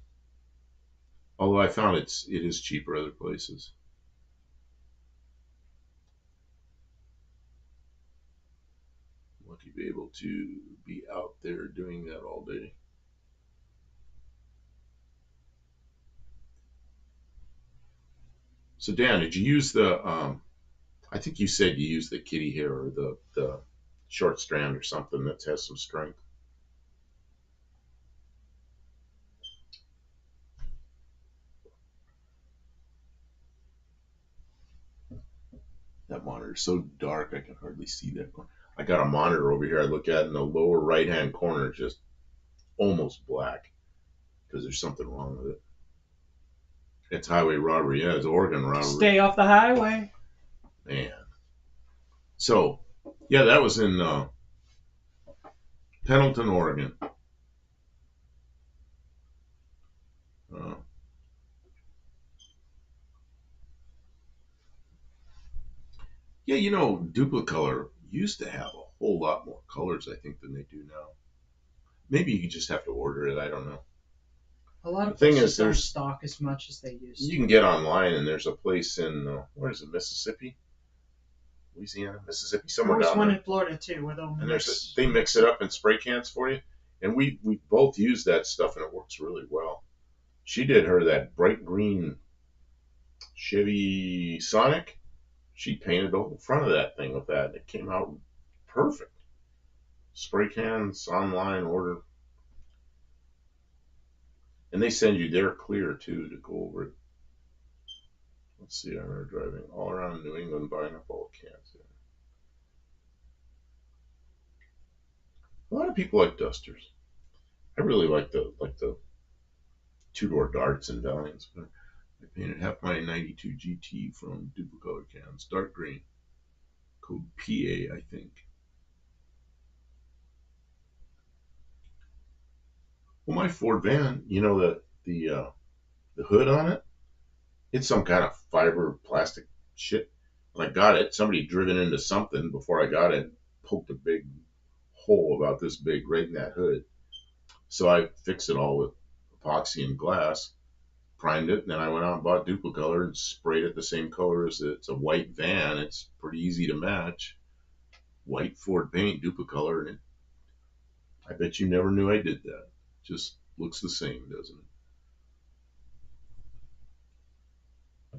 although I found it is cheaper other places. Lucky to be able to be out there doing that all day. So Dan, did you use the? I think you said you used the kitty hair or the short strand or something that has some strength. That monitor is so dark I can hardly see that. I got a monitor over here I look at in the lower right hand corner, just almost black because there's something wrong with it. It's highway robbery. Yeah, it's Oregon robbery. Stay off the highway. Man. So, yeah, that was in Pendleton, Oregon. Uh, yeah, Duplicolor used to have a whole lot more colors, I think, than they do now. Maybe you just have to order it. I don't know. A lot of places don't stock as much as they used to. You can get online, and there's a place in, where is it, Mississippi? Louisiana, Mississippi, somewhere down there. There's one in Florida, too, where they mix it up in spray cans for you. And we both use that stuff, and it works really well. She did that bright green Chevy Sonic. She painted the whole front of that thing with that, and it came out perfect. Spray cans, online order. And they send you their clear, too, to go over it. Let's see, I remember driving all around New England buying up all cans. A lot of people like dusters. I really like the two-door darts and Valiants, but I painted half my 92 GT from Duplicolor cans, dark green, code PA, I think. Well, my Ford van, the hood on it, it's some kind of fiber plastic shit. When I got it, somebody driven into something before I got it, poked a big hole about this big right in that hood. So I fixed it all with epoxy and glass, primed it, and then I went out and bought Duplicolor and sprayed it the same color as it. It's a white van. It's pretty easy to match. White Ford paint, Duplicolor, and I bet you never knew I did that. Just looks the same, doesn't it?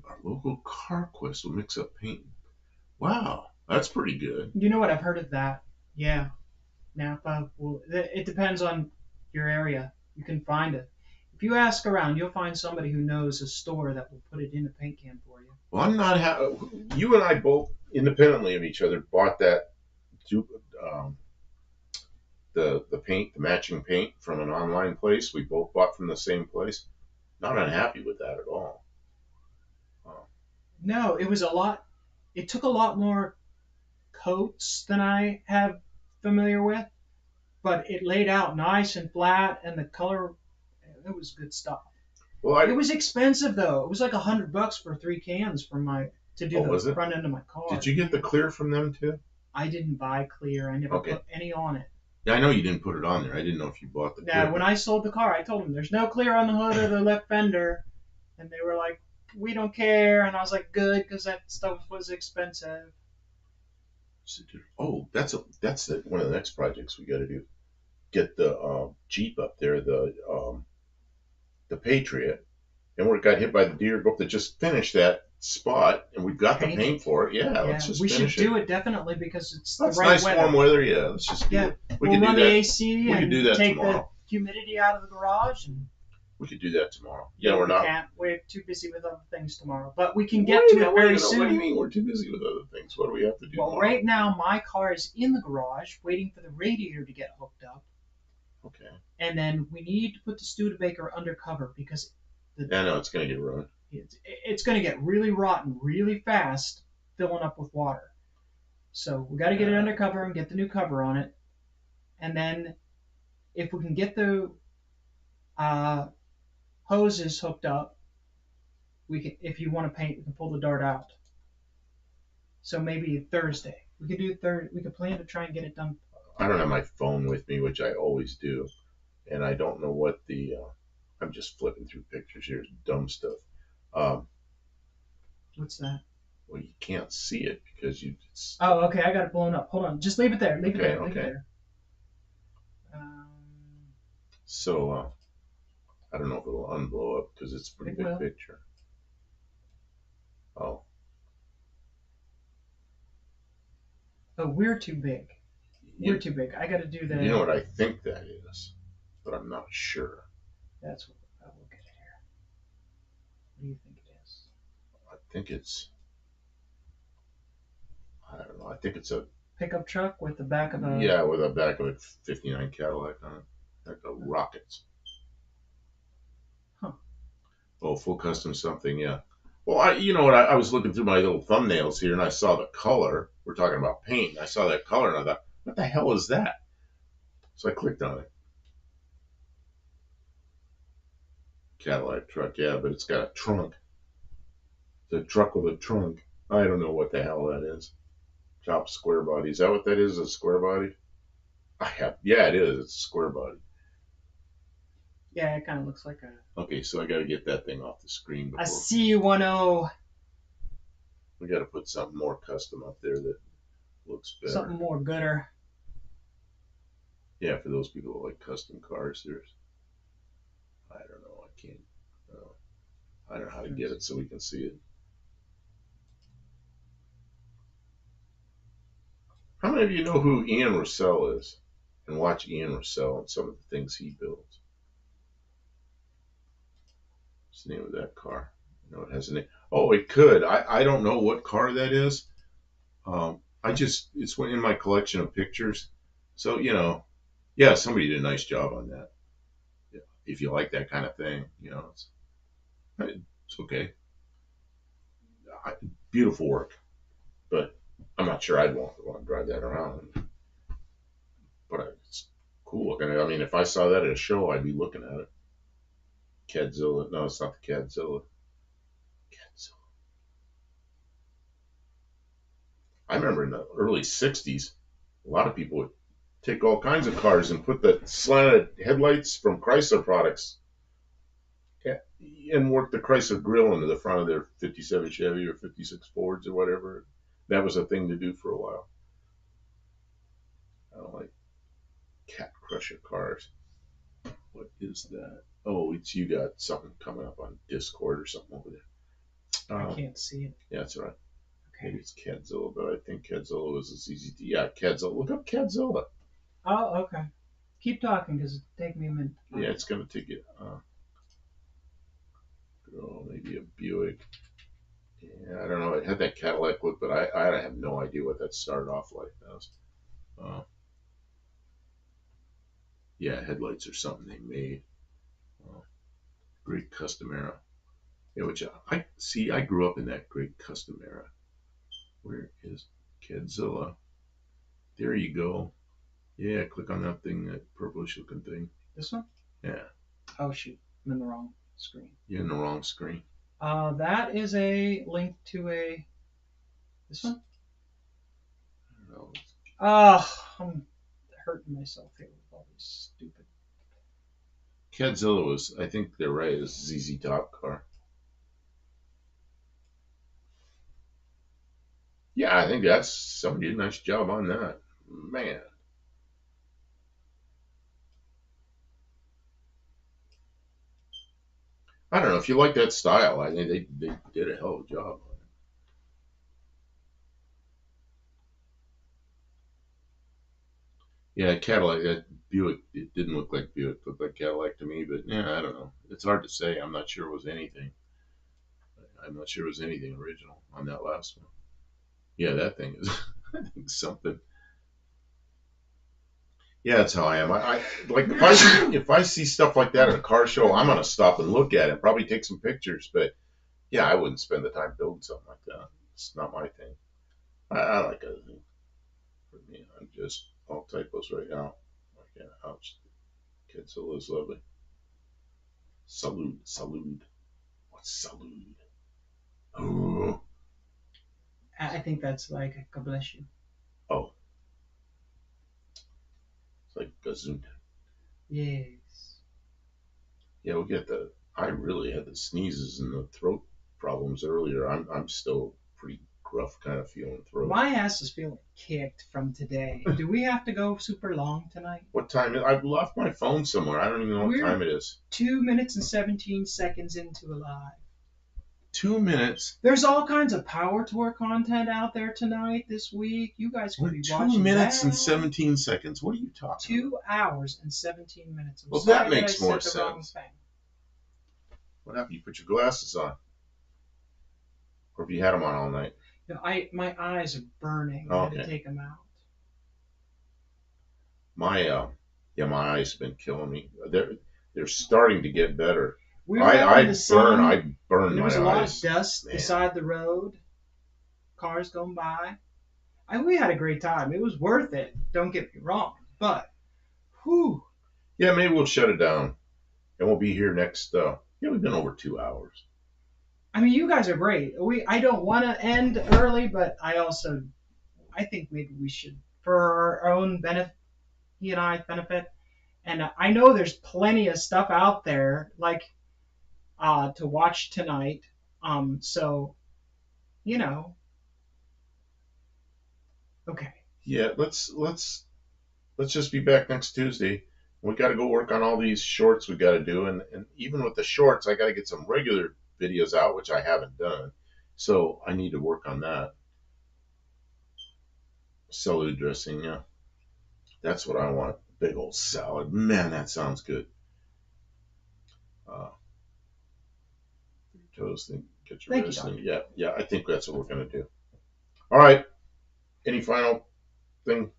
Our local CarQuest will mix up paint. Wow, that's pretty good. You know what? I've heard of that. Yeah, Napa. Well, it depends on your area. You can find it. If you ask around, you'll find somebody who knows a store that will put it in a paint can for you. Well, I'm not. You and I both, independently of each other, bought that um, the paint, the matching paint from an online place. We both bought from the same place. Not unhappy with that at all. Uh, No, it was a lot. It took a lot more coats than I have familiar with, but it laid out nice and flat, and the color, it was good stuff. well, It was expensive though. It was like $100 for 3 cans for my to do oh, the was it? front end of my car. Did you get the clear from them too? I didn't buy clear. I never Okay. put any on it. Yeah, I know you didn't put it on there. I didn't know if you bought the clear. Now, when I sold the car, I told them there's no clear on the hood or the left fender, and they were like, "We don't care." And I was like, "Good," because that stuff was expensive. Oh, that's one of the next projects we got to do. Get the Jeep up there, the Patriot, and where it got hit by the deer. Go up to just finish that spot, and we've got the Paint paint for it. Yeah, let's just we should finish do it definitely because it's That's the right nice weather. warm weather. Yeah, let's just do Yeah, it. we'll can run do the that. AC We and can do that take tomorrow. the humidity out of the garage. And We could do that tomorrow. Yeah, we're not. Can't. We're too busy with other things tomorrow, but we can get to it very soon. What do you mean we're too busy with other things? What do we have to do Well, tomorrow? right now my car is in the garage waiting for the radiator to get hooked up. Okay. And then we need to put the Studebaker undercover because I know it's going to get ruined. it's going to get really rotten really fast, filling up with water. So we got to get it undercover and get the new cover on it. And then if we can get the hoses hooked up, we can. If you want to paint, we can pull the dart out. So maybe Thursday. We could do We could plan to try and get it done. I don't have my phone with me, which I always do, and I don't know what the. I'm just flipping through pictures here, dumb stuff. What's that? Well, you can't see it because you. Oh, okay. I got it blown up. Hold on. Just leave it there. Leave it there. Leave Okay. it there. So I don't know if it'll unblow up because it's a pretty big picture. Oh. Oh, we're too big. We're too big. I got to do that. You know what I think that is, but I'm not sure. That's what I will get it here. What do you think it is? I think it's. I don't know. I think it's a pickup truck with the back of a. Yeah, with the back of a '59 Cadillac on it, like the Rockets. Huh. Oh, full custom something, yeah. Well, you know what? I was looking through my little thumbnails here, and I saw the color. We're talking about paint. I saw that color, and I thought, what the hell is that? So I clicked on it. Cadillac truck, yeah, but it's got a trunk. It's a truck with a trunk. I don't know what the hell that is. Chopped square body. Is that what that is? A square body? Yeah, it is. It's a square body. Yeah, it kind of looks like a. Okay, so I got to get that thing off the screen before. A C10. We got to put something more custom up there that looks better. Something more gooder. Yeah, for those people who like custom cars, I don't know. I can't. I don't know how to get it so we can see it. How many of you know who Ian Russell is and watch Ian Russell and some of the things he builds? What's the name of that car? No, it has a name. Oh, it could. I don't know what car that is. It's in my collection of pictures. So, yeah, somebody did a nice job on that. Yeah, if you like that kind of thing, it's okay. Beautiful work, but I'm not sure I'd want to drive that around. But it's cool looking. I mean, if I saw that at a show, I'd be looking at it. Cadzilla. No, it's not the Cadzilla. I remember in the early 60s, a lot of people would take all kinds of cars and put the slanted headlights from Chrysler products and work the Chrysler grill into the front of their 57 Chevy or 56 Fords or whatever. That was a thing to do for a while. I don't like cat crusher cars. What is that? Oh, you got something coming up on Discord or something over there. I can't see it. Yeah, that's right. Okay. Maybe it's Cadzilla, but I think Cadzilla was a ZZT. Yeah, Cadzilla. Look up Cadzilla. Oh, okay. Keep talking because it'll take me a minute. Yeah, it's gonna take you. Maybe a Buick. Yeah, I don't know. It had that Cadillac look, but I have no idea what that started off like. That was, yeah, headlights or something they made. Great custom era. Yeah, which I see. I grew up in that great custom era. Where is Cadzilla? There you go. Yeah, click on that thing, that purplish looking thing. This one? Yeah. Oh shoot, I'm in the wrong screen. You're in the wrong screen. That is a link to a. This one? I don't know. I'm hurting myself here with all these stupid. Cadzilla was, I think they're right, is ZZ Top car. Yeah, I think that's somebody did a nice job on that. Man. I don't know if you like that style. I think they did a hell of a job on it. Yeah, Cadillac, that Buick, it didn't look like Buick. It looked like Cadillac to me, but yeah, I don't know. It's hard to say. I'm not sure it was anything. I'm not sure it was anything original on that last one. Yeah, that thing is, I think something. Yeah, that's how I am. I like if I see stuff like that at a car show, I'm gonna stop and look at it, probably take some pictures. But yeah, I wouldn't spend the time building something like that. It's not my thing. I like other things. For me, I'm just all typos right now. Yeah, ouch. Cadzilla is lovely. Salute. What's salute? Oh, I think that's like God bless you. oh, it's like gazoon. Yes. Yeah, we get the. I really had the sneezes and the throat problems earlier. I'm still pretty gruff kind of feeling throat. My ass is feeling kicked from today. Do we have to go super long tonight? What time? I've left my phone somewhere. I don't even know what time it is. 2 minutes and 17 seconds into a live. 2 minutes. There's all kinds of Power Tour content out there tonight, this week. You guys could be watching 2 minutes that. and 17 seconds. What are you talking 2 hours and 17 minutes. Well, that makes more sense. What happened? You put your glasses on, or have you had them on all night? No, my eyes are burning. I had to take them out. My eyes have been killing me. They're starting to get better. We were out in the sun. I burn There my was a eyes. lot of dust beside the road. Cars going by. We had a great time. It was worth it. Don't get me wrong. But, whew. Yeah, maybe we'll shut it down, and we'll be here next. We've been over 2 hours. I mean, you guys are great. I don't want to end early, but I think maybe we should, for our own benefit, he and I benefit. And I know there's plenty of stuff out there, like, to watch tonight. So, you know. Okay. Yeah, let's just be back next Tuesday. We got to go work on all these shorts we got to do, and even with the shorts, I got to get some regular videos out, which I haven't done. So I need to work on that. Salad dressing, yeah, that's what I want. Big old salad, man, that sounds good. Your toes, then get your wrist. Yeah, I think that's what we're gonna do. All right. Any final thing?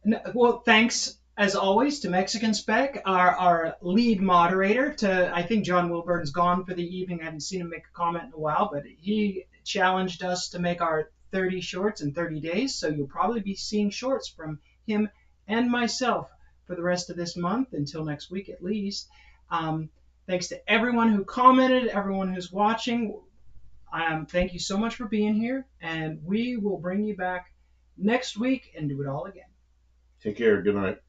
No, well, thanks as always to Mexican Spec, our lead moderator. I think John Wilburn's gone for the evening. I haven't seen him make a comment in a while, but he challenged us to make our 30 shorts in 30 days. So you'll probably be seeing shorts from him and myself for the rest of this month until next week at least. Thanks to everyone who commented, everyone who's watching. Thank you so much for being here, and we will bring you back next week and do it all again. Take care. Good night.